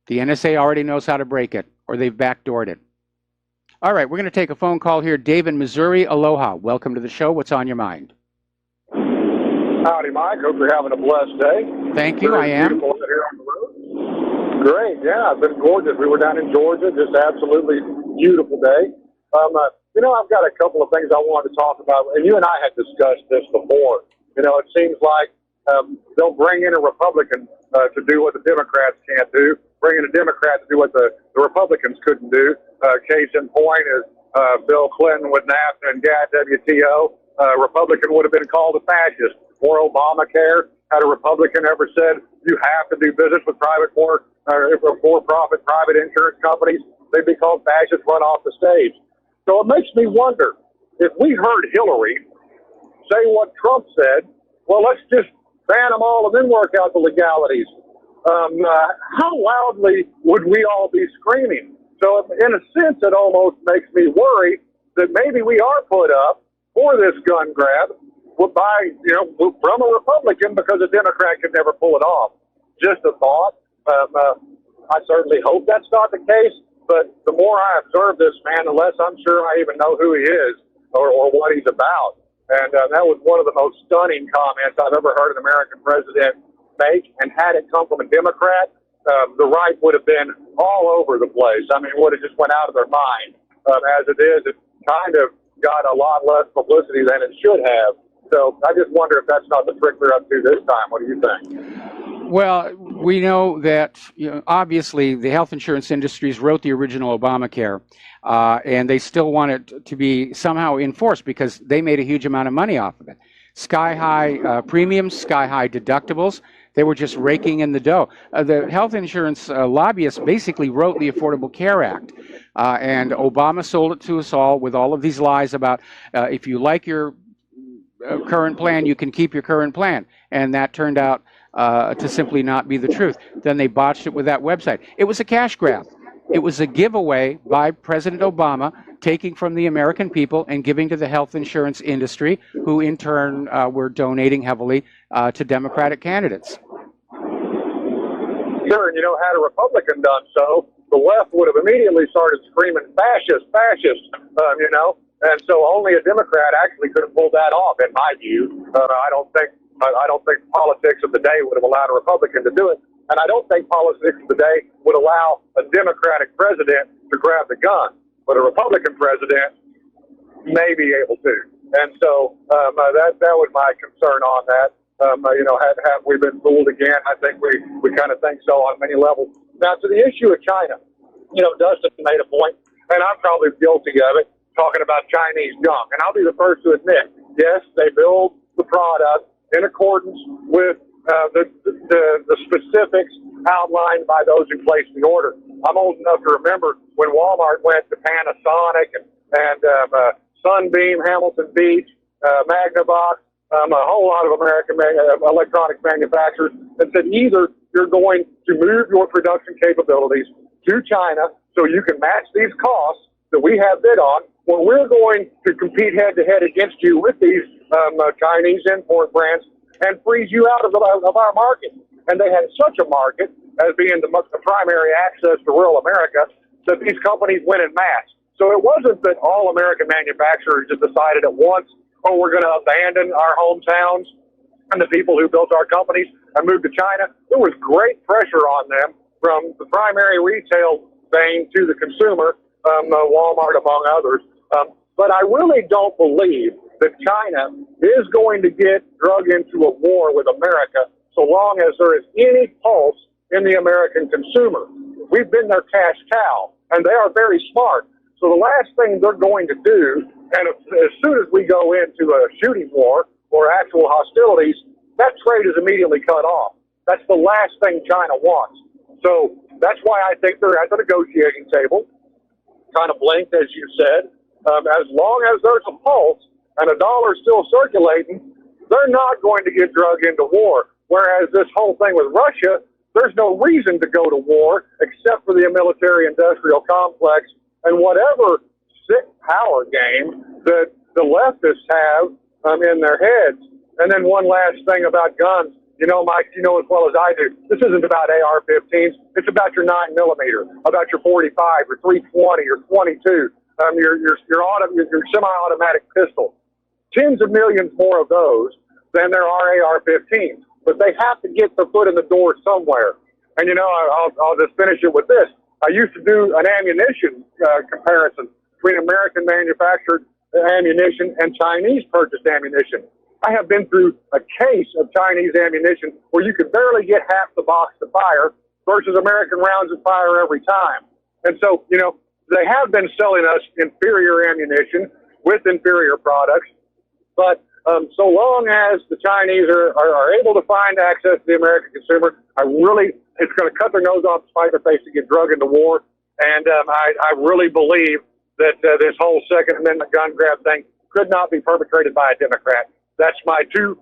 the NSA already knows how to break it, or they've backdoored it. All right, we're going to take a phone call here. Dave in Missouri, aloha. Welcome to the show. What's on your mind? Howdy, Mike. Hope you're having a blessed day. Thank you, I am. Beautiful here on the road. Great, yeah, it's been gorgeous. We were down in Georgia, just absolutely beautiful day. I've got a couple of things I wanted to talk about, and you and I had discussed this before. It seems like they'll bring in a Republican to do what the Democrats can't do, bring in a Democrat to do what the Republicans couldn't do. Case in point is Bill Clinton with NAFTA and GATT, WTO. Republican would have been called a fascist. Or Obamacare. Had a Republican ever said you have to do business with for-profit private insurance companies, they'd be called fascists, run off the stage. So it makes me wonder, if we heard Hillary say what Trump said, well, let's just ban them all and then work out the legalities. How loudly would we all be screaming? So in a sense, it almost makes me worry that maybe we are put up for this gun grab from a Republican because a Democrat could never pull it off. Just a thought. I certainly hope that's not the case, but the more I observe this man, the less I'm sure I even know who he is or what he's about. And that was one of the most stunning comments I've ever heard an American president make. And had it come from a Democrat, the right would have been all over the place. I mean, it would have just went out of their mind. As it is, it kind of got a lot less publicity than it should have. So I just wonder if that's not the trick they're up to this time. What do you think? Well, we know that obviously the health insurance industries wrote the original Obamacare, and they still want it to be somehow enforced because they made a huge amount of money off of it. Sky-high premiums, sky-high deductibles. They were just raking in the dough. The health insurance lobbyists basically wrote the Affordable Care Act, and Obama sold it to us all with all of these lies about if you like your current plan, you can keep your current plan. And that turned out to simply not be the truth. Then they botched it with that website. It was a cash grab. It was a giveaway by President Obama, taking from the American people and giving to the health insurance industry, who in turn were donating heavily to Democratic candidates. Sure, and had a Republican done so, the left would have immediately started screaming, fascist, fascist, And so only a Democrat actually could have pulled that off, in my view. I don't think politics of the day would have allowed a Republican to do it, and I don't think politics of the day would allow a Democratic president to grab the gun. But a Republican president, may be able to. And so that was my concern on that. Have we been fooled again? I think we kind of think so on many levels. Now, to the issue of China, Dustin made a point, and I'm probably guilty of it, talking about Chinese junk. And I'll be the first to admit, yes, they build the product in accordance with the specifics outlined by those who placed the order. I'm old enough to remember when Walmart went to Panasonic and Sunbeam, Hamilton Beach, Magnavox, a whole lot of American electronics manufacturers, and said either you're going to move your production capabilities to China so you can match these costs that we have bid on, or we're going to compete head-to-head against you with these Chinese import brands and freeze you out of our market. And they had such a market as being the primary access to rural America that these companies went en masse. So it wasn't that all American manufacturers just decided at once, oh, we're going to abandon our hometowns and the people who built our companies and move to China. There was great pressure on them from the primary retail vein to the consumer, Walmart among others. But I really don't believe that China is going to get drug into a war with America so long as there is any pulse in the American consumer. We've been their cash cow, and they are very smart. So the last thing they're going to do, and as soon as we go into a shooting war or actual hostilities, that trade is immediately cut off. That's the last thing China wants. So that's why I think they're at the negotiating table, kind of blinked, as you said. As long as there's a pulse and a dollar still circulating, they're not going to get drug into war. Whereas this whole thing with Russia, there's no reason to go to war except for the military-industrial complex and whatever sick power game that the leftists have in their heads. And then one last thing about guns. Mike, you know as well as I do, this isn't about AR-15s. It's about your 9mm, about your 45, your 320, your 22, your semi-automatic pistol. Tens of millions more of those than there are AR-15s. But they have to get their foot in the door somewhere. And, I'll just finish it with this. I used to do an ammunition comparison between American manufactured ammunition and Chinese purchased ammunition. I have been through a case of Chinese ammunition where you could barely get half the box to fire versus American rounds that fire every time. And so, they have been selling us inferior ammunition with inferior products. But so long as the Chinese are able to find access to the American consumer, it's going to cut their nose off to spite their face to get drug into war. And I really believe that this whole Second Amendment gun grab thing could not be perpetrated by a Democrat. That's my two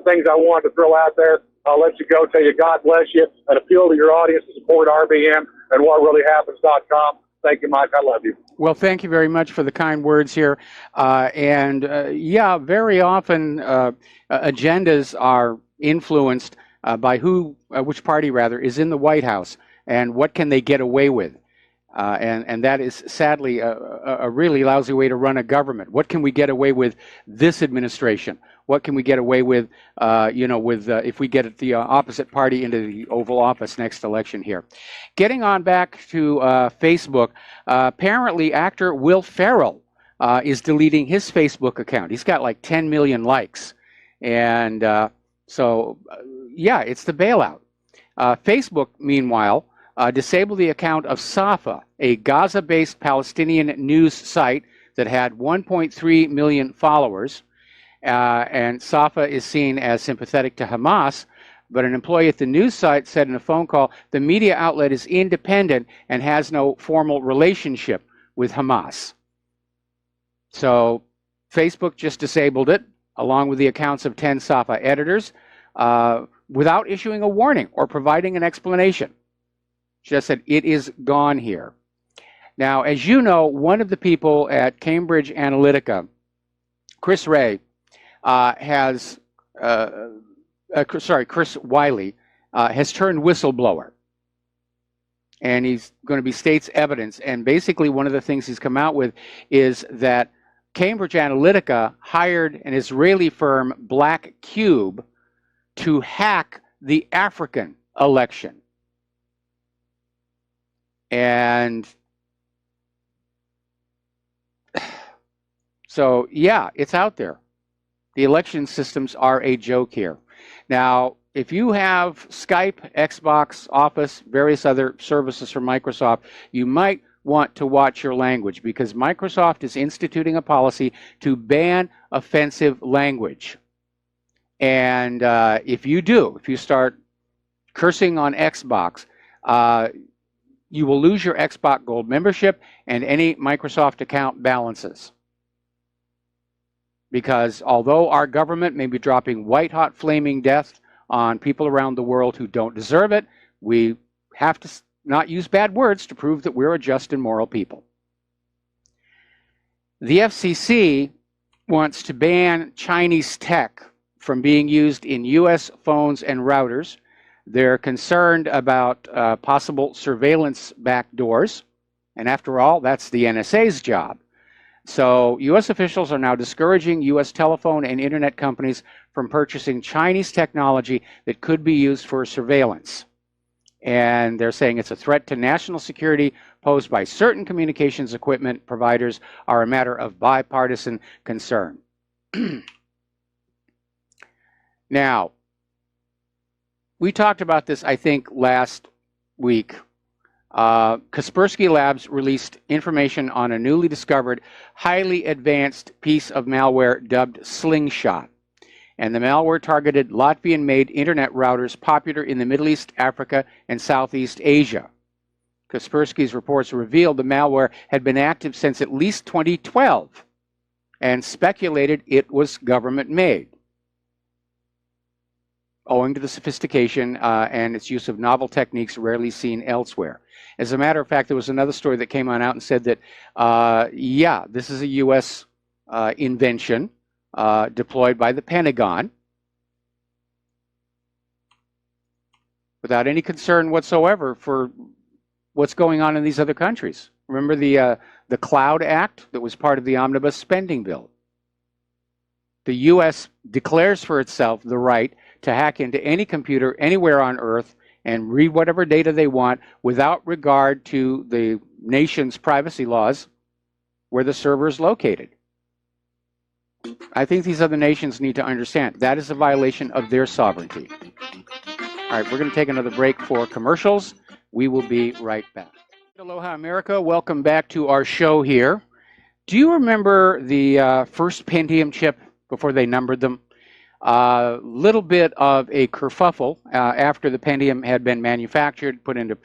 things I wanted to throw out there. I'll let you go. Tell you God bless you and appeal to your audience to support RBM and whatreallyhappens.com. Thank you, Mike. I love you. Well, thank you very much for the kind words here. Very often agendas are influenced by which party rather, is in the White House and what can they get away with. And that is sadly a really lousy way to run a government. What can we get away with this administration? What can we get away with, if we get the opposite party into the Oval Office next election here? Getting on back to Facebook, apparently actor Will Ferrell is deleting his Facebook account. He's got like 10 million likes. And it's the bailout. Facebook, meanwhile, disabled the account of Safa, a Gaza-based Palestinian news site that had 1.3 million followers. And Safa is seen as sympathetic to Hamas, but an employee at the news site said in a phone call, the media outlet is independent and has no formal relationship with Hamas. So Facebook just disabled it, along with the accounts of 10 Safa editors, without issuing a warning or providing an explanation. Just said it is gone here. Now, as you know, one of the people at Cambridge Analytica, Chris Wiley, has turned whistleblower. And he's going to be state's evidence. And basically one of the things he's come out with is that Cambridge Analytica hired an Israeli firm, Black Cube, to hack the African election. And So yeah, it's out there. The election systems are a joke here. Now, if you have Skype, Xbox, Office, various other services from Microsoft, you might want to watch your language, because Microsoft is instituting a policy to ban offensive language. And if you start cursing on Xbox, you will lose your Xbox Gold membership and any Microsoft account balances. Because although our government may be dropping white-hot flaming death on people around the world who don't deserve it, we have to not use bad words to prove that we're a just and moral people. The FCC wants to ban Chinese tech from being used in U.S. phones and routers. They're concerned about possible surveillance backdoors. And after all, that's the NSA's job. So U.S. officials are now discouraging U.S. telephone and internet companies from purchasing Chinese technology that could be used for surveillance. And they're saying it's a threat to national security posed by certain communications equipment providers are a matter of bipartisan concern. Now, we talked about this, I think, last week. Kaspersky Labs released information on a newly discovered, highly advanced piece of malware dubbed Slingshot. And the malware targeted Latvian-made internet routers popular in the Middle East, Africa, and Southeast Asia. Kaspersky's reports revealed the malware had been active since at least 2012 and speculated it was government-made, owing to the sophistication and its use of novel techniques rarely seen elsewhere. As a matter of fact, there was another story that came on out and said that, yeah, this is a U.S. Invention deployed by the Pentagon without any concern whatsoever for what's going on in these other countries. Remember the Cloud Act that was part of the omnibus spending bill? The U.S. declares for itself the right to hack into any computer anywhere on Earth and read whatever data they want without regard to the nation's privacy laws where the server is located. I think these other nations need to understand that is a violation of their sovereignty. All right, we're going to take another break for commercials. We will be right back. Aloha, America. Welcome back to our show here. Do you remember the first Pentium chip before they numbered them? A little bit of a kerfuffle after the Pentium had been manufactured, put into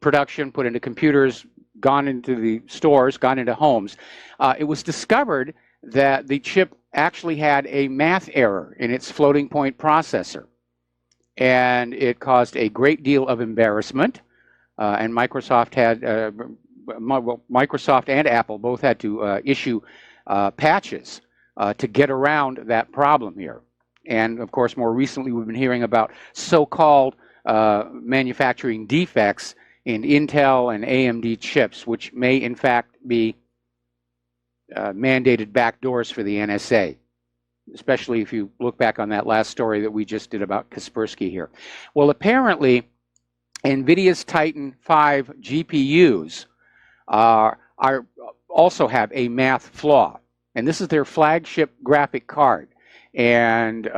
production, put into computers, gone into the stores, gone into homes. It was discovered that the chip actually had a math error in its floating point processor. And it caused a great deal of embarrassment. And Microsoft had, Microsoft and Apple both had to issue patches to get around that problem here. And of course, more recently, we've been hearing about so-called manufacturing defects in Intel and AMD chips, which may in fact be mandated backdoors for the NSA, especially if you look back on that last story that we just did about Kaspersky here. Well, apparently, NVIDIA's Titan V GPUs also have a math flaw. And this is their flagship graphic card. And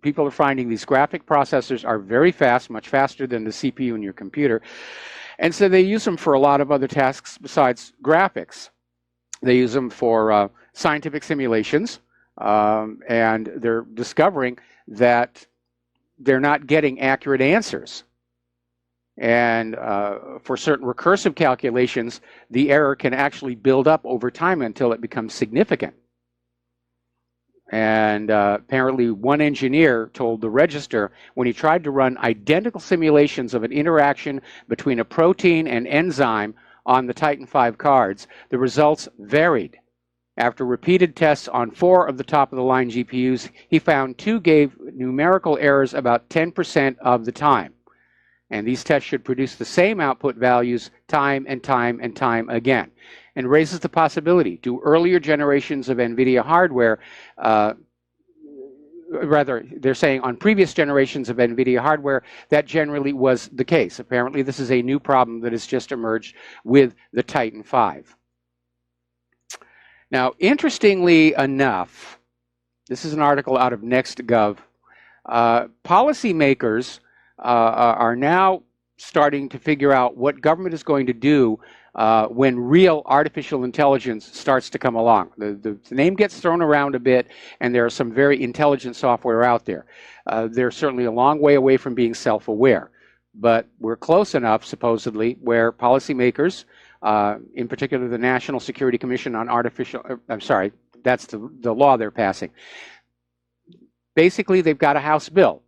people are finding these graphic processors are very fast, much faster than the CPU in your computer. And so they use them for a lot of other tasks besides graphics. They use them for scientific simulations. And they're discovering that they're not getting accurate answers. And for certain recursive calculations, the error can actually build up over time until it becomes significant. And apparently one engineer told the Register when he tried to run identical simulations of an interaction between a protein and enzyme on the Titan V cards, the results varied. After repeated tests on 4 of the top-of-the-line GPUs, he found 2 gave numerical errors about 10% of the time. And these tests should produce the same output values time and time and time again. And raises the possibility, do earlier generations of NVIDIA hardware, rather, they're saying on previous generations of NVIDIA hardware, that generally was the case. Apparently, this is a new problem that has just emerged with the Titan V. Now, interestingly enough, this is an article out of NextGov. Policymakers are now starting to figure out what government is going to do when real artificial intelligence starts to come along. The name gets thrown around a bit, and there are some very intelligent software out there. They're certainly a long way away from being self-aware, but we're close enough, supposedly, where policymakers, in particular the National Security Commission on that's the law they're passing. Basically, they've got a House bill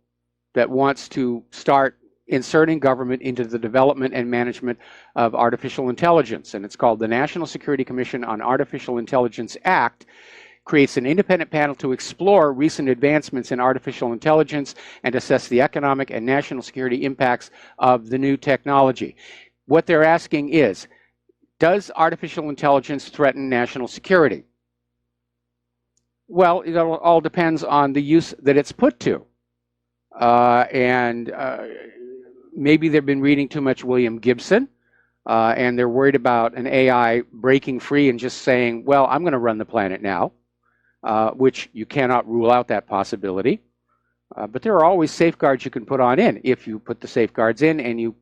that wants to start inserting government into the development and management of artificial intelligence, and it's called the National Security Commission on Artificial Intelligence Act. Creates an independent panel to explore recent advancements in artificial intelligence and assess the economic and national security impacts of the new technology. What they're asking is, does artificial intelligence threaten national security? Well, it all depends on the use that it's put to. Maybe they've been reading too much William Gibson, and they're worried about an AI breaking free and just saying, well, I'm going to run the planet now, which you cannot rule out that possibility. But there are always safeguards you can put on in if you put the safeguards in and you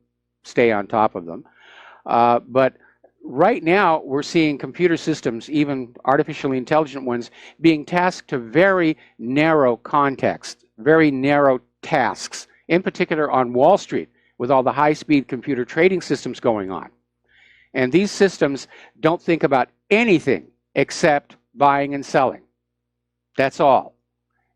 stay on top of them. But right now, we're seeing computer systems, even artificially intelligent ones, being tasked to very narrow context, very narrow tasks, in particular on Wall Street, with all the high-speed computer trading systems going on. And these systems don't think about anything except buying and selling. That's all.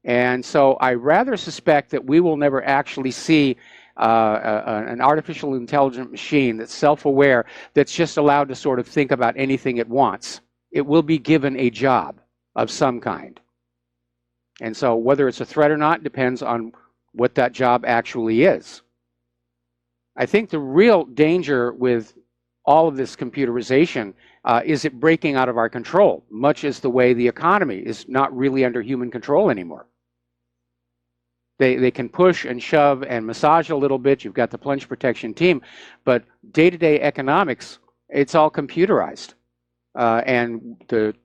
And so I rather suspect that we will never actually see an artificial intelligent machine that's self-aware, that's just allowed to sort of think about anything it wants. It will be given a job of some kind. And so whether it's a threat or not depends on what that job actually is. I think the real danger with all of this computerization is it breaking out of our control, much as the way the economy is not really under human control anymore. They can push and shove and massage a little bit. You've got the plunge protection team, but day-to-day economics, it's all computerized. And the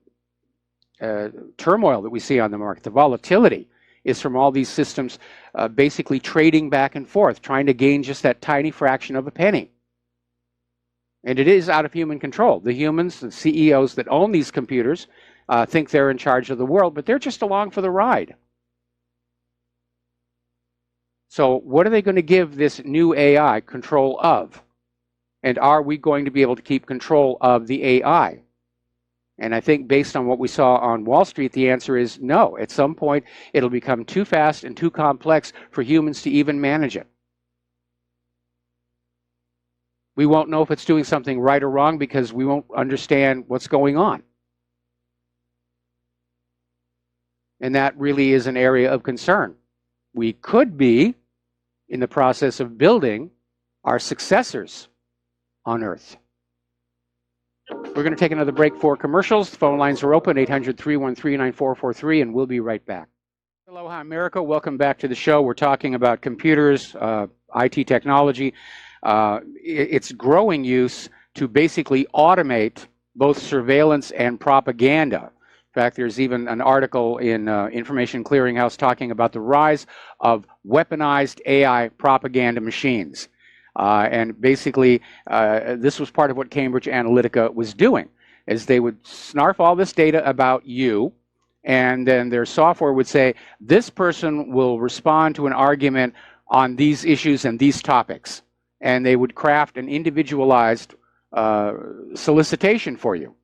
turmoil that we see on the market, the volatility, is from all these systems basically trading back and forth, trying to gain just that tiny fraction of a penny. And it is out of human control. The humans, the CEOs that own these computers, think they're in charge of the world, but they're just along for the ride. So what are they going to give this new AI control of? And are we going to be able to keep control of the AI? And I think based on what we saw on Wall Street, the answer is no. At some point, it'll become too fast and too complex for humans to even manage it. We won't know if it's doing something right or wrong because we won't understand what's going on. And that really is an area of concern. We could be in the process of building our successors on Earth. We're going to take another break for commercials. The phone lines are open, 800-313-9443, and we'll be right back. Aloha, America. Welcome back to the show. We're talking about computers, IT technology, its growing use to basically automate both surveillance and propaganda. In fact, there's even an article in Information Clearinghouse talking about the rise of weaponized AI propaganda machines. And basically, this was part of what Cambridge Analytica was doing, is they would snarf all this data about you, and then their software would say, this person will respond to an argument on these issues and these topics. And they would craft an individualized solicitation for you.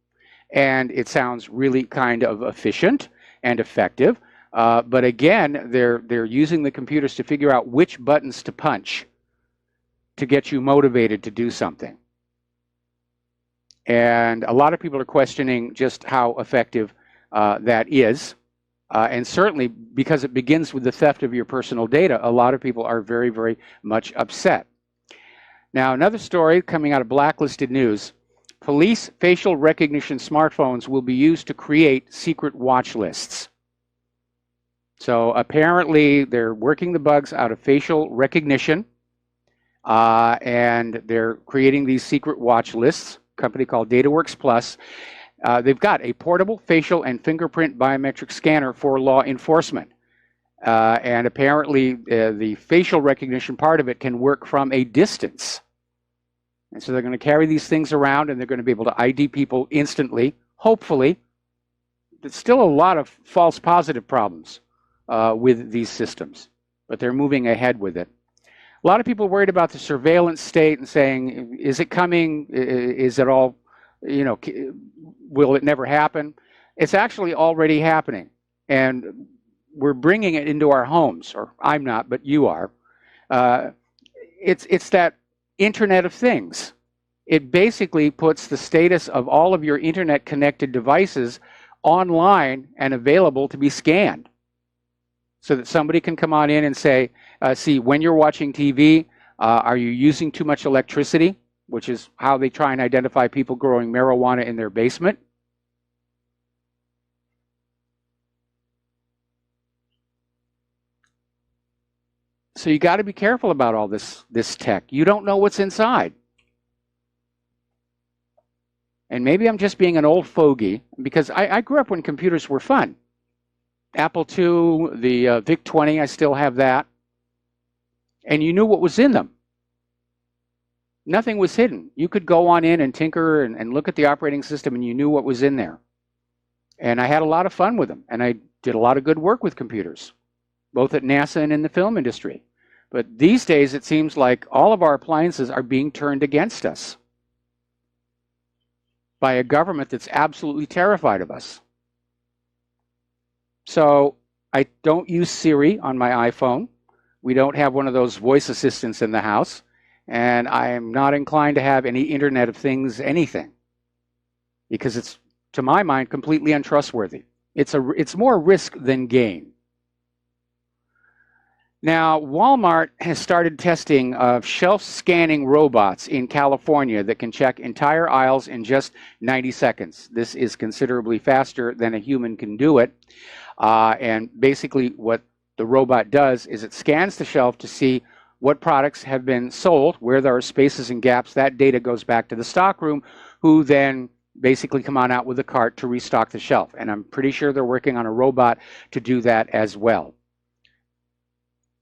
And it sounds really kind of efficient and effective. But again, they're using the computers to figure out which buttons to punch to get you motivated to do something. And a lot of people are questioning just how effective that is. And certainly because it begins with the theft of your personal data, a lot of people are very, very much upset. Now, another story coming out of Blacklisted News. Police facial recognition smartphones will be used to create secret watch lists. So apparently they're working the bugs out of facial recognition, and they're creating these secret watch lists, a company called DataWorks Plus. They've got a portable facial and fingerprint biometric scanner for law enforcement. And apparently the facial recognition part of it can work from a distance. And so they're going to carry these things around, and they're going to be able to ID people instantly, hopefully. There's still a lot of false positive problems with these systems, but they're moving ahead with it. A lot of people worried about the surveillance state and saying, is it coming? Is it all, will it never happen? It's actually already happening. And we're bringing it into our homes, or I'm not, but you are. It's that Internet of Things. It basically puts the status of all of your internet-connected devices online and available to be scanned, so that somebody can come on in and say, see, when you're watching TV, are you using too much electricity, which is how they try and identify people growing marijuana in their basement. So you got to be careful about all this tech. You don't know what's inside. And maybe I'm just being an old fogey, because I grew up when computers were fun. Apple II, the VIC-20, I still have that. And you knew what was in them. Nothing was hidden. You could go on in and tinker and look at the operating system, and you knew what was in there. And I had a lot of fun with them. And I did a lot of good work with computers, both at NASA and in the film industry. But these days, it seems like all of our appliances are being turned against us by a government that's absolutely terrified of us. So I don't use Siri on my iPhone. We don't have one of those voice assistants in the house. And I am not inclined to have any Internet of Things anything, because it's, to my mind, completely untrustworthy. It's more risk than gain. Now, Walmart has started testing of shelf-scanning robots in California that can check entire aisles in just 90 seconds. This is considerably faster than a human can do it. And basically what the robot does is it scans the shelf to see what products have been sold, where there are spaces and gaps. That data goes back to the stockroom, who then basically come on out with a cart to restock the shelf. And I'm pretty sure they're working on a robot to do that as well.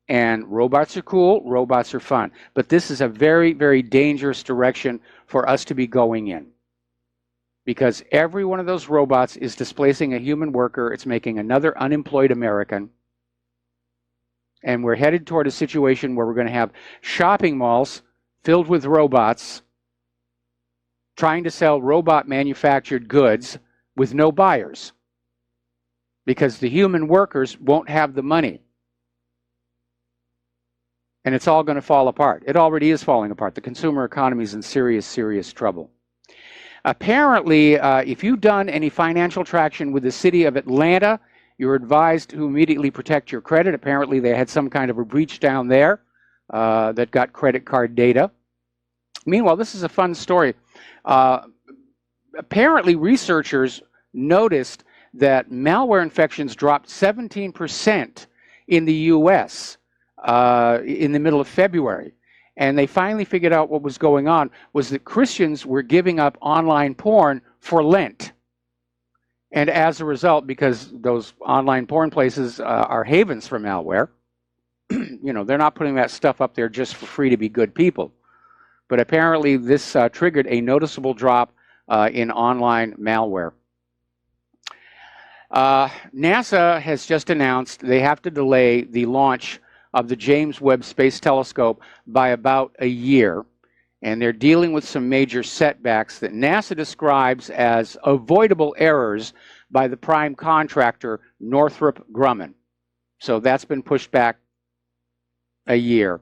And robots are cool, robots are fun. But this is a very, very dangerous direction for us to be going in, because every one of those robots is displacing a human worker. It's making another unemployed American. And we're headed toward a situation where we're going to have shopping malls filled with robots trying to sell robot-manufactured goods with no buyers, because the human workers won't have the money. And it's all going to fall apart. It already is falling apart. The consumer economy is in serious, serious trouble. Apparently, if you've done any financial traction with the city of Atlanta, you're advised to immediately protect your credit. Apparently, they had some kind of a breach down there that got credit card data. Meanwhile, this is a fun story. Apparently, researchers noticed that malware infections dropped 17% in the U.S. In the middle of February. And they finally figured out what was going on was that Christians were giving up online porn for Lent. And as a result, because those online porn places are havens for malware, they're not putting that stuff up there just for free to be good people. But apparently this triggered a noticeable drop in online malware. NASA has just announced they have to delay the launch of the James Webb Space Telescope by about a year. And they're dealing with some major setbacks that NASA describes as avoidable errors by the prime contractor, Northrop Grumman. So that's been pushed back a year.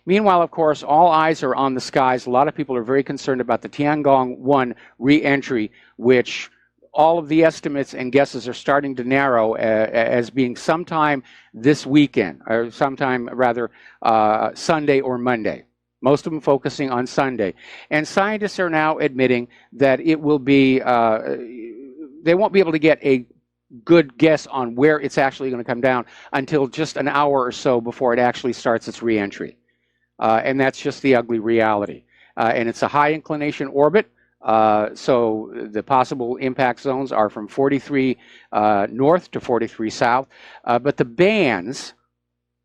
Meanwhile, of course, all eyes are on the skies. A lot of people are very concerned about the Tiangong-1 re-entry, which all of the estimates and guesses are starting to narrow as being sometime this weekend, or sometime rather Sunday or Monday. Most of them focusing on Sunday. And scientists are now admitting that it will be, they won't be able to get a good guess on where it's actually going to come down until just an hour or so before it actually starts its re-entry. And that's just the ugly reality. And it's a high inclination orbit. So the possible impact zones are from 43 north to 43 south, but the bands,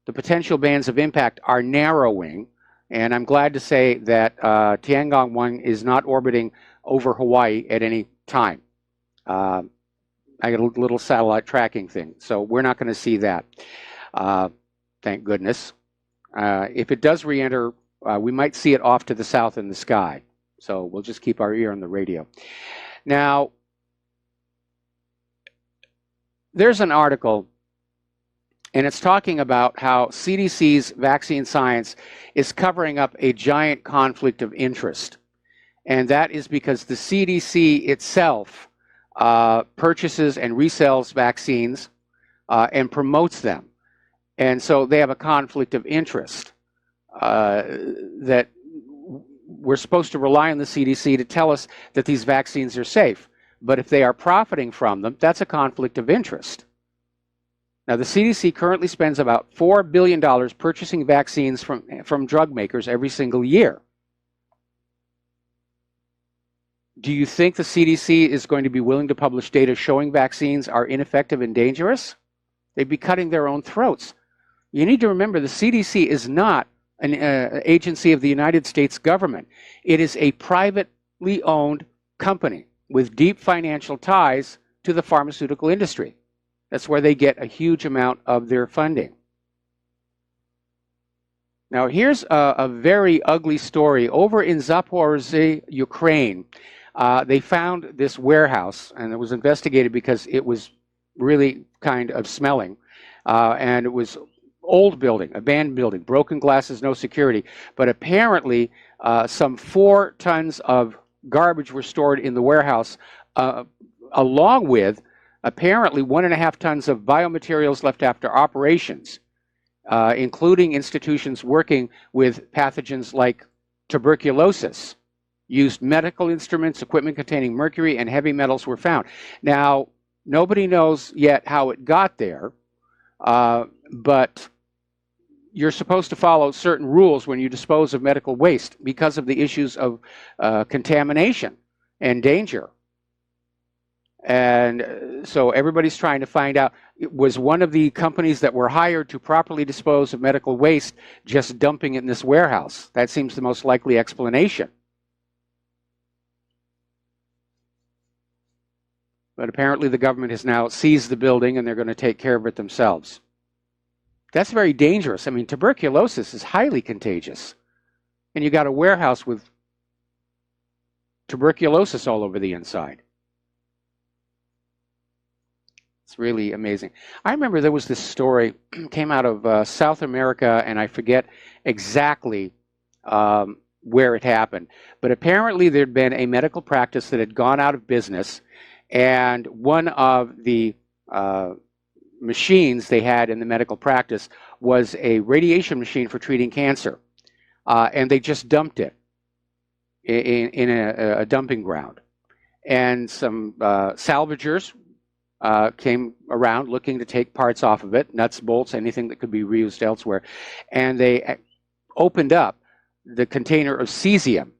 the potential bands of impact are narrowing, and I'm glad to say that Tiangong 1 is not orbiting over Hawaii at any time. I got a little satellite tracking thing, so we're not going to see that. Thank goodness. If it does re-enter, we might see it off to the south in the sky. So we'll just keep our ear on the radio. Now, there's an article, and it's talking about how CDC's vaccine science is covering up a giant conflict of interest. And that is because the CDC itself purchases and resells vaccines and promotes them. And so they have a conflict of interest that we're supposed to rely on the CDC to tell us that these vaccines are safe. But if they are profiting from them, that's a conflict of interest. Now, the CDC currently spends about $4 billion purchasing vaccines from drug makers every single year. Do you think the CDC is going to be willing to publish data showing vaccines are ineffective and dangerous? They'd be cutting their own throats. You need to remember the CDC is not an agency of the United States government. It is a privately owned company with deep financial ties to the pharmaceutical industry. That's where they get a huge amount of their funding. Now, here's a very ugly story. Over in Zaporizhzhia, Ukraine, they found this warehouse, and it was investigated because it was really kind of smelling, and it was old building, abandoned building, broken glasses, no security. But apparently, some 4 tons of garbage were stored in the warehouse, along with apparently 1.5 tons of biomaterials left after operations, including institutions working with pathogens like tuberculosis. Used medical instruments, equipment containing mercury, and heavy metals were found. Now, nobody knows yet how it got there, but you're supposed to follow certain rules when you dispose of medical waste because of the issues of contamination and danger. And so everybody's trying to find out, was one of the companies that were hired to properly dispose of medical waste just dumping it in this warehouse? That seems the most likely explanation. But apparently the government has now seized the building and they're going to take care of it themselves. That's very dangerous. I mean, tuberculosis is highly contagious. And you got a warehouse with tuberculosis all over the inside. It's really amazing. I remember there was this story, came out of South America, and I forget exactly where it happened. But apparently there'd been a medical practice that had gone out of business, and one of the machines they had in the medical practice was a radiation machine for treating cancer. And they just dumped it in a dumping ground. And some salvagers came around looking to take parts off of it, nuts, bolts, anything that could be reused elsewhere. And they opened up the container of cesium.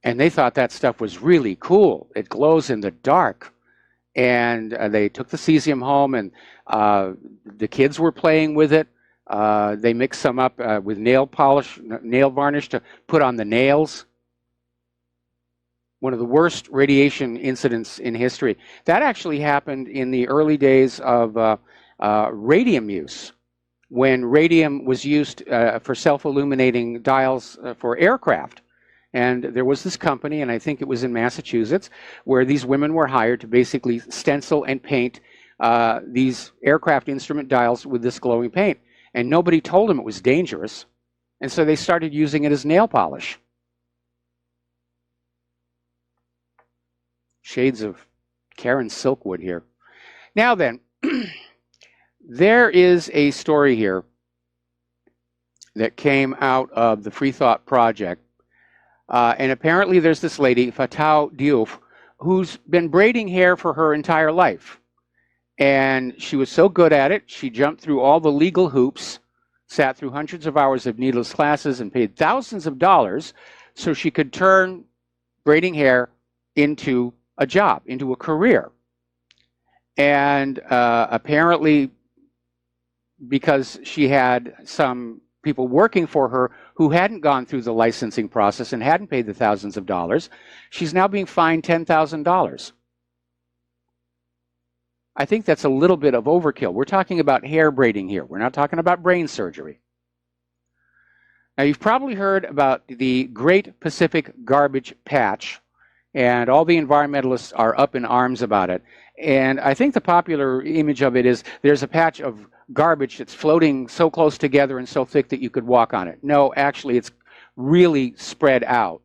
And they thought that stuff was really cool. It glows in the dark. And they took the cesium home, and the kids were playing with it. They mixed some up with nail polish, nail varnish to put on the nails. One of the worst radiation incidents in history. That actually happened in the early days of radium use, when radium was used for self-illuminating dials for aircraft. And there was this company, and I think it was in Massachusetts, where these women were hired to basically stencil and paint these aircraft instrument dials with this glowing paint. And nobody told them it was dangerous. And so they started using it as nail polish. Shades of Karen Silkwood here. Now then, there is a story here that came out of the Free Thought Project. And apparently there's this lady, Fatou Diouf, who's been braiding hair for her entire life. And she was so good at it, she jumped through all the legal hoops, sat through hundreds of hours of needless classes, and paid thousands of dollars so she could turn braiding hair into a job, into a career. And apparently, because she had some people working for her who hadn't gone through the licensing process and hadn't paid the thousands of dollars, she's now being fined $10,000. I think that's a little bit of overkill. We're talking about hair braiding here. We're not talking about brain surgery. Now, you've probably heard about the Great Pacific Garbage Patch, and all the environmentalists are up in arms about it. And I think the popular image of it is there's a patch of garbage that's floating so close together and so thick that you could walk on it. No, actually, it's really spread out.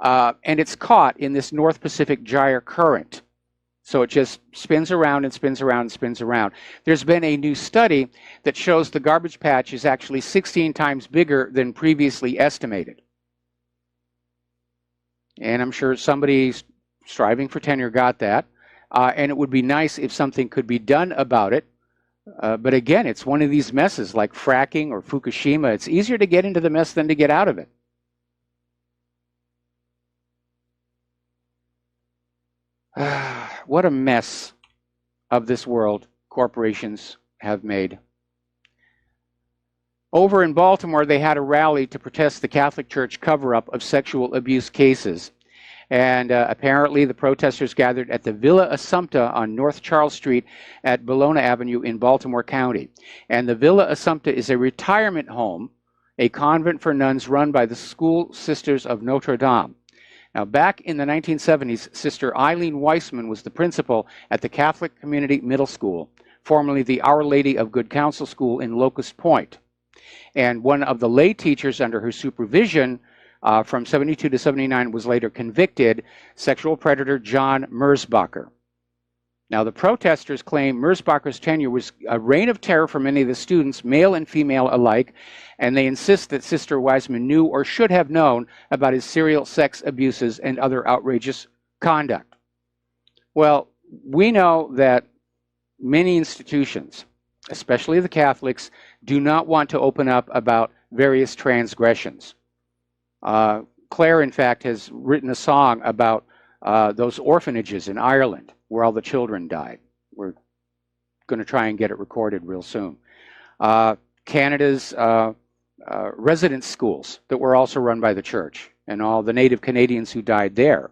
And it's caught in this North Pacific gyre current. So it just spins around and spins around and spins around. There's been a new study that shows the garbage patch is actually 16 times bigger than previously estimated. And I'm sure somebody striving for tenure got that. And it would be nice if something could be done about it. But again, it's one of these messes like fracking or Fukushima. It's easier to get into the mess than to get out of it. What a mess of this world corporations have made. Over in Baltimore, they had a rally to protest the Catholic Church cover-up of sexual abuse cases. And apparently the protesters gathered at the Villa Assumpta on North Charles Street at Bologna Avenue in Baltimore County. And the Villa Assumpta is a retirement home, a convent for nuns run by the School Sisters of Notre Dame. Now, back in the 1970s, Sister Eileen Weissman was the principal at the Catholic Community Middle School, formerly the Our Lady of Good Counsel School in Locust Point. And one of the lay teachers under her supervision from 72 to 79 was later convicted, sexual predator John Merzbacher. Now, the protesters claim Merzbacher's tenure was a reign of terror for many of the students, male and female alike, and they insist that Sister Wiseman knew or should have known about his serial sex abuses and other outrageous conduct. Well, we know that many institutions, especially the Catholics, do not want to open up about various transgressions. Claire, in fact, has written a song about those orphanages in Ireland where all the children died. We're going to try and get it recorded real soon. Canada's residence schools that were also run by the church, and all the Native Canadians who died there.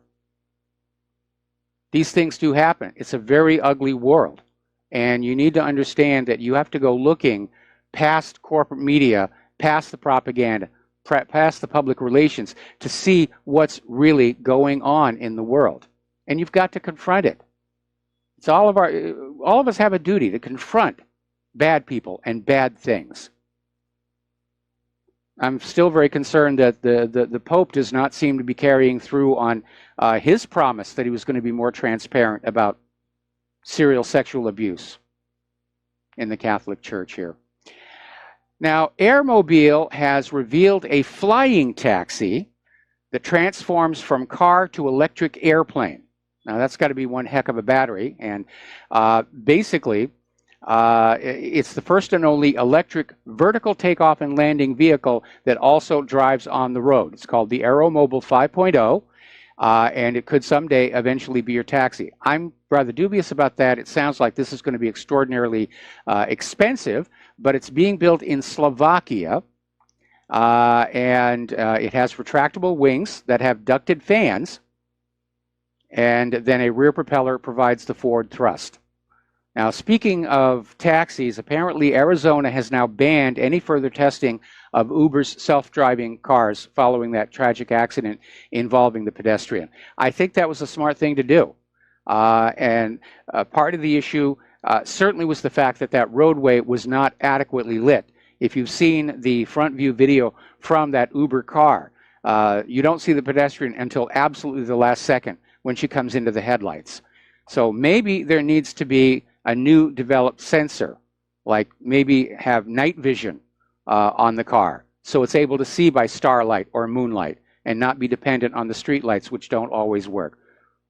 These things do happen. It's a very ugly world. And you need to understand that you have to go looking past corporate media, past the propaganda, past the public relations to see what's really going on in the world. And you've got to confront it. It's all of us have a duty to confront bad people and bad things. I'm still very concerned that the Pope does not seem to be carrying through on his promise that he was going to be more transparent about serial sexual abuse in the Catholic Church here. Now, Airmobile has revealed a flying taxi that transforms from car to electric airplane. Now, that's got to be one heck of a battery. And basically, it's the first and only electric vertical takeoff and landing vehicle that also drives on the road. It's called the Aeromobile 5.0, and it could someday eventually be your taxi. I'm rather dubious about that. It sounds like this is going to be extraordinarily expensive, but it's being built in Slovakia, and it has retractable wings that have ducted fans, and then a rear propeller provides the forward thrust. Now, speaking of taxis, apparently Arizona has now banned any further testing of Uber's self-driving cars following that tragic accident involving the pedestrian. I think that was a smart thing to do. And part of the issue certainly was the fact that that roadway was not adequately lit. If you've seen the front view video from that Uber car, you don't see the pedestrian until absolutely the last second when she comes into the headlights. So maybe there needs to be a new developed sensor, like maybe have night vision on the car, so it's able to see by starlight or moonlight and not be dependent on the street lights, which don't always work.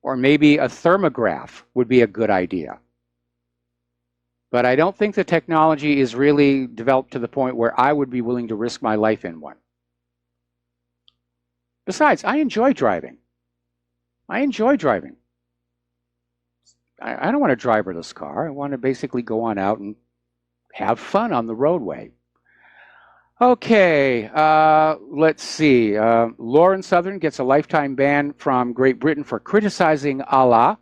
Or maybe a thermograph would be a good idea. But I don't think the technology is really developed to the point where I would be willing to risk my life in one. Besides, I enjoy driving. I enjoy driving. I don't want a driverless car. I want to basically go on out and have fun on the roadway. Okay, let's see. Lauren Southern gets a lifetime ban from Great Britain for criticizing Allah.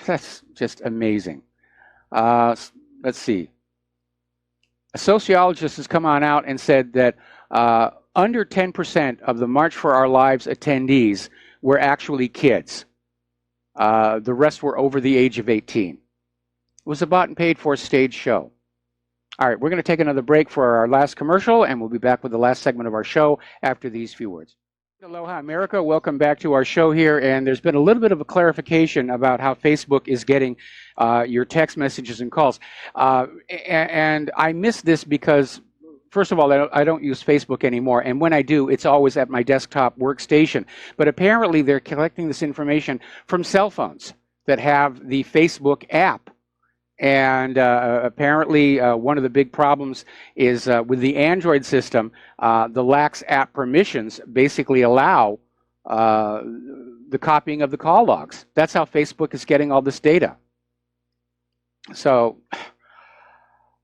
That's just amazing. Let's see. A sociologist has come on out and said that under 10% of the March for Our Lives attendees were actually kids. The rest were over the age of 18. It was a bought and paid for stage show. All right, we're going to take another break for our last commercial, and we'll be back with the last segment of our show after these few words. Aloha, America. Welcome back to our show here, and there's been a little bit of a clarification about how Facebook is getting your text messages and calls. And I missed this because, first of all, I don't use Facebook anymore, and when I do, it's always at my desktop workstation. But apparently they're collecting this information from cell phones that have the Facebook app. And apparently one of the big problems is with the Android system, the lax app permissions basically allow the copying of the call logs. That's how Facebook is getting all this data. So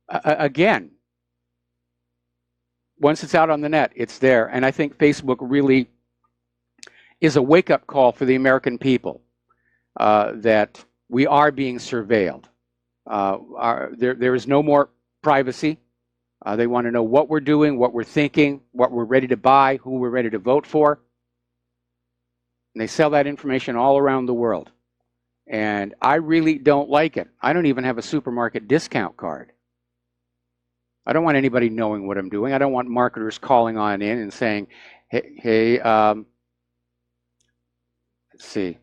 again, once it's out on the net, it's there. And I think Facebook really is a wake-up call for the American people that we are being surveilled. There is no more privacy. They want to know what we're doing, what we're thinking, what we're ready to buy, who we're ready to vote for. And they sell that information all around the world. And I really don't like it. I don't even have a supermarket discount card. I don't want anybody knowing what I'm doing. I don't want marketers calling on in and saying, hey, let's see.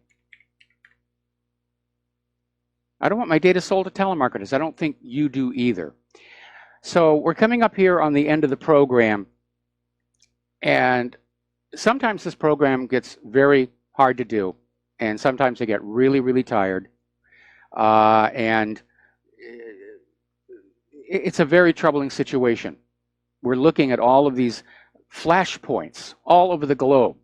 I don't want my data sold to telemarketers. I don't think you do either. So we're coming up here on the end of the program, and sometimes this program gets very hard to do, and sometimes I get really, really tired. And it's a very troubling situation. We're looking at all of these flashpoints all over the globe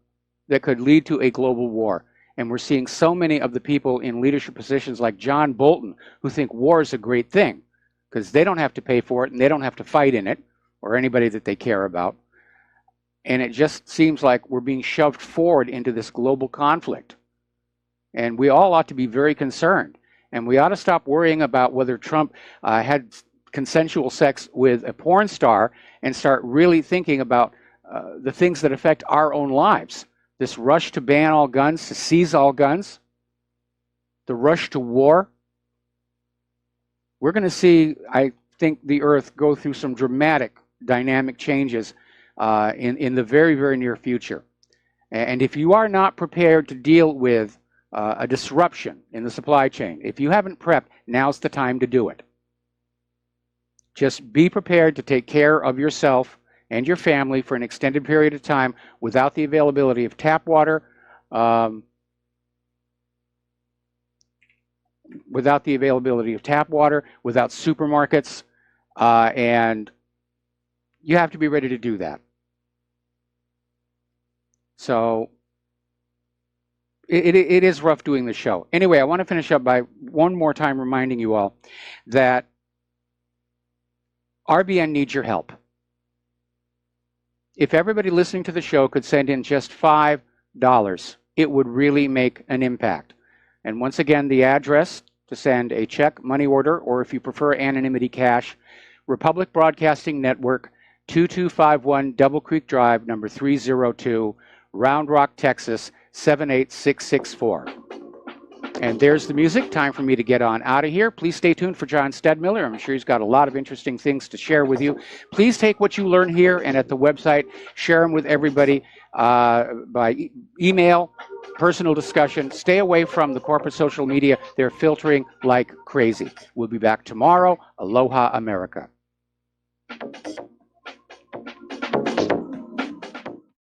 that could lead to a global war. And we're seeing so many of the people in leadership positions like John Bolton who think war is a great thing because they don't have to pay for it and they don't have to fight in it or anybody that they care about. And it just seems like we're being shoved forward into this global conflict. And we all ought to be very concerned. And we ought to stop worrying about whether Trump had consensual sex with a porn star and start really thinking about the things that affect our own lives. This rush to ban all guns, to seize all guns, the rush to war. We're going to see, I think, the Earth go through some dramatic dynamic changes in the very, very near future. And if you are not prepared to deal with a disruption in the supply chain, if you haven't prepped, now's the time to do it. Just be prepared to take care of yourself and your family for an extended period of time without the availability of tap water, without supermarkets, and you have to be ready to do that. So it is rough doing the show. Anyway, I want to finish up by one more time reminding you all that RBN needs your help. If everybody listening to the show could send in just $5, it would really make an impact. And once again, the address to send a check, money order, or if you prefer anonymity cash, Republic Broadcasting Network, 2251 Double Creek Drive, number 302, Round Rock, Texas, 78664. And there's the music. Time for me to get on out of here. Please stay tuned for John Stedmiller. I'm sure he's got a lot of interesting things to share with you. Please take what you learn here and at the website, share them with everybody by email, personal discussion. Stay away from the corporate social media. They're filtering like crazy. We'll be back tomorrow. Aloha, America.